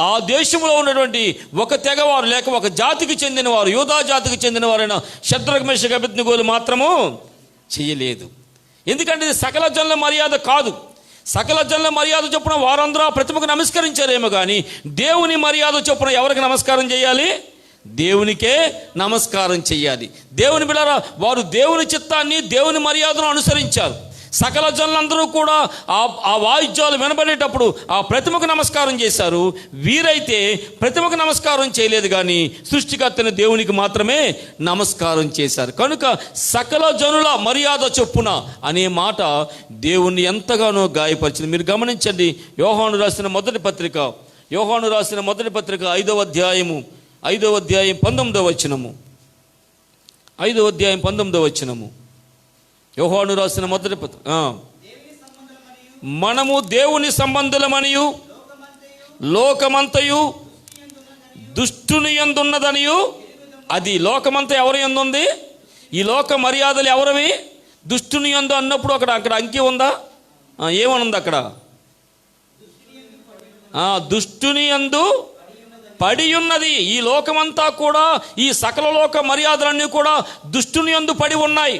S5: ఆ దేశంలో ఉన్నటువంటి ఒక తెగవారు లేక ఒక జాతికి చెందినవారు, యూదా జాతికి చెందినవారైన షద్రక్ మేషక్ అబేద్నెగోలు మాత్రము చేయలేదు. ఎందుకంటే ఇది సకల జనుల మర్యాద కాదు. సకల జనుల మర్యాద చొప్పున వారందరూ ఆ ప్రతిమకు నమస్కరించారేమో, కానీ దేవుని మర్యాద చొప్పున ఎవరికి నమస్కారం చేయాలి? దేవునికే నమస్కారం చెయ్యాలి. దేవుని బిడ్డలారా, వారు దేవుని చిత్తాన్ని, దేవుని మర్యాదను అనుసరించారు. సకల జనులందరూ కూడా ఆ వాయిద్యాలు వినబడేటప్పుడు ఆ ప్రతిమకు నమస్కారం చేశారు. వీరైతే ప్రతిమకు నమస్కారం చేయలేదు, కానీ సృష్టికర్తని దేవునికి మాత్రమే నమస్కారం చేశారు. కనుక సకల జనుల మర్యాద చొప్పున అనే మాట దేవుణ్ణి ఎంతగానో గాయపరిచింది. మీరు గమనించండి, యోహాను రాసిన మొదటి పత్రిక 5వ అధ్యాయం 19వ వచనము. 5వ అధ్యాయం 19వ వచనము. యోహాను రాసిన మొదటి పత్రిక. మనము దేవుని సంబంధులమనియు లోకమంతయు దుష్టుని యందున్నదనియు. అది లోకమంతా ఎవరి యందు ఉంది? ఈ లోక మర్యాదలు ఎవరివి? దుష్టుని యందు అన్నప్పుడు అక్కడ అంకి ఉందా? ఏమనుంది అక్కడ? దుష్టుని యందు పడి ఉన్నది. ఈ లోకమంతా కూడా, ఈ సకల లోక మర్యాదలన్నీ కూడా దుష్టుని యందు పడి ఉన్నాయి.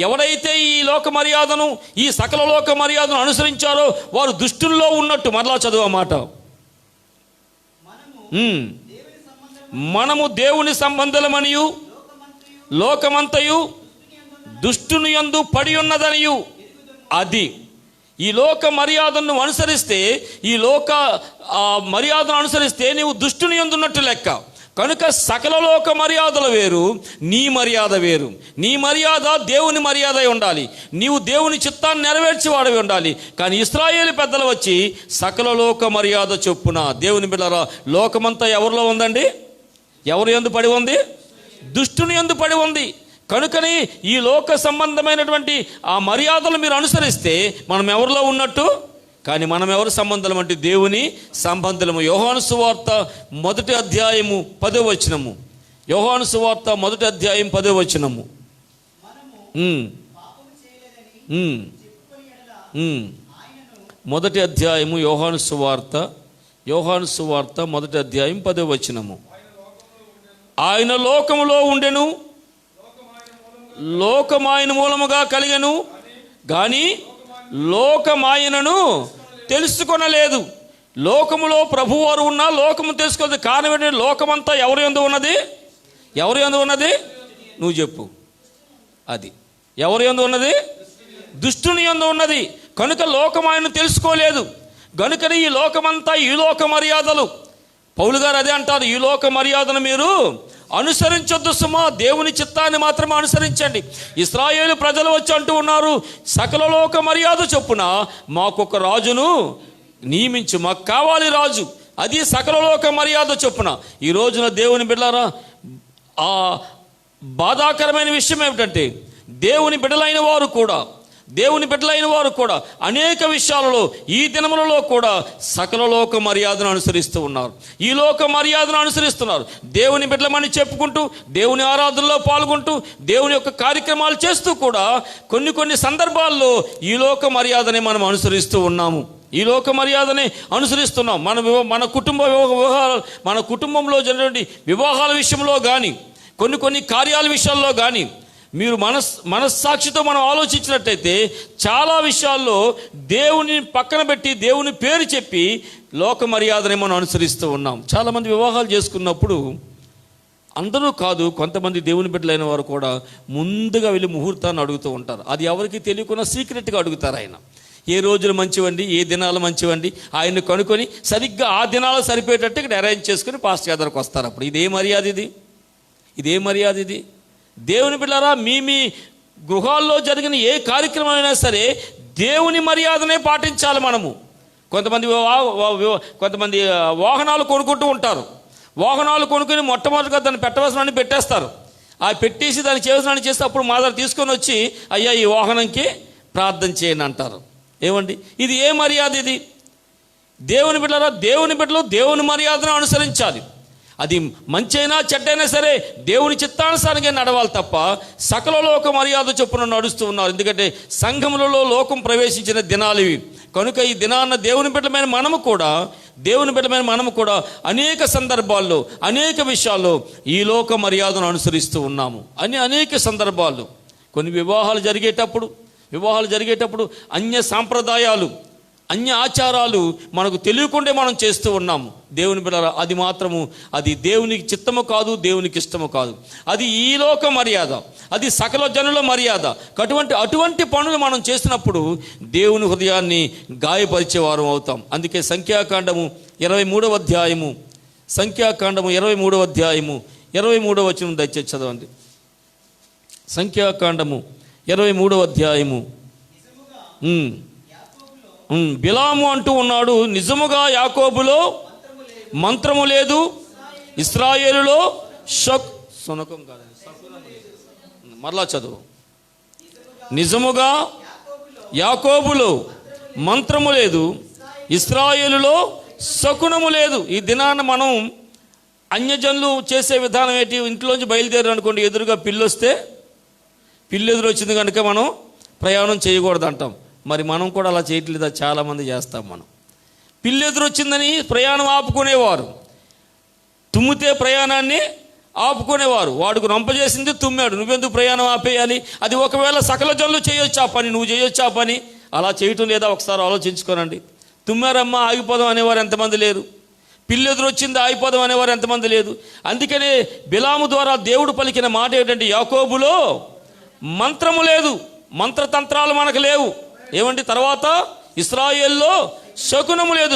S5: ఎవరైతే ఈ లోక మర్యాదను, ఈ సకల లోక మర్యాదను అనుసరించారో వారు దుష్టుల్లో ఉన్నట్టు. మరలా చదువు మాట. మనము దేవుని సంబంధులమనియు లోకమంతయు దుష్టుని యందు పడి ఉన్నదనియు. అది ఈ లోక మర్యాదను అనుసరిస్తే, ఈ లోక మర్యాదను అనుసరిస్తే నీవు దుష్టుని యందున్నట్టు లెక్క. కనుక సకల లోక మర్యాదలు వేరు, నీ మర్యాద వేరు. నీ మర్యాద దేవుని మర్యాద ఉండాలి. నీవు దేవుని చిత్తాన్ని నెరవేర్చేవాడివి ఉండాలి. కానీ ఇశ్రాయేలు పెద్దలు వచ్చి సకల లోక మర్యాద చొప్పున, దేవుని బిడ్డలారా, లోకమంతా ఎవరిలో ఉందండి? ఎవరి యందు పడి ఉంది? దుష్టుని యందు పడి ఉంది. కనుకని ఈ లోక సంబంధమైనటువంటి ఆ మర్యాదలు మీరు అనుసరిస్తే మనం ఎవరిలో ఉన్నట్టు? కానీ మనం ఎవరి సంబంధం అంటే దేవుని సంబంధులము. యోహాను సువార్త 1వ అధ్యాయము 10వ వచనము. యోహాను సువార్త 1వ అధ్యాయం 10వ వచనము. మొదటి అధ్యాయము యోహాను సువార్త 1వ అధ్యాయం 10వ వచనము. ఆయన లోకములో ఉండెను, లోకమాయన మూలముగా కలిగెను, గాని లోకమాయనను తెలుసుకొనలేదు. లోకములో ప్రభువారు ఉన్నా లోకము తెలుసుకోలేదు. కారణం ఏంటంటే లోకమంతా ఎవరి యందు ఉన్నది? ఎవరి యందు ఉన్నది? నువ్వు చెప్పు. అది ఎవరి యందు ఉన్నది? దుష్టుని యందు ఉన్నది. కనుక లోకమాయను తెలుసుకోలేదు. కనుకని ఈ లోకమంతా, ఈ లోక మర్యాదలు, పౌలు గారు అదే అంటారు, ఈ లోక మర్యాదను మీరు అనుసరించొద్దు సుమా, దేవుని చిత్తాన్ని మాత్రమే అనుసరించండి. ఇశ్రాయేలు ప్రజలు వచ్చి అంటూ ఉన్నారు, సకల లోక మర్యాద చొప్పున మాకొక రాజును నియమించు, మాకు కావాలి రాజు. అది సకల లోక మర్యాద చొప్పున. ఈ రోజున దేవుని బిడ్డలారా, ఆ బాధాకరమైన విషయం ఏమిటంటే దేవుని బిడ్డలైన వారు కూడా అనేక విషయాలలో ఈ దినములలో కూడా సకల లోక మర్యాదను అనుసరిస్తూ ఉన్నారు. ఈ లోక మర్యాదను అనుసరిస్తున్నారు. దేవుని బిడ్డలమని చెప్పుకుంటూ, దేవుని ఆరాధనలో పాల్గొంటూ, దేవుని యొక్క కార్యక్రమాలు చేస్తూ కూడా కొన్ని సందర్భాల్లో ఈ లోక మర్యాదనే మనం అనుసరిస్తూ ఉన్నాము. ఈ లోక మర్యాదనే అనుసరిస్తున్నాం. మన వివాహాలు, మన కుటుంబంలో జరిగినటువంటి వివాహాల విషయంలో కానీ, కొన్ని కార్యాల విషయాల్లో కానీ మీరు మనస్సాక్షితో మనం ఆలోచించినట్టయితే చాలా విషయాల్లో దేవుని పక్కన పెట్టి, దేవుని పేరు చెప్పి లోక మర్యాదని మనం అనుసరిస్తూ ఉన్నాం. చాలామంది వివాహాలు చేసుకున్నప్పుడు, అందరూ కాదు, కొంతమంది దేవుని బిడ్డలైన వారు కూడా ముందుగా వెళ్ళి ముహూర్తాన్ని అడుగుతూ ఉంటారు. అది ఎవరికి తెలియకుండా సీక్రెట్గా అడుగుతారు. ఆయన ఏ రోజులు మంచివండి, ఏ దినాలు మంచివండి ఆయన్ని కనుక్కొని సరిగ్గా ఆ దినాలు సరిపోయేటట్టు ఇక్కడ అరేంజ్ చేసుకుని పాస్టర్ గారి దగ్గరకు వస్తారు. అప్పుడు ఇదే మర్యాద ఇది. దేవుని బిడ్డలారా, మీ గృహాల్లో జరిగిన ఏ కార్యక్రమం అయినా సరే దేవుని మర్యాదనే పాటించాలి మనము. కొంతమంది వాహనాలు కొనుక్కుంటూ ఉంటారు. వాహనాలు కొనుక్కొని మొట్టమొదటిగా దాన్ని పెట్టవలసిన పెట్టేస్తారు. ఆ పెట్టేసి దాన్ని చేయవలసిన చేస్తే అప్పుడు మా దగ్గర తీసుకొని వచ్చి అయ్యా ఈ వాహనంకి ప్రార్థన చేయండి అంటారు. ఏమండి ఇది ఏ మర్యాద ఇది? దేవుని బిడ్డలారా, దేవుని బిడ్డలు దేవుని మర్యాదను అనుసరించాలి. అది మంచైనా చెడ్డైనా సరే దేవుని చిత్తానుసారంగా నడవాలి తప్ప సకల లోక మర్యాద చొప్పున నడుస్తూ ఉన్నారు. ఎందుకంటే సంఘములలో లోకం ప్రవేశించిన దినాలు ఇవి. కనుక ఈ దినాన్న దేవుని బిడ్డలమైన మనము కూడా అనేక సందర్భాల్లో అనేక విషయాల్లో ఈ లోక మర్యాదను అనుసరిస్తూ ఉన్నాము. అనేక సందర్భాల్లో కొన్ని వివాహాలు జరిగేటప్పుడు అన్య సాంప్రదాయాలు, అన్య ఆచారాలు మనకు తెలియకుండా మనం చేస్తూ ఉన్నాము. దేవుని బిడ్డలారా, అది మాత్రము అది దేవునికి చిత్తము కాదు, దేవునికి ఇష్టము కాదు. అది ఈ లోక మర్యాద, అది సకల జనుల మర్యాద. అటువంటి పనులు మనం చేసినప్పుడు దేవుని హృదయాన్ని గాయపరిచేవారం అవుతాం. అందుకే సంఖ్యాకాండము 23వ అధ్యాయము 23వ వచనం దయచేసి చదవండి. సంఖ్యాకాండము 23వ అధ్యాయము. బిలాము అంటూ ఉన్నాడు, నిజముగా యాకోబులో మంత్రము లేదు, ఇశ్రాయేలులో శకునం కాదండి, మరలా చదువు. నిజముగా యాకోబులో మంత్రము లేదు, ఇశ్రాయేలులో శకునము లేదు. ఈ దినాన మనం అన్యజనులు చేసే విధానం ఏంటి? ఇంట్లోంచి బయలుదేరారు అనుకోండి, ఎదురుగా పిల్లి ఎదురు వచ్చింది కనుక మనం ప్రయాణం చేయకూడదు అంటాం. మరి మనం కూడా అలా చేయట్లేదా? చాలామంది చేస్తాం. మనం పిల్లి ఎదురు వచ్చిందని ప్రయాణం ఆపుకునేవారు, తుమ్మితే ప్రయాణాన్ని ఆపుకునేవారు. వాడుకు రంపజేసింది తుమ్మాడు, నువ్వెందుకు ప్రయాణం ఆపేయాలి? అది ఒకవేళ సకల జనులు చేయొచ్చు ఆ పని, నువ్వు చేయొచ్చు ఆ పని. అలా చేయటం లేదా ఒకసారి ఆలోచించుకోనండి. తుమ్మారమ్మా ఆగిపోదాం అనేవారు ఎంతమంది లేరు? పిల్లి ఎదురు వచ్చింది ఆగిపోదాం అనేవారు ఎంతమంది లేదు? అందుకనే బిలాము ద్వారా దేవుడు పలికిన మాట ఏంటంటే, యాకోబులో మంత్రము లేదు, మంత్రతంత్రాలు మనకు లేవు. ఏమండి తర్వాత ఇశ్రాయేల్లో శకునము లేదు.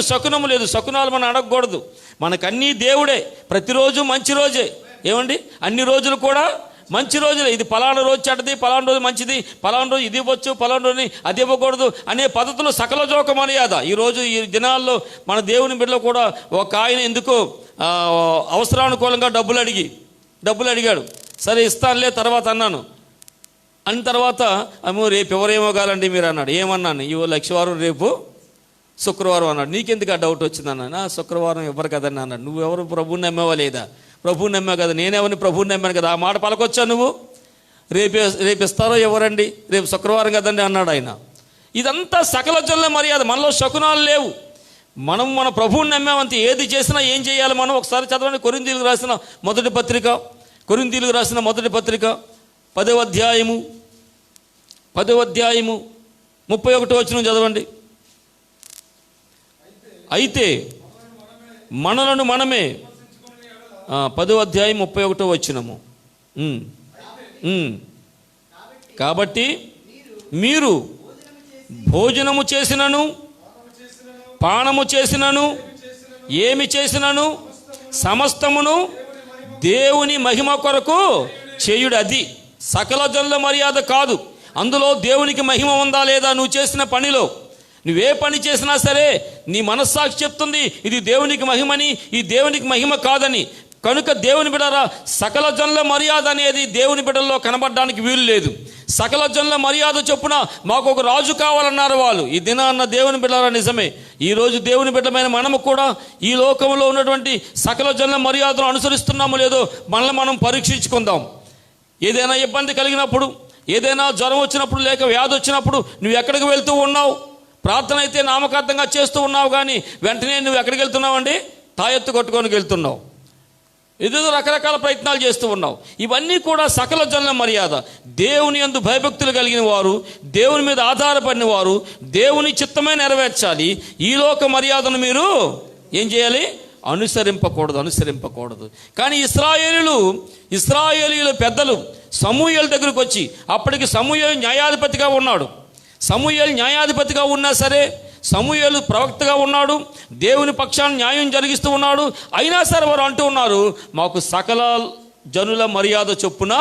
S5: శకునాలు మనం అడగకూడదు. మనకన్నీ దేవుడే. ప్రతిరోజు మంచి రోజే. ఏమండి అన్ని రోజులు కూడా మంచి రోజులే. ఇది పలానా రోజు చెడ్డది, పలానా రోజు మంచిది, పలానా రోజు ఇది ఇవ్వచ్చు, పలానా రోజుని అది ఇవ్వకూడదు అనే పద్ధతులు సకల జోక మర్యాద. ఈరోజు ఈ దినాల్లో మన దేవుని బిడ్డలో కూడా ఒక ఆయన ఎందుకో అవసరానుకూలంగా డబ్బులు అడిగాడు. సరే ఇస్తానులే తర్వాత అన్నాను. అన్న తర్వాత రేపు ఎవరేమో కాలండి మీరు అన్నాడు. ఏమన్నాను? ఇవో లక్షవారం రేపు శుక్రవారం అన్నాడు. నీకెందుకు ఆ డౌట్ వచ్చింది అన్నాను. శుక్రవారం ఇవ్వరు కదండి అన్నాడు. నువ్వెవరు ప్రభువుని నమ్మేవా లేదా? ప్రభువుని నమ్మావు కదా. నేనెవరిని ప్రభువుని నమ్మాను కదా. ఆ మాట పలకొచ్చా నువ్వు? రేపు ఇస్తారో ఎవరండి, రేపు శుక్రవారం కదండి అన్నాడు ఆయన. ఇదంతా సకల జనుల మర్యాద. మనలో శకునాలు లేవు. మనం మన ప్రభువుని నమ్మామంతే. ఏది చేసినా ఏం చేయాలి మనం? ఒకసారి చదవండి. కొరింథీయులకు రాసిన మొదటి పత్రిక 10వ అధ్యాయము 31వ వచనం చదవండి. అయితే మనలను మనమే 10వ అధ్యాయం 31వ వచనము. కాబట్టి మీరు భోజనము చేసినను పానము చేసినను ఏమి చేసినను సమస్తమును దేవుని మహిమ కొరకు చేయుడు. అది సకల జనుల మర్యాద కాదు. అందులో దేవునికి మహిమ ఉందా లేదా? నువ్వు చేసిన పనిలో నువ్వే పని చేసినా సరే నీ మనస్సాక్షి చెప్తుంది ఇది దేవునికి మహిమని, ఈ దేవునికి మహిమ కాదని. కనుక దేవుని బిడ్డరా, సకల జనుల మర్యాద అనేది దేవుని బిడ్డల్లో కనబడడానికి వీలు లేదు. సకల జనుల మర్యాద చొప్పున మాకు ఒక రాజు కావాలన్నారు వాళ్ళు. ఈ దినాన్న దేవుని బిడ్డరా నిజమే. ఈరోజు దేవుని బిడ్డమైన మనము కూడా ఈ లోకంలో ఉన్నటువంటి సకల జనుల మర్యాదను అనుసరిస్తున్నామో లేదో మనల్ని మనం పరీక్షించుకుందాం. ఏదైనా ఇబ్బంది కలిగినప్పుడు, ఏదైనా జ్వరం వచ్చినప్పుడు, లేక వ్యాధి వచ్చినప్పుడు నువ్వు ఎక్కడికి వెళ్తూ ఉన్నావు? ప్రార్థన అయితే నామకార్థంగా చేస్తూ ఉన్నావు, కానీ వెంటనే నువ్వు ఎక్కడికి వెళ్తున్నావండి? తాయెత్తు కొట్టుకొని వెళ్తున్నావు. ఏదో రకరకాల ప్రయత్నాలు చేస్తూ ఉన్నావు. ఇవన్నీ కూడా సకల జనుల మర్యాద. దేవుని యందు భయభక్తులు కలిగిన వారు, దేవుని మీద ఆధారపడిన వారు దేవుని చిత్తమే నెరవేర్చాలి. ఈ లోక మర్యాదను మీరు ఏం చేయాలి? అనుసరింపకూడదు. కానీ ఇశ్రాయేలీయుల పెద్దలు సమూయేలు దగ్గరకు వచ్చి, అప్పటికి సమూయేలు న్యాయాధిపతిగా ఉన్నాడు. సమూయేలు న్యాయాధిపతిగా ఉన్నా సరే, సమూయేలు ప్రవక్తగా ఉన్నాడు, దేవుని పక్షాన్ని న్యాయం జరిగిస్తూ ఉన్నాడు. అయినా సరే వారు అంటూ ఉన్నారు, మాకు సకల జనుల మర్యాద చొప్పున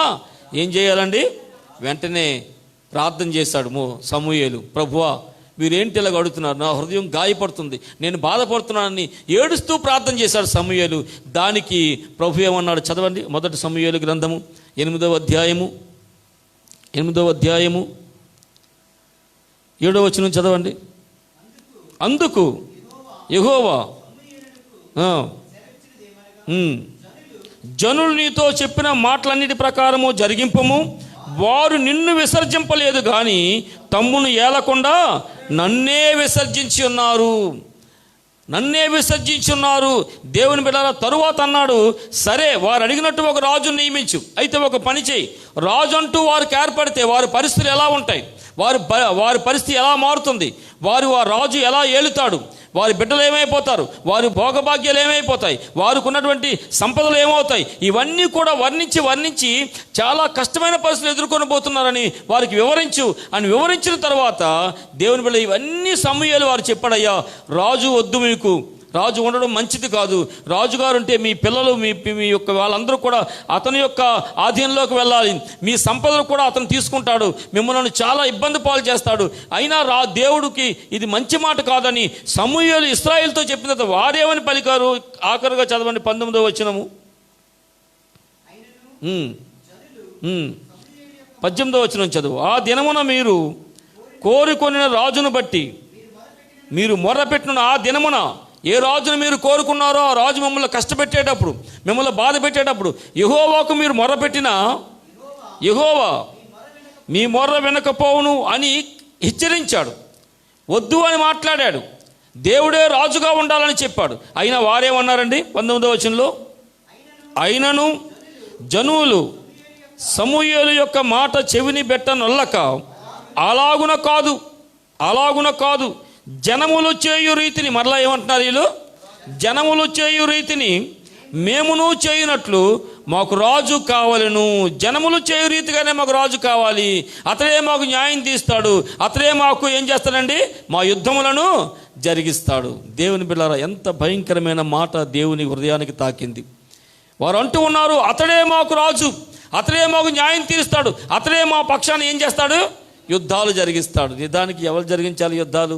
S5: ఏం చేయాలండి? వెంటనే ప్రార్థన చేశాడు సమూయేలు, ప్రభువా వీరేంటి ఇలాగ అడుగుతున్నారు, నా హృదయం గాయపడుతుంది, నేను బాధపడుతున్నానని ఏడుస్తూ ప్రార్థన చేశాడు సమూయేలు. దానికి ప్రభు ఏమన్నాడు? చదవండి, మొదటి సమూయేలు గ్రంథము 8వ అధ్యాయము 7వ వచనం చదవండి. అందుకు యెహోవా జనులు నీతో చెప్పిన మాటలన్నిటి ప్రకారము జరిగింపము. వారు నిన్ను విసర్జింపలేదు కానీ తమ్మును ఏలకుండా నన్నే విసర్జించి ఉన్నారు. దేవుని బిడ్డల తరువాత అన్నాడు, సరే వారు అడిగినట్టు ఒక రాజును నియమించు. అయితే ఒక పని చేయి, రాజు అంటూ వారికి ఏర్పడితే వారి పరిస్థితులు ఎలా ఉంటాయి, వారి పరిస్థితి ఎలా మారుతుంది, ఆ రాజు ఎలా ఏలుతాడు, వారి బిడ్డలు ఏమైపోతారు, వారి భోగభాగ్యాలు ఏమైపోతాయి, వారికి ఉన్నటువంటి సంపదలు ఏమవుతాయి, ఇవన్నీ కూడా వర్ణించి చాలా కష్టమైన పరిస్థితులు ఎదుర్కొని పోతున్నారని వారికి వివరించిన తర్వాత దేవుని బిడ్డ ఇవన్నీ సమూయేలు వారు చెప్పాడయ్యా, రాజు వద్దు, మీకు రాజు ఉండడం మంచిది కాదు. రాజుగారు ఉంటే మీ పిల్లలు మీ యొక్క వాళ్ళందరూ కూడా అతని యొక్క ఆధీనంలోకి వెళ్ళాలి, మీ సంపదలు కూడా అతను తీసుకుంటాడు, మిమ్మల్ని చాలా ఇబ్బంది పాలు చేస్తాడు. అయినా దేవుడికి ఇది మంచి మాట కాదని సమూయేలు ఇశ్రాయేలుతో చెప్పిన తర్వాత వారేమని పలికారు? ఆఖరుగా చదవండి 19వ వచనము, 18వ వచనం చదువు. ఆ దినమున మీరు కోరుకొనిన రాజును బట్టి మీరు మొర్రపెట్టిన ఆ దినమున ఏ రాజును మీరు కోరుకున్నారో ఆ రాజు మిమ్మల్ని కష్టపెట్టేటప్పుడు, మిమ్మల్ని బాధ పెట్టేటప్పుడు యెహోవాకు మీరు మొర్రపెట్టిన యెహోవా మీ మొర్ర వినకపోవును అని హెచ్చరించాడు. వద్దు అని మాట్లాడాడు. దేవుడే రాజుగా ఉండాలని చెప్పాడు. అయినా వారేమన్నారండి 19వ వచనంలో, అయినను జనులు సమూయేలు యొక్క మాట చెవిని బెట్టనొల్లక అలాగున కాదు జనములు చేయు రీతిని, మరలా ఏమంటున్నారు వీళ్ళు? జనములు చేయు రీతిని మేమును చేయునట్లు మాకు రాజు కావాలను. జనములు చేయు రీతిగానే మాకు రాజు కావాలి, అతడే మాకు న్యాయం తీస్తాడు, అతడే మాకు ఏం చేస్తాడండి? మా యుద్ధములను జరిగిస్తాడు. దేవుని బిడ్డలారా, ఎంత భయంకరమైన మాట దేవుని హృదయానికి తాకింది. వారు అంటూ ఉన్నారు, అతడే మాకు రాజు, అతడే మాకు న్యాయం తీరుస్తాడు, అతడే మా పక్షాన్ని ఏం చేస్తాడు? యుద్ధాలు జరిగిస్తాడు. నిజానికి ఎవరు జరిగించాలి యుద్ధాలు?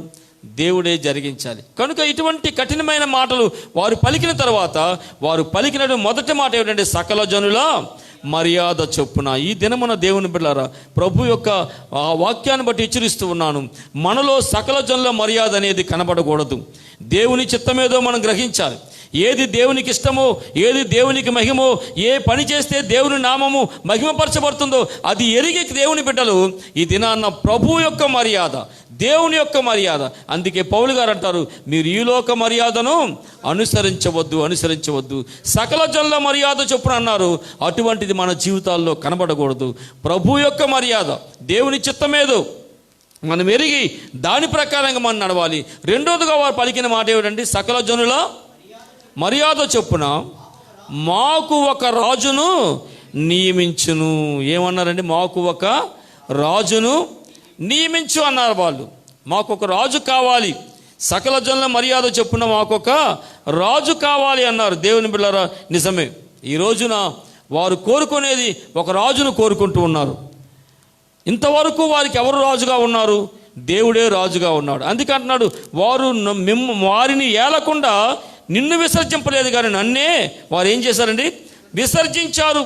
S5: దేవుడే జరిగించాలి. కనుక ఇటువంటి కఠినమైన మాటలు వారు పలికిన తర్వాత వారు పలికిన మొదటి మాట ఏమిటంటే, సకల జనుల మర్యాద చొప్పున. ఈ దినమున దేవుని బిడ్డలారా, ప్రభు యొక్క ఆ వాక్యాన్ని బట్టి హెచ్చరిస్తూ ఉన్నాను, మనలో సకల జనుల మర్యాద అనేది కనబడకూడదు. దేవుని చిత్తమేదో మనం గ్రహించాలి. ఏది దేవునికి ఇష్టమో, ఏది దేవునికి మహిమో, ఏ పని చేస్తే దేవుని నామము మహిమపరచబడుతుందో అది ఎరిగి దేవుని బిడ్డలు ఈ దినాన్న ప్రభు యొక్క మర్యాద, దేవుని యొక్క మర్యాద. అందుకే పౌలు గారు అంటారు, మీరు ఈ లోక మర్యాదను అనుసరించవద్దు, సకల జనుల మర్యాద చొప్పున అన్నారు. అటువంటిది మన జీవితాల్లో కనబడకూడదు. ప్రభు యొక్క మర్యాద, దేవుని చిత్తమేదో మనం ఎరిగి దాని ప్రకారంగా మనం నడవాలి. రెండోదిగా వారు పలికిన మాట ఏమిటండి? సకల జనుల మర్యాద చొప్పున మాకు ఒక రాజును నియమించును. ఏమన్నారండి? మాకు ఒక రాజును నియమించు అన్నారు వాళ్ళు. మాకు ఒక రాజు కావాలి, సకల జనుల మర్యాద చొప్పున మాకొక రాజు కావాలి అన్నారు. దేవుని బిడ్డలారా, నిజమే. ఈ రోజున వారు కోరుకునేది ఒక రాజును కోరుకుంటూ ఉన్నారు. ఇంతవరకు వారికి ఎవరు రాజుగా ఉన్నారు? దేవుడే రాజుగా ఉన్నాడు. అందుకే అంటున్నాడు, వారిని ఏలకుండా నిన్ను విసర్జింపలేదు కానీ నన్నే వారు ఏం చేశారండి? విసర్జించారు.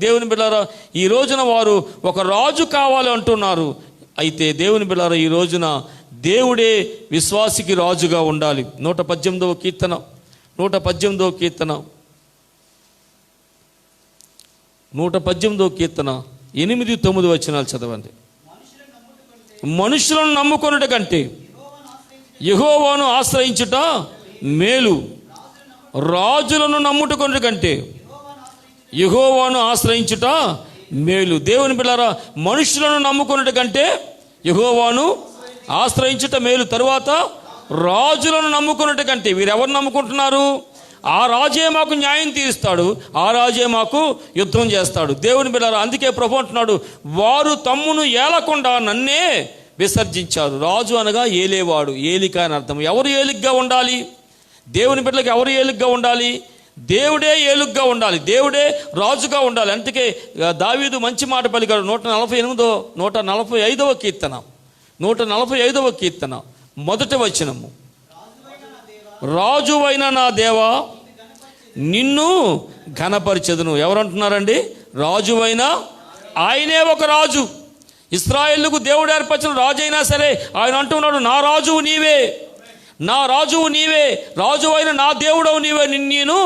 S5: దేవుని బిడ్డలారా, ఈ రోజున వారు ఒక రాజు కావాలి అంటున్నారు. అయితే దేవుని బిడ్డలారా, ఈ రోజున దేవుడే విశ్వాసికి రాజుగా ఉండాలి. 118వ కీర్తన 118వ కీర్తన 8-9 వచనాలు చదవండి. మనుషులను నమ్ముకొనుట కంటే యెహోవాను ఆశ్రయించుట మేలు, రాజులను నమ్ముకొనుట కంటే యెహోవాను ఆశ్రయించుట మేలు. దేవుని బిడ్డలారా, మనుషులను నమ్ముకొనుట కంటే యెహోవాను ఆశ్రయించుట మేలు. తరువాత రాజులను నమ్ముకొనుట కంటే, వీరెవరు నమ్ముకుంటున్నారు? ఆ రాజే మాకు న్యాయం తీరుస్తాడు, ఆ రాజే మాకు యుద్ధం చేస్తాడు. దేవుని బిడ్డలారా, అందుకే ప్రభు అంటున్నాడు, వారు తమ్మును ఏలకుండా నన్నే విసర్జించారు. రాజు అనగా ఏలేవాడు, ఏలిక అని అర్థం. ఎవరు ఏలికగా ఉండాలి? దేవుని బిడ్డలకు ఎవరు ఏలికగా ఉండాలి? దేవుడే ఏలుగ్గా ఉండాలి, దేవుడే రాజుగా ఉండాలి. అందుకే దావీదు మంచి మాట పలికాడు. 145వ కీర్తన 145వ కీర్తన మొదటి వచనము, రాజువైన నా దేవా నిన్ను ఘనపరిచెదను. ఎవరంటున్నారండి? రాజువైన ఆయనే ఒక రాజు. ఇశ్రాయేలుకు దేవుడు ఏర్పరిచిన రాజు అయినా సరే ఆయన అంటున్నాడు, నా రాజువు నీవే, నా రాజువు నీవే, రాజువైన నా దేవుడవు నీవే, నేను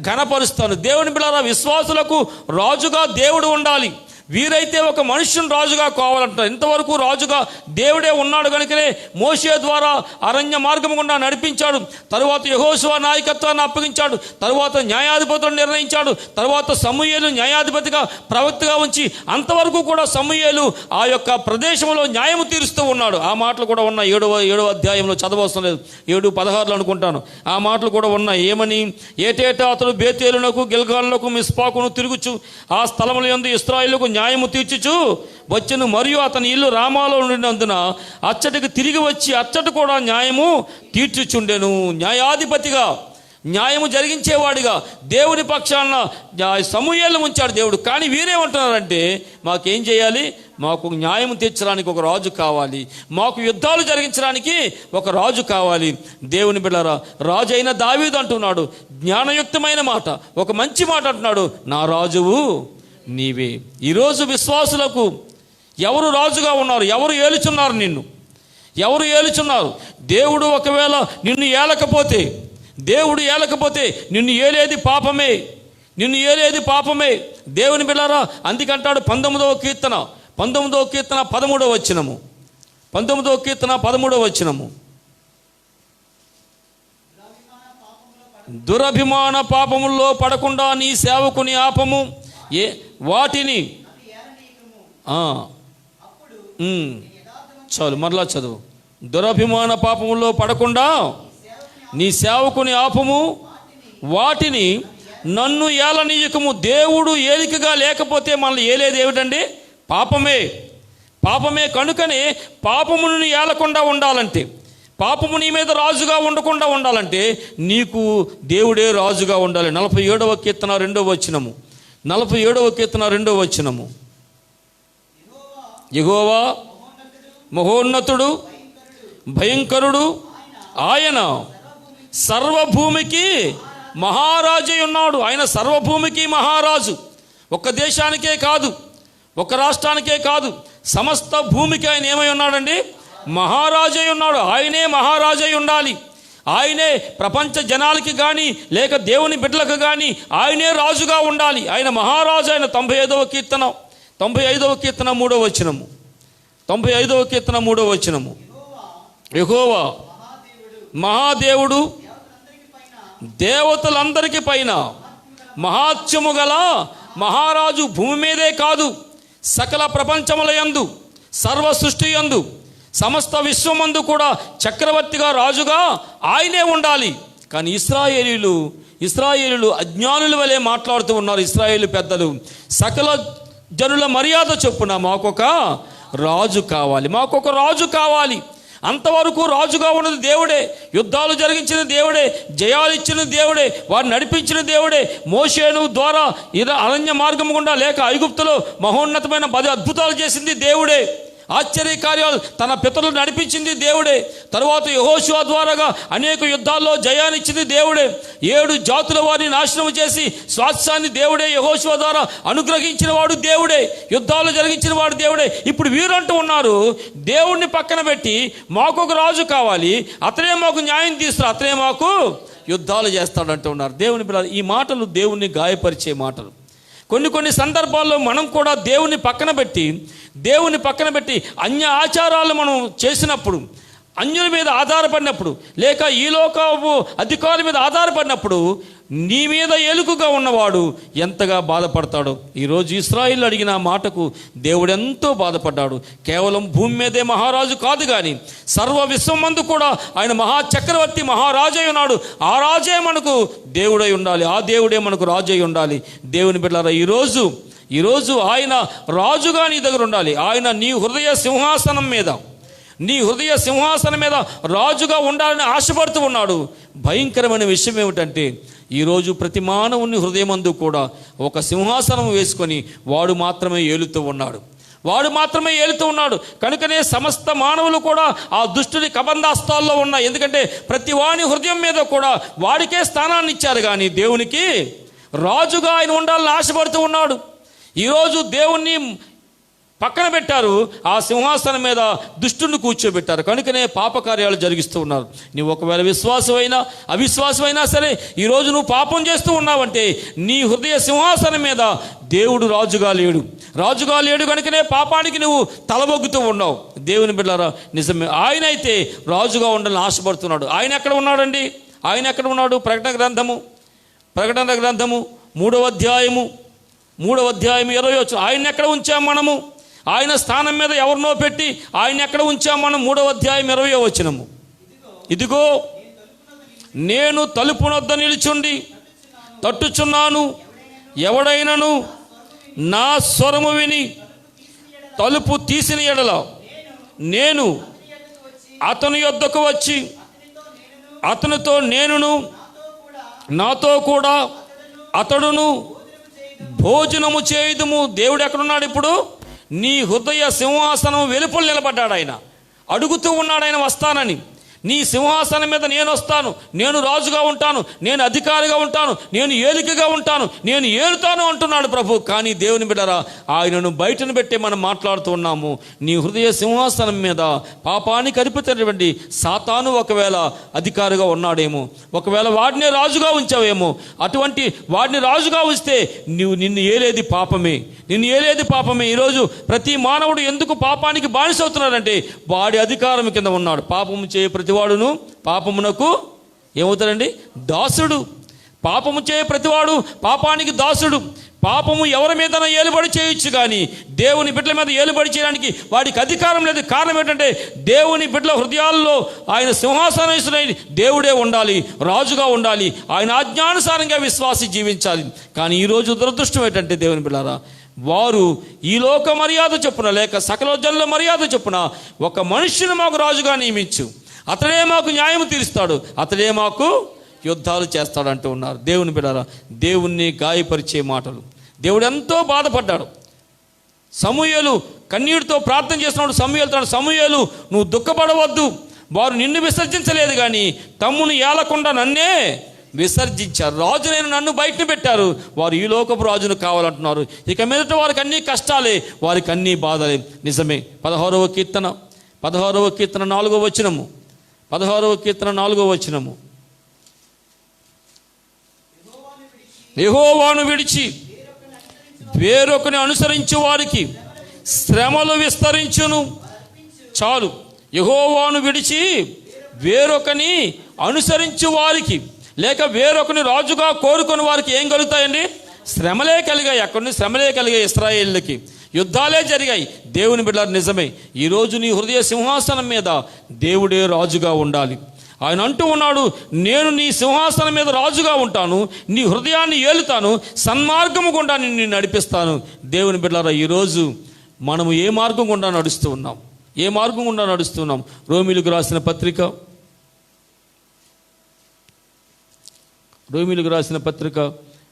S5: ఘనపరుస్తాను. దేవుని బిడ్డలారా, విశ్వాసులకు రాజుగా దేవుడు ఉండాలి. వీరైతే ఒక మనుష్యుని రాజుగా కావాలంటారు. ఇంతవరకు రాజుగా దేవుడే ఉన్నాడు కనుకనే మోషే ద్వారా అరణ్య మార్గం గుండా నడిపించాడు. తరువాత యెహోషువ నాయకత్వాన్ని అప్పగించాడు. తరువాత న్యాయాధిపతులను నిర్ణయించాడు. తరువాత సమూయేలు న్యాయాధిపతిగా ప్రవక్తగా ఉంచి అంతవరకు కూడా సమూయేలు ఆ యొక్క ప్రదేశంలో న్యాయము తీరుస్తూ ఉన్నాడు. ఆ మాటలు కూడా ఉన్నాయి. 7వ అధ్యాయంలో చదవవసరం లేదు, 7:16 అనుకుంటాను. ఆ మాటలు కూడా ఉన్నాయి. ఏమని? ఏటేటా అతడు బేతేలునకు గిల్గాలునకు మిస్పాకును తిరుగుచు ఆ స్థలముల యందు ఇశ్రాయేలుకు న్యాయము తీర్చుచు వచ్చెను. మరియు అతని ఇల్లు రామాలో ఉండినందున అచ్చటికి తిరిగి వచ్చి అచ్చట కూడా న్యాయము తీర్చుచుండెను. న్యాయాధిపతిగా, న్యాయము జరిగించేవాడిగా దేవుని పక్షాన సమూయేలు ఉంచాడు దేవుడు. కానీ వీరేమంటున్నారంటే, మాకేం చేయాలి? మాకు న్యాయం తీర్చడానికి ఒక రాజు కావాలి, మాకు యుద్ధాలు జరిగించడానికి ఒక రాజు కావాలి. దేవుని బిడ్డలారా, రాజు అయిన దావీదు అంటున్నాడు జ్ఞానయుక్తమైన మాట, ఒక మంచి మాట అంటున్నాడు, నా రాజువు నీవే. ఈరోజు విశ్వాసులకు ఎవరు రాజుగా ఉన్నారు? ఎవరు ఏలుచున్నారు? నిన్ను ఎవరు ఏలుచున్నారు? దేవుడు ఒకవేళ నిన్ను ఏలకపోతే, దేవుడు ఏలకపోతే నిన్ను ఏలేది పాపమే, నిన్ను ఏలేది పాపమే. దేవుని బిడ్డలారా, అందుకంటాడు 19వ కీర్తన 13వ వచనము, 19వ కీర్తన 13వ వచనము, దురభిమాన పాపముల్లో పడకుండా నీ సేవకుని ఆపము, వాటిని చాలు, మరలా చదువు. దురభిమాన పాపముల్లో పడకుండా నీ సేవకుని ఆపము, వాటిని నన్ను ఏలనీయకము. దేవుడు ఏలికగా లేకపోతే మనల్ని ఏలేది ఏమిటండి? పాపమే. పాపమే కనుకనే పాపమును ఏలకుండా ఉండాలంటే, పాపము నీ మీద రాజుగా ఉండకుండా ఉండాలంటే నీకు దేవుడే రాజుగా ఉండాలి. 47వ కీర్తన 2వ వచనము, 47వ కీర్తన 2వ వచనము, యెహోవా మహోన్నతుడు భయంకరుడు, ఆయన సర్వభూమికి మహారాజై ఉన్నాడు. ఆయన సర్వభూమికి మహారాజు. ఒక దేశానికే కాదు, ఒక రాష్ట్రానికే కాదు, సమస్త భూమికి ఆయన ఏమై ఉన్నాడండి? మహారాజై ఉన్నాడు. ఆయనే మహారాజై ఉండాలి. ఆయనే ప్రపంచ జనాలకి కానీ లేక దేవుని బిడ్డలకు కానీ ఆయనే రాజుగా ఉండాలి. ఆయన మహారాజు. ఆయన 95వ కీర్తన 3వ వచనము, 95వ కీర్తన 3వ వచనము, యెహోవా మహాదేవుడు, దేవతలందరికీ పైన మహాత్మ్యము గల మహారాజు. భూమి మీదే కాదు, సకల ప్రపంచముల యందు, సర్వ సృష్టి యందు, సమస్త విశ్వమందు కూడా చక్రవర్తిగా, రాజుగా ఆయనే ఉండాలి. కానీ ఇశ్రాయేలీయులు అజ్ఞానుల వలె మాట్లాడుతూ ఉన్నారు. ఇశ్రాయేలు పెద్దలు సకల జనుల మర్యాద చొప్పున మాకొక రాజు కావాలి, మాకొక రాజు కావాలి. అంతవరకు రాజుగా ఉన్నది దేవుడే, యుద్ధాలు జరిగించిన దేవుడే, జయాలు ఇచ్చిన దేవుడే, వారిని నడిపించిన దేవుడే. మోషేను ద్వారా అరణ్య మార్గం గుండా లేక ఐగుప్తులో మహోన్నతమైన 10 అద్భుతాలు చేసింది దేవుడే. ఆశ్చర్య కార్యాలు తన పితరులు నడిపించింది దేవుడే. తరువాత యెహోషువ ద్వారాగా అనేక యుద్ధాల్లో జయాన్నిచ్చింది దేవుడే. 7 జాతుల వారిని నాశనం చేసి స్వాస్థ్యాన్ని దేవుడే యెహోషువ ద్వారా అనుగ్రహించిన వాడు దేవుడే. యుద్ధాలు జరిగించిన వాడు దేవుడే. ఇప్పుడు వీరంటూ ఉన్నారు, దేవుణ్ణి పక్కన పెట్టి మాకు ఒక రాజు కావాలి, అతనే మాకు న్యాయం తీస్తారు, అతనే మాకు యుద్ధాలు చేస్తాడంటూ ఉన్నారు. దేవుని పిల్లలు, ఈ మాటలు దేవుణ్ణి గాయపరిచే మాటలు. కొన్ని సందర్భాల్లో మనం కూడా దేవుని పక్కన పెట్టి అన్య ఆచారాలు మనం చేసినప్పుడు, అన్యుల మీద ఆధారపడినప్పుడు, లేక ఈ లోకపు అధికారుల మీద ఆధారపడినప్పుడు నీ మీద ఎలుకగా ఉన్నవాడు ఎంతగా బాధపడతాడో. ఈరోజు ఇశ్రాయేలు అడిగిన మాటకు దేవుడు ఎంతో బాధపడ్డాడు. కేవలం భూమి మీదే మహారాజు కాదు కానీ సర్వ విశ్వమందు కూడా ఆయన మహాచక్రవర్తి, మహారాజై ఉన్నాడు. ఆ రాజే మనకు దేవుడై ఉండాలి, ఆ దేవుడే మనకు రాజై ఉండాలి. దేవుని బిడ్డలారా, ఈరోజు ఆయన రాజుగా నీ దగ్గర ఉండాలి. ఆయన నీ హృదయ సింహాసనం మీద, నీ హృదయ సింహాసనం మీద రాజుగా ఉండాలని ఆశపడుతూ ఉన్నాడు. భయంకరమైన విషయం ఏమిటంటే ఈరోజు ప్రతి మానవుని హృదయమందు కూడా ఒక సింహాసనం వేసుకొని వాడు మాత్రమే ఏలుతూ ఉన్నాడు. కనుకనే సమస్త మానవులు కూడా ఆ దుష్టుని కబంధాస్తాల్లో ఉన్నాయి. ఎందుకంటే ప్రతి వాని హృదయం మీద కూడా వాడికే స్థానాన్ని ఇచ్చారు, కానీ దేవునికి రాజుగా ఆయన ఉండాలని ఆశపడుతూ ఉన్నాడు. ఈరోజు దేవుణ్ణి పక్కన పెట్టారు, ఆ సింహాసనం మీద దుష్టుని కూర్చోబెట్టారు. కనుకనే పాపకార్యాలు జరిగిస్తూ ఉన్నారు. నువ్వు ఒకవేళ విశ్వాసమైనా అవిశ్వాసమైనా సరే ఈరోజు నువ్వు పాపం చేస్తూ ఉన్నావంటే నీ హృదయ సింహాసనం మీద దేవుడు రాజుగా లేడు కనుకనే పాపానికి నువ్వు తలబొగ్గుతూ ఉన్నావు. దేవుని బిడ్డలారా, నిజమే, ఆయన అయితే రాజుగా ఉండాలని ఆశపడుతున్నాడు. ఆయన ఎక్కడ ఉన్నాడండి? ఆయన ఎక్కడ ఉన్నాడు? ప్రకటన గ్రంథము 3వ అధ్యాయము 20 ఆయన ఎక్కడ ఉంచాం మనము? ఆయన స్థానం మీద ఎవరినో పెట్టి ఆయన ఎక్కడ ఉంచాం మనం? 3వ అధ్యాయం 20 ఇదిగో నేను తలుపునొద్ద నిలుచుండి తట్టుచున్నాను, ఎవడైనను నా స్వరము విని తలుపు తీసిన ఎడల నేను అతని యొద్దకు వచ్చి అతనితో నేనును నాతో కూడా అతడును భోజనము చేయుదుము. దేవుడు ఎక్కడున్నాడు ఇప్పుడు? నీ హృదయ సింహాసనం వెలుపల నిలబడ్డాడు. ఆయన అడుగుతూ ఉన్నాడు, ఆయన వస్తానని. నీ సింహాసనం మీద నేను వస్తాను, నేను రాజుగా ఉంటాను, నేను అధికారిగా ఉంటాను, నేను ఏలికగా ఉంటాను, నేను ఏలుతాను అంటున్నాడు ప్రభు. కానీ దేవుని బిడ్డరా, ఆయనను బయటను పెట్టి మనం మాట్లాడుతూ ఉన్నాము. నీ హృదయ సింహాసనం మీద పాపానికి అధిపతినటువంటి సాతాను ఒకవేళ అధికారిగా ఉన్నాడేమో, ఒకవేళ వాడినే రాజుగా ఉంచావేమో. అటువంటి వాడిని రాజుగా ఉంచితే నిన్ను ఏలేది పాపమే. ఈరోజు ప్రతి మానవుడు ఎందుకు పాపానికి బానిసవుతున్నాడంటే వాడి అధికారం కింద ఉన్నాడు. పాపము చేయ ప్రతివాడును పాపమునకు ఏమవుతాడండి? దాసుడు. పాపము చేయ ప్రతివాడు పాపానికి దాసుడు. పాపము ఎవరి మీద ఏలుబడి చేయొచ్చు, కానీ దేవుని బిడ్డల మీద ఏలుబడి చేయడానికి వాడికి అధికారం లేదు. కారణం ఏంటంటే దేవుని బిడ్డల హృదయాల్లో ఆయన సింహాసనేశ్వరుడైన దేవుడే ఉండాలి, రాజుగా ఉండాలి, ఆయన ఆజ్ఞానుసారంగా విశ్వాసి జీవించాలి. కానీ ఈరోజు దురదృష్టం ఏంటంటే దేవుని బిడ్డలారా, వారు ఈ లోక మర్యాద చొప్పున లేక సకల జనుల మర్యాద చొప్పున ఒక మనుష్యుని మాకు రాజుగా నియమించు, అతడే మాకు న్యాయం తీరుస్తాడు, అతడే మాకు యుద్ధాలు చేస్తాడు అంటూ ఉన్నారు. దేవుని బిడ్డలారా, దేవుణ్ణి గాయపరిచే మాటలు. దేవుడు ఎంతో బాధపడ్డాడు. సమూయేలు కన్నీటితో ప్రార్థన చేస్తున్నాడు. సమూయేలు నువ్వు దుఃఖపడవద్దు, వారు నిన్ను విసర్జించలేదు కానీ తమ్మును ఏలకుండా నన్నే విసర్జించారు. రాజునైన నన్ను బయటను పెట్టారు, వారు ఈ లోకపు రాజును కావాలంటున్నారు. ఇక మీదట వారికి అన్నీ కష్టాలే, వారికి అన్నీ బాధలే. నిజమే. 16వ కీర్తన 4వ వచనము 16వ కీర్తన 4వ వచనము యెహోవాను విడిచి వేరొకని అనుసరించు వారికి శ్రమలు విస్తరించును. చాలు. యెహోవాను విడిచి వేరొకని అనుసరించు వారికి లేక వేరొకని రాజుగా కోరుకుని వారికి ఏం కలుగుతాయండి? శ్రమలే కలిగాయి. అక్కడి నుంచి శ్రమలే కలిగాయి. ఇశ్రాయేలుకి యుద్ధాలే జరిగాయి. దేవుని బిడ్డలారా, నిజమే, ఈరోజు నీ హృదయ సింహాసనం మీద దేవుడే రాజుగా ఉండాలి. ఆయన అంటూ ఉన్నాడు, నేను నీ సింహాసనం మీద రాజుగా ఉంటాను, నీ హృదయాన్ని ఏలుతాను, సన్మార్గము గుండా నిన్ను నడిపిస్తాను. దేవుని బిడ్డలారా, ఈరోజు మనము ఏ మార్గం గుండా నడుస్తూ ఉన్నాం? రోమీయులకు రాసిన పత్రిక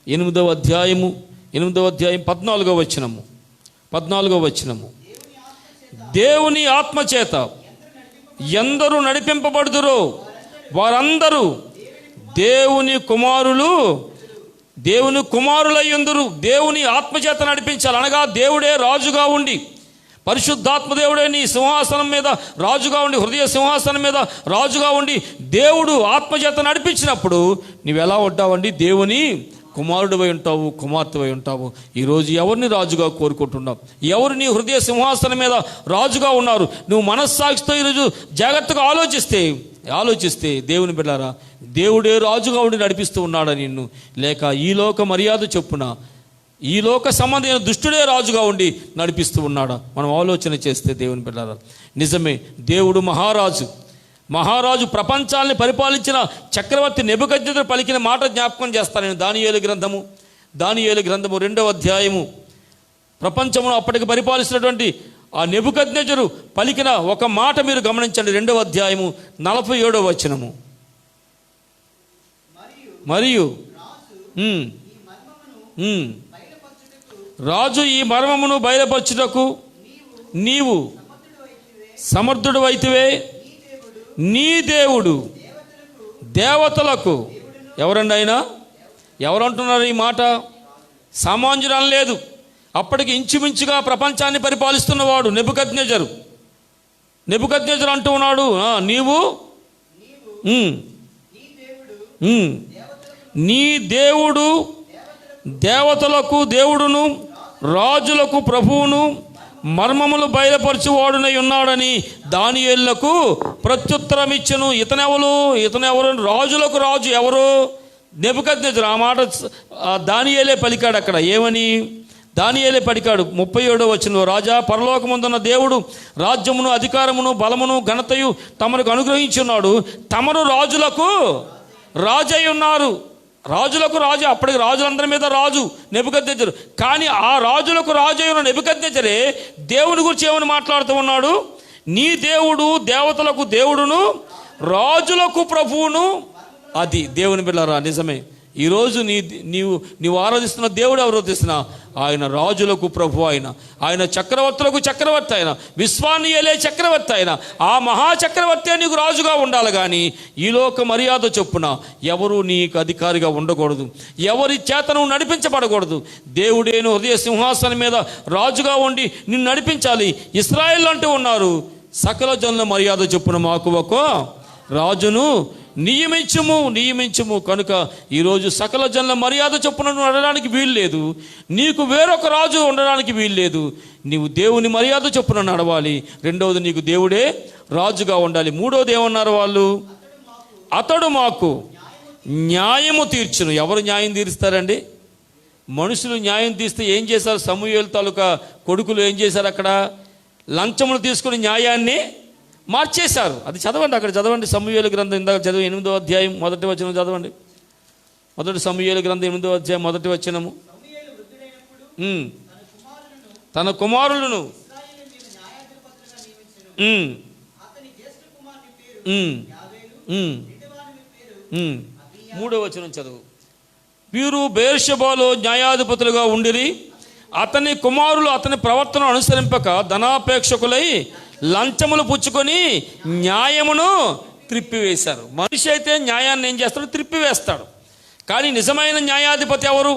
S5: 8వ అధ్యాయం 14వ వచనము దేవుని ఆత్మచేత ఎందరూ నడిపింపబడుదురో వారందరూ దేవుని కుమారులయ్యుందురు. దేవుని ఆత్మచేత నడిపించాలి. అనగా దేవుడే రాజుగా ఉండి, పరిశుద్ధాత్మ దేవుడే నీ సింహాసనం మీద రాజుగా ఉండి, హృదయ సింహాసనం మీద రాజుగా ఉండి దేవుడు ఆత్మచేత నడిపించినప్పుడు నువ్వెలా ఉంటావండి? దేవుని కుమారుడివై ఉంటావు, కుమార్తెవై ఉంటావు. ఈరోజు ఎవరిని రాజుగా కోరుకుంటున్నావు? ఎవరు నీ హృదయ సింహాసనం మీద రాజుగా ఉన్నారు? నువ్వు మనస్సాక్షితో ఈరోజు జాగ్రత్తగా ఆలోచిస్తే దేవుని బిడ్డారా, దేవుడే రాజుగా ఉండి నడిపిస్తూ ఉన్నాడా నిన్ను? లేక ఈ లోక మర్యాద చొప్పున ఈ లోక సంబంధమైన దుష్టుడే రాజుగా ఉండి నడిపిస్తూ ఉన్నాడా? మనం ఆలోచన చేస్తే దేవుని బిడ్డారా, నిజమే, దేవుడు మహారాజు ప్రపంచాన్ని పరిపాలించిన చక్రవర్తి నెబుకద్నెజరు పలికిన మాట జ్ఞాపకం చేస్తాను నేను. దానియేలు గ్రంథము 2వ అధ్యాయము. ప్రపంచమును అప్పటికి పరిపాలిస్తున్నటువంటి ఆ నెబుకద్నెజరు పలికిన ఒక మాట మీరు గమనించండి. 2వ అధ్యాయము 47వ వచనము. మరియు రాజు ఈ మర్మమును బయలుపరచుటకు నీవు సమర్థుడు అయితివే. నీ దేవుడు దేవతలకు, ఎవరండి ఆయన? ఎవరంటున్నారు ఈ మాట? సామాన్యుడు అనలేదు. అప్పటికి ఇంచుమించుగా ప్రపంచాన్ని పరిపాలిస్తున్నవాడు నెబుకద్నెజరు. నెబుకద్నెజరు అంటూ ఉన్నాడు, నీవు నీ దేవుడు దేవతలకు దేవుడును రాజులకు ప్రభువును మర్మములు బయలుపరచువాడునై ఉన్నాడని దానియేలుకు ప్రత్యుత్తరం ఇచ్చెను. ఇతనెవరు? రాజులకు రాజు ఎవరు? నెబుకద్నెజరు. ఆ మాట దానియేలే పలికాడు అక్కడ. ఏమని? దానియేలే పలికాడు 37వ వచనంలో, రాజా, పరలోకముందున్న దేవుడు రాజ్యమును అధికారమును బలమును ఘనతయు తమకు అనుగ్రహించున్నాడు. తమరు రాజులకు రాజు అయి ఉన్నారు. రాజులకు రాజు. అప్పటికి రాజులందరి మీద రాజు నెబుకద్నెజరు. కానీ ఆ రాజులకు రాజు అయిన నెబుకద్నెజరే దేవుని గురించి ఏమని మాట్లాడుతూ ఉన్నాడు? నీ దేవుడు దేవతలకు దేవుడును రాజులకు ప్రభువును. అది దేవుని బిడ్డలారా, నిజమే. ఈరోజు నీవు ఆరాధిస్తున్న దేవుడు ఎవరో తెలిసిన? ఆయన రాజులకు ప్రభు. ఆయన చక్రవర్తులకు చక్రవర్తి. ఆయన విశ్వాన్ని ఏలే చక్రవర్తి. ఆయన ఆ మహాచక్రవర్తి నీకు రాజుగా ఉండాలి. కానీ ఈ లోక మర్యాద చొప్పున ఎవరు నీకు అధికారిగా ఉండకూడదు. ఎవరి చేత నువ్వు నడిపించబడకూడదు. దేవుడేను హృదయ సింహాసనం మీద రాజుగా ఉండి నిన్ను నడిపించాలి. ఇశ్రాయేలు అంటూ ఉన్నారు, సకల జనుల మర్యాద చొప్పున మాకు ఒక రాజును నియమించుము. కనుక ఈరోజు సకల జనుల మర్యాద చొప్పున నడవడానికి వీలు లేదు. నీకు వేరొక రాజు ఉండడానికి వీలు లేదు. నీవు దేవుని మర్యాద చొప్పున నడవాలి. రెండవది, నీకు దేవుడే రాజుగా ఉండాలి. మూడవది ఏమన్నారు వాళ్ళు? అతడు మాకు న్యాయము తీర్చును. ఎవరు న్యాయం తీరుస్తారండి? మనుషులు న్యాయం తీస్తే ఏం చేశారు? సమూయేలు తాలూకా కొడుకులు ఏం చేశారు? అక్కడ లంచములు తీసుకుని న్యాయాన్ని మార్చేశారు. అది చదవండి, అక్కడ చదవండి. సమూయేలు గ్రంథం ఇందాక చదివి 8వ అధ్యాయం 1వ వచనం చదవండి. 1 సమూయేలు గ్రంథం 8వ అధ్యాయం 1వ వచనము. తన కుమారులను 3వ వచనం చదువు. వీరు బెయేర్షెబాలో న్యాయాధిపతులుగా ఉండిరి. అతని కుమారులు అతని ప్రవర్తన అనుసరింపక ధనాపేక్షకులై లంచములు పుచ్చుకొని న్యాయమును త్రిప్పివేశారు. మనిషి అయితే న్యాయాన్ని ఏం చేస్తాడు? త్రిప్పివేస్తాడు. కానీ నిజమైన న్యాయాధిపతి ఎవరు?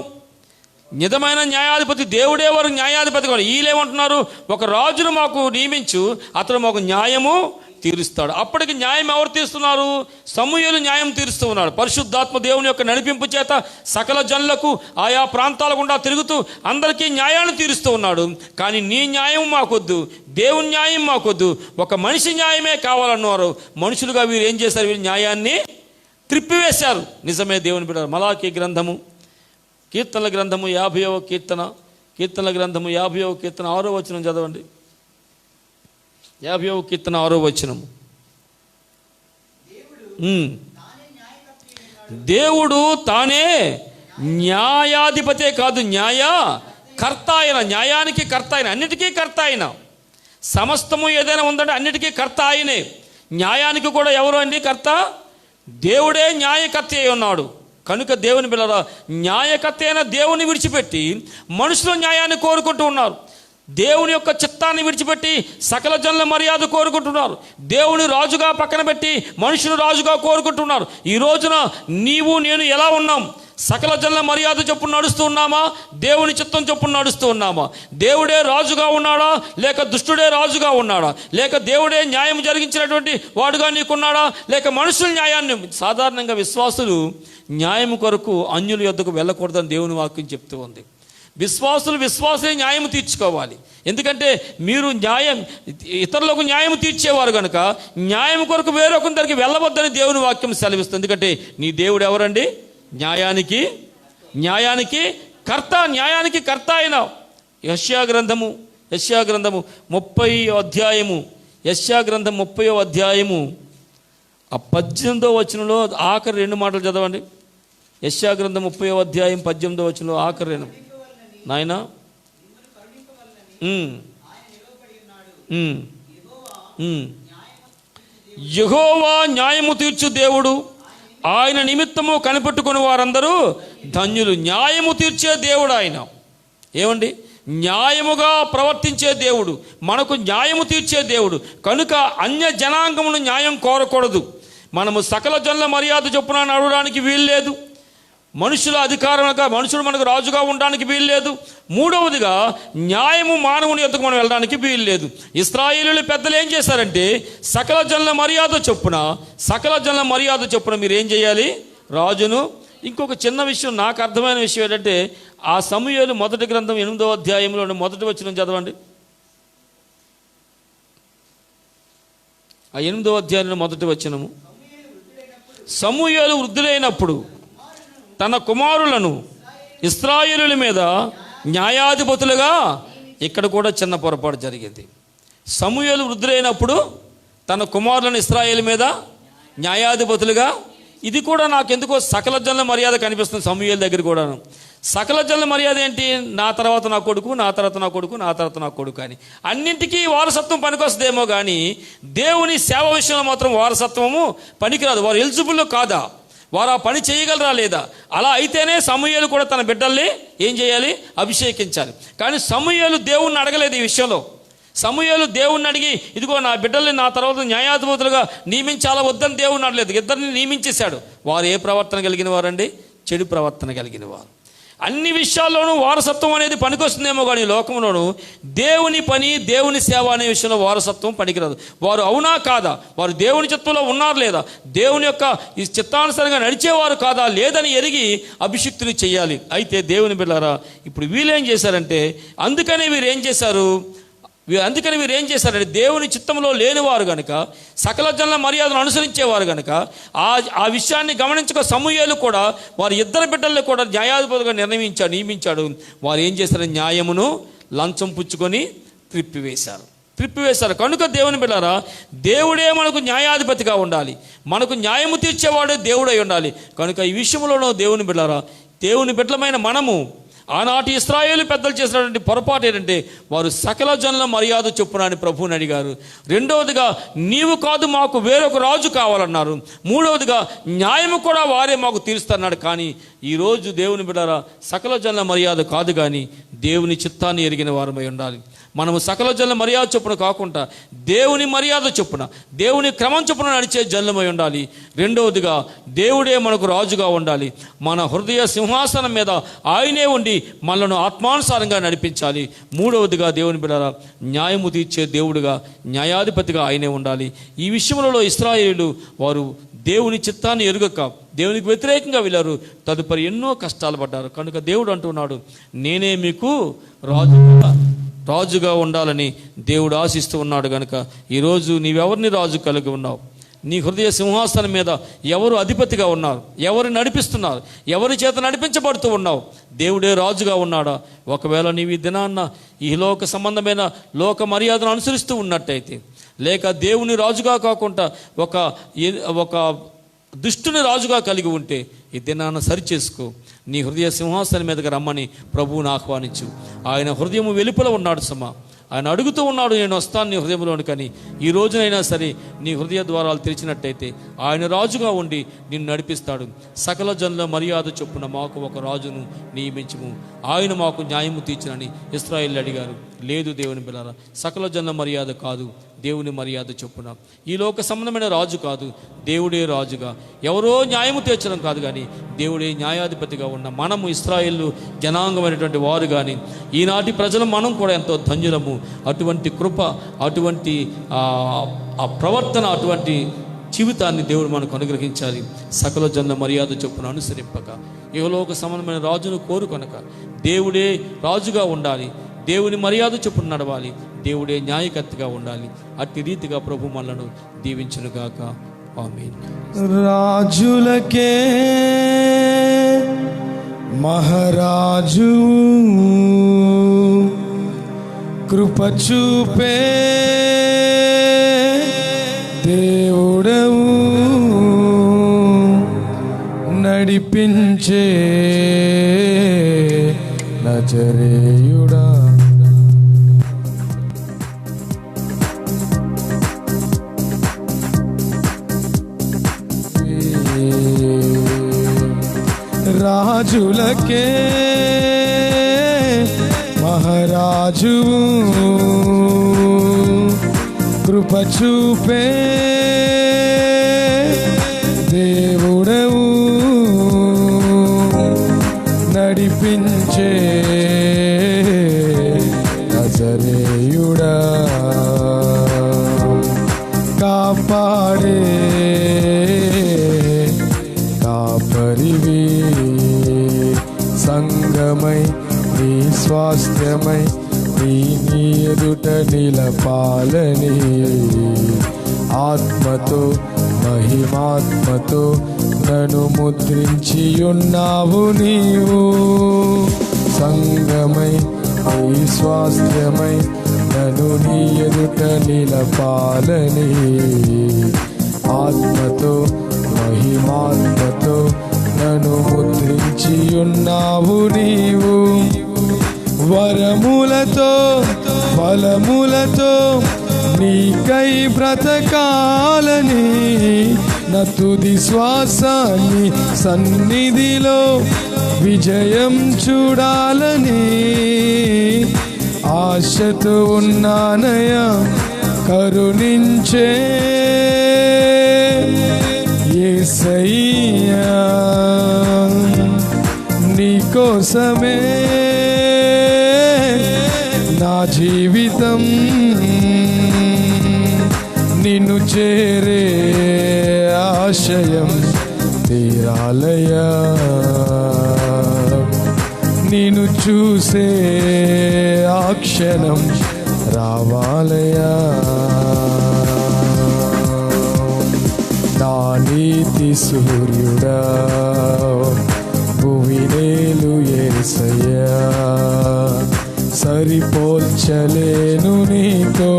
S5: నిజమైన న్యాయాధిపతి దేవుడే. వారు న్యాయాధిపతి కూడా. వీళ్ళేమంటున్నారు? ఒక రాజును మాకు నియమించు, అతను మాకు న్యాయము తీరుస్తాడు. అప్పటికి న్యాయం ఎవరు తీరుస్తున్నారు? సమూయేలు న్యాయం తీరుస్తూ ఉన్నాడు. పరిశుద్ధాత్మ దేవుని యొక్క నడిపింపు చేత సకల జనులకు ఆయా ప్రాంతాల గుండా తిరుగుతూ అందరికీ న్యాయాన్ని తీరుస్తూ ఉన్నాడు. కానీ నీ న్యాయం మాకొద్దు, దేవుని న్యాయం మాకొద్దు, ఒక మనిషి న్యాయమే కావాలన్నారు. మనుషులుగా వీరు ఏం చేశారు? వీరు న్యాయాన్ని త్రిప్పివేశారు. నిజమే దేవుని బిడ్డ. మలాకీ గ్రంథము, కీర్తనల గ్రంథము 50వ కీర్తన, కీర్తనల గ్రంథము 50వ కీర్తన 6వ వచనం చదవండి. 50వ కీర్తన 6వ వచనము. దేవుడు తానే న్యాయాధిపతే కాదు, న్యాయకర్త ఆయన. న్యాయానికి కర్త ఆయన, అన్నిటికీ కర్త ఆయన. సమస్తము ఏదైనా ఉందంటే అన్నిటికీ కర్త ఆయనే. న్యాయానికి కూడా ఎవరు అండి కర్త? దేవుడే న్యాయకర్త అయి ఉన్నాడు. కనుక దేవుని బిడ్డలారా, న్యాయకర్త అయిన దేవుని విడిచిపెట్టి మనుషుల న్యాయాన్ని కోరుకుంటూ ఉన్నారు. దేవుని యొక్క చిత్తాన్ని విడిచిపెట్టి సకల జనుల మర్యాద కోరుకుంటున్నారు. దేవుని రాజుగా పక్కన పెట్టి మనుషులు రాజుగా కోరుకుంటున్నారు. ఈ రోజున నీవు నేను ఎలా ఉన్నాం? సకల జనుల మర్యాద చొప్పున నడుస్తూ ఉన్నామా? దేవుని చిత్తం చొప్పున నడుస్తూ ఉన్నామా? దేవుడే రాజుగా ఉన్నాడా, లేక దుష్టుడే రాజుగా ఉన్నాడా? లేక దేవుడే న్యాయం జరిగించినటువంటి వాడుగా నీకున్నాడా, లేక మనుషుల న్యాయాన్ని? సాధారణంగా విశ్వాసులు న్యాయం కొరకు అన్యుల యొద్దకు వెళ్ళకూడదని దేవుని వాక్యం చెప్తూ ఉంది. విశ్వాసులే న్యాయం తీర్చుకోవాలి. ఎందుకంటే మీరు ఇతరులకు న్యాయం తీర్చేవారు కనుక న్యాయం కొరకు వేరొకరి దగ్గరికి వెళ్ళవద్దని దేవుని వాక్యం సెలవిస్తుంది. ఎందుకంటే నీ దేవుడు ఎవరండి? న్యాయానికి కర్త. న్యాయానికి కర్త అయిన యెషయా గ్రంథము 30వ అధ్యాయము, యెషయా గ్రంథం 30వ అధ్యాయము 18వ వచనంలో ఆఖరి 2 మాటలు చదవండి. యెషయా గ్రంథం 30వ అధ్యాయం 18వ వచనంలో ఆఖరి 2. నాయనా యెహోవా న్యాయము తీర్చు దేవుడు, ఆయన నిమిత్తము కనిపెట్టుకుని వారందరూ ధన్యులు. న్యాయము తీర్చే దేవుడు ఆయన. ఏమండి, న్యాయముగా ప్రవర్తించే దేవుడు, మనకు న్యాయము తీర్చే దేవుడు. కనుక అన్య జనాంగమును న్యాయం కోరకూడదు. మనము సకల జనుల మర్యాద చొప్పున నడవడానికి వీల్లేదు. మనుషుల అధికారంగా మనుషుడు మనకు రాజుగా ఉండడానికి వీల్లేదు. మూడవదిగా న్యాయము మానవుని యొద్దకు మనం వెళ్ళడానికి వీల్లేదు. ఇశ్రాయేలీయుల పెద్దలు ఏం చేశారంటే సకల జనుల మర్యాద చొప్పున మీరు ఏం చేయాలి? రాజును. ఇంకొక చిన్న విషయం, నాకు అర్థమైన విషయం ఏంటంటే ఆ సమూయేలు మొదటి గ్రంథం 8వ అధ్యాయంలో మొదటి వచనం చదవండి. ఆ 8వ అధ్యాయంలో మొదటి వచనము, సమూయేలు వృద్ధులైనప్పుడు తన కుమారులను ఇశ్రాయేలుల మీద న్యాయాధిపతులుగా, ఇక్కడ కూడా చిన్న పొరపాటు జరిగింది. సమూయేలు వృద్ధులైనప్పుడు తన కుమారులను ఇశ్రాయేలు మీద న్యాయాధిపతులుగా, ఇది కూడా నాకెందుకో సకల జనుల మర్యాద కనిపిస్తుంది సమూయేలు దగ్గర కూడాను. సకల జనుల మర్యాద ఏంటి? నా తర్వాత నా కొడుకు, నా తర్వాత నా కొడుకు, నా తర్వాత నా కొడుకు అని. అన్నింటికీ వారసత్వం పనికొస్తుందేమో కానీ దేవుని సేవ విషయంలో మాత్రం వారసత్వము పనికిరాదు. వారు ఎలిజిబుల్ కాదా? వారు ఆ పని చేయగలరా లేదా? అలా అయితేనే సమూయేలు కూడా తన బిడ్డల్ని ఏం చేయాలి? అభిషేకించాలి. కానీ సమూయేలు దేవుణ్ణి అడగలేదు ఈ విషయంలో. సమూయేలు దేవుణ్ణి అడిగి ఇదిగో నా బిడ్డల్ని నా తర్వాత న్యాయాధిపతులుగా నియమించాలా వద్దని దేవుణ్ణి అడగలేదు. ఇద్దరిని నియమించేశాడు. వారు ఏ ప్రవర్తన కలిగిన వారండి? చెడు ప్రవర్తన కలిగిన వారు. అన్ని విషయాల్లోనూ వారసత్వం అనేది పనికొస్తుందేమో కానీ లోకంలోనూ దేవుని పని, దేవుని సేవ అనే విషయంలో వారసత్వం పనికిరాదు. వారు అవునా కాదా? వారు దేవుని చిత్తంలో ఉన్నారు లేదా? దేవుని యొక్క ఈ చిత్తానుసారంగా నడిచేవారు కాదా లేదని ఎరిగి అభిషిక్తులు చేయాలి. అయితే దేవుని బిడ్డలారా, ఇప్పుడు వీళ్ళేం చేశారంటే అందుకని వీరు ఏం చేశారంటే దేవుని చిత్తంలో లేనివారు గనుక, సకల జనుల మర్యాదను అనుసరించేవారు గనుక ఆ విషయాన్ని గమనించక సమూయేలు కూడా వారి ఇద్దరు బిడ్డల్ని కూడా న్యాయాధిపతిగా నియమించాడు. వారు ఏం చేశారు? న్యాయమును లంచం పుచ్చుకొని త్రిప్పివేశారు. కనుక దేవుని బిడ్డలారా, దేవుడే మనకు న్యాయాధిపతిగా ఉండాలి. మనకు న్యాయము తీర్చేవాడే దేవుడై ఉండాలి. కనుక ఈ విషయంలోనూ దేవుని బిడ్డలారా, దేవుని బిడ్డలమైన మనము ఆనాటి ఇశ్రాయేలు పెద్దలు చేసినటువంటి పొరపాటు ఏంటంటే వారు సకల జనుల మర్యాద చొప్పున అని ప్రభువుని అడిగారు. రెండవదిగా నీవు కాదు మాకు వేరొక రాజు కావాలన్నారు. మూడవదిగా న్యాయము కూడా వారే మాకు తీరుస్తున్నాడు. కానీ ఈరోజు దేవుని బిడ్డలారా, సకల జనుల మర్యాద కాదు కానీ దేవుని చిత్తాన్ని ఎరిగిన వారమై ఉండాలి. మనము సకల జనుల మర్యాద చొప్పున కాకుండా దేవుని మర్యాద చొప్పున, దేవుని క్రమం చొప్పున నడిచే జనులమై ఉండాలి. రెండవదిగా దేవుడే మనకు రాజుగా ఉండాలి. మన హృదయ సింహాసనం మీద ఆయనే ఉండి మనలను ఆత్మానుసారంగా నడిపించాలి. మూడవదిగా దేవుని బిడ్డలారా, న్యాయము తీర్చే దేవుడుగా, న్యాయాధిపతిగా ఆయనే ఉండాలి. ఈ విషయంలో ఇశ్రాయేలీయులు వారు దేవుని చిత్తాన్ని ఎరుగక దేవునికి వ్యతిరేకంగా వెళ్ళారు. తదుపరి ఎన్నో కష్టాలు పడ్డారు. కనుక దేవుడు అంటున్నాడు, నేనే మీకు రాజుగా ఉండాలని దేవుడు ఆశిస్తూ ఉన్నాడు. కనుక ఈరోజు నీవెవరిని రాజు కలిగి ఉన్నావు? నీ హృదయ సింహాసనం మీద ఎవరు అధిపతిగా ఉన్నారు? ఎవరు నడిపిస్తున్నారు? ఎవరి చేత నడిపించబడుతూ ఉన్నావు? దేవుడే రాజుగా ఉన్నాడా? ఒకవేళ నీవు ఈ దినాన్న ఈ లోక సంబంధమైన లోక మర్యాదను అనుసరిస్తూ ఉన్నట్టయితే, లేక దేవుని రాజుగా కాకుండా ఒక దుష్టుని రాజుగా కలిగి ఉంటే ఈ దినాన్న సరిచేసుకో. నీ హృదయ సింహాసనం మీదకి రమ్మని ప్రభువుని ఆహ్వానించు. ఆయన హృదయం వెలుపల ఉన్నాడు సమా. ఆయన అడుగుతూ ఉన్నాడు, నేను వస్తాను నీ హృదయంలోని. కానీ ఈ రోజునైనా సరే నీ హృదయ ద్వారాలు తెరిచినట్టయితే ఆయన రాజుగా ఉండి నిన్ను నడిపిస్తాడు. సకల జనుల మర్యాద చొప్పున మాకు ఒక రాజును నియమించము, ఆయన మాకు న్యాయము తీర్చునని ఇశ్రాయేలు అడిగారు. లేదు దేవుని బిడ్డలారా, సకల జనుల మర్యాద కాదు, దేవుని మర్యాద చొప్పున. ఈ లోక సంబంధమైన రాజు కాదు, దేవుడే రాజుగా. ఎవరో న్యాయము తీర్చడం కాదు కానీ దేవుడే న్యాయాధిపతిగా ఉన్న మనము ఇశ్రాయేలు జనాంగమైనటువంటి వారు కానీ ఈనాటి ప్రజలు మనం కూడా ఎంతో ధన్యులము. అటువంటి కృప, అటువంటి ఆ ప్రవర్తన, అటువంటి జీవితాన్ని దేవుడు మనకు అనుగ్రహించాలి. సకల జనుల మర్యాద చొప్పున అనుసరింపక ఇహలోక సంబంధమైన రాజును కోరుకొనక దేవుడే రాజుగా ఉండాలి. దేవుని మర్యాద చొప్పున నడవాలి. దేవుడే న్యాయకర్తగా ఉండాలి. అట్టి రీతిగా ప్రభు మనలను దీవించునుగాక. ఆమేన్.
S1: రాజులకే మహారాజు కృప చూపే దేవుడవు, నడిపించే నజరేయుడా. రాజులకే మహారాజువు, కృప చూపే దేవుడవు, నడిపించే నజరేయుడా, కాపాడే కాపరివి, సంగమై నీ స్వాస్థ్యమై నీ ఎదుట నిలపాలని, ఆత్మతో మహిమాత్మతో నన్ను ముద్రించి ఉన్నావు నీవు, సంగమై నీ స్వాస్థ్యమై నన్ను నీ ఎదుట నిలపాలని, ఆత్మతో మహిమాత్మతో నన్ను ముద్రించి ఉన్నావు నీవు, వరములతో ఫలములతో నీకై బ్రతకాలని, నా తుది శ్వాసాన్ని సన్నిధిలో విజయం చూడాలని ఆశతో ఉన్నానయ్యా, కరుణించే యేసయ్యా, నీకోసమే నా జీవితం, నిన్ను చేరే ఆశయం తీరాలయా, నిన్ను చూసే ఆ క్షణం రావాలయా, నా నీతి సూర్యుడా భువినేలు యేసయ్యా, సరిపోల్చలేను నీతో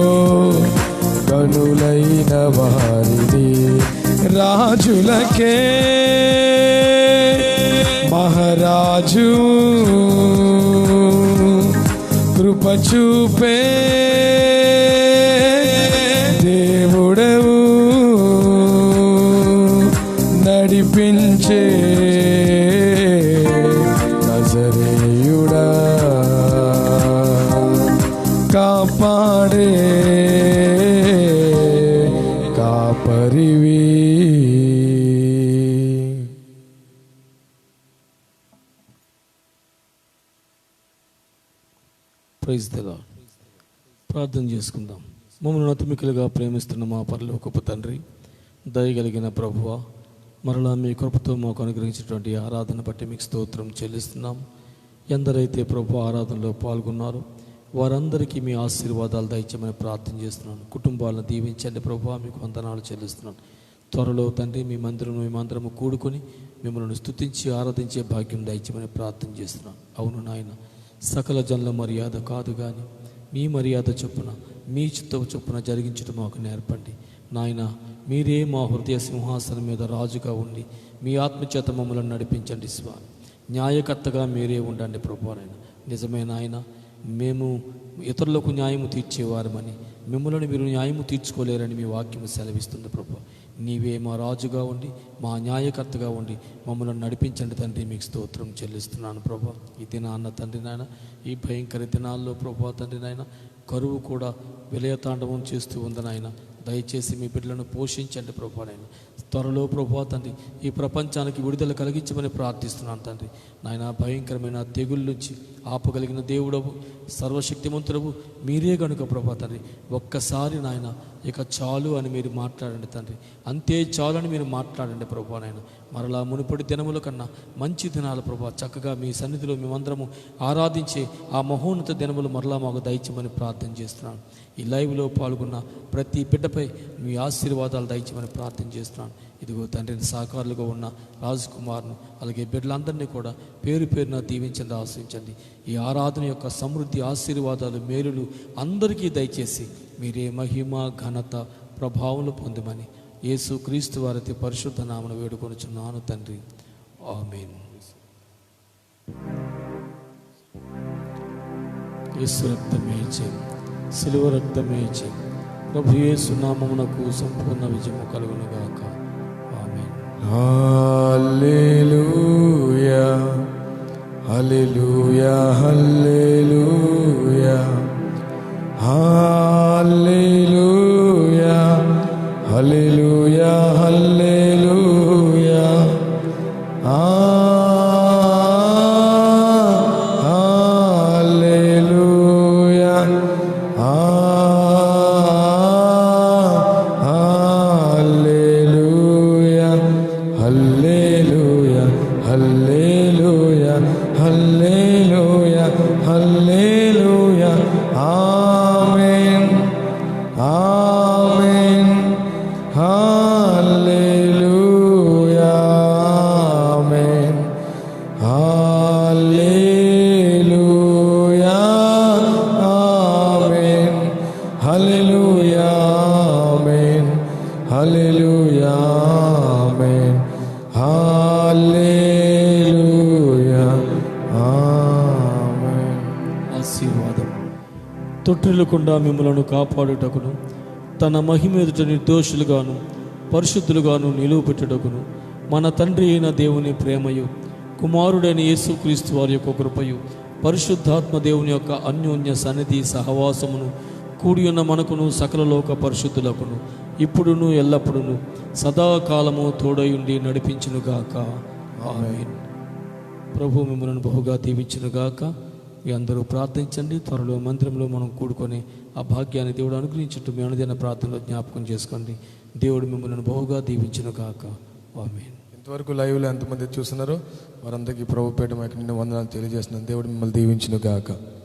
S1: కనులైన వారిని, రాజులకే మహారాజు, కృప చూపే దేవుడవు, నడిపించే నజరేయుడా, కాపాడే కాపరివి.
S5: Praise the lord. ప్రార్థన చేసుకుందాం. మమ్మల్ని అతిమికలుగా ప్రేమిస్తున్న మా పరలోకపు తండ్రి, దయగలిగిన ప్రభువా, మరలా మీ కృపతో మాకు అనుగ్రహించినటువంటి ఆరాధన బట్టి మీకు స్తోత్రం చెల్లిస్తున్నాం. ఎందరైతే ప్రభు ఆరాధనలో పాల్గొన్నారో వారందరికీ మీ ఆశీర్వాదాలు దయచేయమని ప్రార్థన చేస్తున్నాను. కుటుంబాలను దీవించండి ప్రభువా, మీకు వందనాలు చెల్లిస్తున్నాను. త్వరలో తండ్రి మేమందరము కూడుకొని మిమ్మల్ని స్తుతించి ఆరాధించే భాగ్యం దయచేయమని ప్రార్థన చేస్తున్నాను. అవును నాయన, సకల జనుల మర్యాద కాదు కానీ మీ మర్యాద చొప్పున మీ చిత్తం చొప్పున జరిగించడం మాకు నేర్పండి నాయన. మీరే మా హృదయ సింహాసనం మీద రాజుగా ఉండి మీ ఆత్మచేత మమ్మల్ని నడిపించండి స్వామి. న్యాయకర్తగా మీరే ఉండండి ప్రభువారైన. నిజమే నాయన, మేము ఇతరులకు న్యాయము తీర్చేవారమని మిమ్మల్ని మీరు న్యాయము తీర్చుకోలేరని మీ వాక్యము సెలవిస్తుంది ప్రభు. నీవే మా రాజుగా ఉండి మా న్యాయకర్తగా ఉండి మమ్మల్ని నడిపించండి తండ్రి. మీకు స్తోత్రం చెల్లిస్తున్నాను ప్రభు. ఈ దినాన్న తండ్రి నాయన, ఈ భయంకర దినాల్లో ప్రభు తండ్రి నాయన, కరువు కూడా విలయతాండవం చేస్తూ ఉంది నాయన. దయచేసి మీ బిడ్డలను పోషించండి ప్రభు నాయన. త్వరలో ప్రభు తండ్రి ఈ ప్రపంచానికి విడుదల కలిగించమని ప్రార్థిస్తున్నాను తండ్రి నాయన. భయంకరమైన తెగుళ్ళ నుంచి ఆపగలిగిన దేవుడవు, సర్వశక్తిమంతుడవు మీరే గనుక ప్రభు తండ్రి, ఒక్కసారి నాయన ఇక చాలు అని మీరు మాట్లాడండి తండ్రి. అంతే చాలు అని మీరు మాట్లాడండి ప్రభు నాయన. మరలా మునుపటి దినముల కన్నా మంచి దినాలు ప్రభు, చక్కగా మీ సన్నిధిలో మేమందరము ఆరాధించే ఆ మహోన్నత దినములు మరలా మాకు దయచేయమని ప్రార్థన చేస్తున్నాను. ఈ లైవ్లో పాల్గొన్న ప్రతి బిడ్డపై మీ ఆశీర్వాదాలు దయచేయమని ప్రార్థన చేస్తున్నాను. ఇదిగో తండ్రిని సాకారులుగా ఉన్న రాజ్ కుమార్ను అలాగే బిడ్డలందరినీ కూడా పేరు పేరున దీవించండి, ఆశ్రయించండి. ఈ ఆరాధన యొక్క సమృద్ధి ఆశీర్వాదాలు మేలులు అందరికీ దయచేసి మీరే మహిమ ఘనత ప్రభావం పొందమని యేసు క్రీస్తు వారి పరిశుద్ధ నామమున వేడుకొనుచున్నాను తండ్రి, ఆమేన్. యేసు రక్తమే జయం, సిలువ రక్తమే జయం. ప్రభు యేసు నామమునకు సంపూర్ణ విజయము కలుగునుగాక. ఆమేన్.
S1: హల్లెలూయా హల్లెలూయా హల్లెలూయా హల్లెలూయా హల్లెలూయా హల్లెలూయా హల్లెలూయా హల్లెలూయా హల్లెలూయా హల్లెలూయా హల్లెలూయా హల్లెలూయా ఆమేన్ ఆమేన్ హల్లెలూయా ఆమేన్ హల్లెలూయా ఆమేన్ హల్లెలూయా ఆమేన్ హల్లెలూయా ఆమేన్ హల్లెలూయా ఆమేన్.
S5: ఆశీర్వాదం. తొట్టిల్లకుండా మిమ్మలను కాపాడుటకును తన మహిమ ఎదుట నిర్దోషులుగాను పరిశుద్ధులుగాను నిలువపెట్టుటకును మన తండ్రి అయిన దేవుని ప్రేమయు కుమారుడైన యేసుక్రీస్తు వారి యొక్క కృపయు పరిశుద్ధాత్మ దేవుని యొక్క అన్యోన్య సన్నిధి సహవాసమును కూడి ఉన్న మనకును సకల లోక పరిశుద్ధులకును ఇప్పుడును ఎల్లప్పుడును సదాకాలము తోడయుండి నడిపించునుగాక ఆమేన్. ప్రభు మిమ్మల్ని బహుగా దీవించునుగాక. మీ అందరూ ప్రార్థించండి. త్వరలో మందిరంలో మనం కూడుకొని ఆ భాగ్యాన్ని దేవుడు అనుగ్రహించుటూ మీ అనుదిన ప్రార్థనలో జ్ఞాపకం చేసుకోండి. దేవుడు మిమ్మల్ని బహుగా దీవించునుగాక ఆమేన్.
S1: ఇంతవరకు లైవ్లో ఎంతమంది చూస్తున్నారో వారందరికీ ప్రభు పేట నిన్ను వందనాలు తెలియజేస్తున్నాను. దేవుడు మిమ్మల్ని దీవించునుగాక.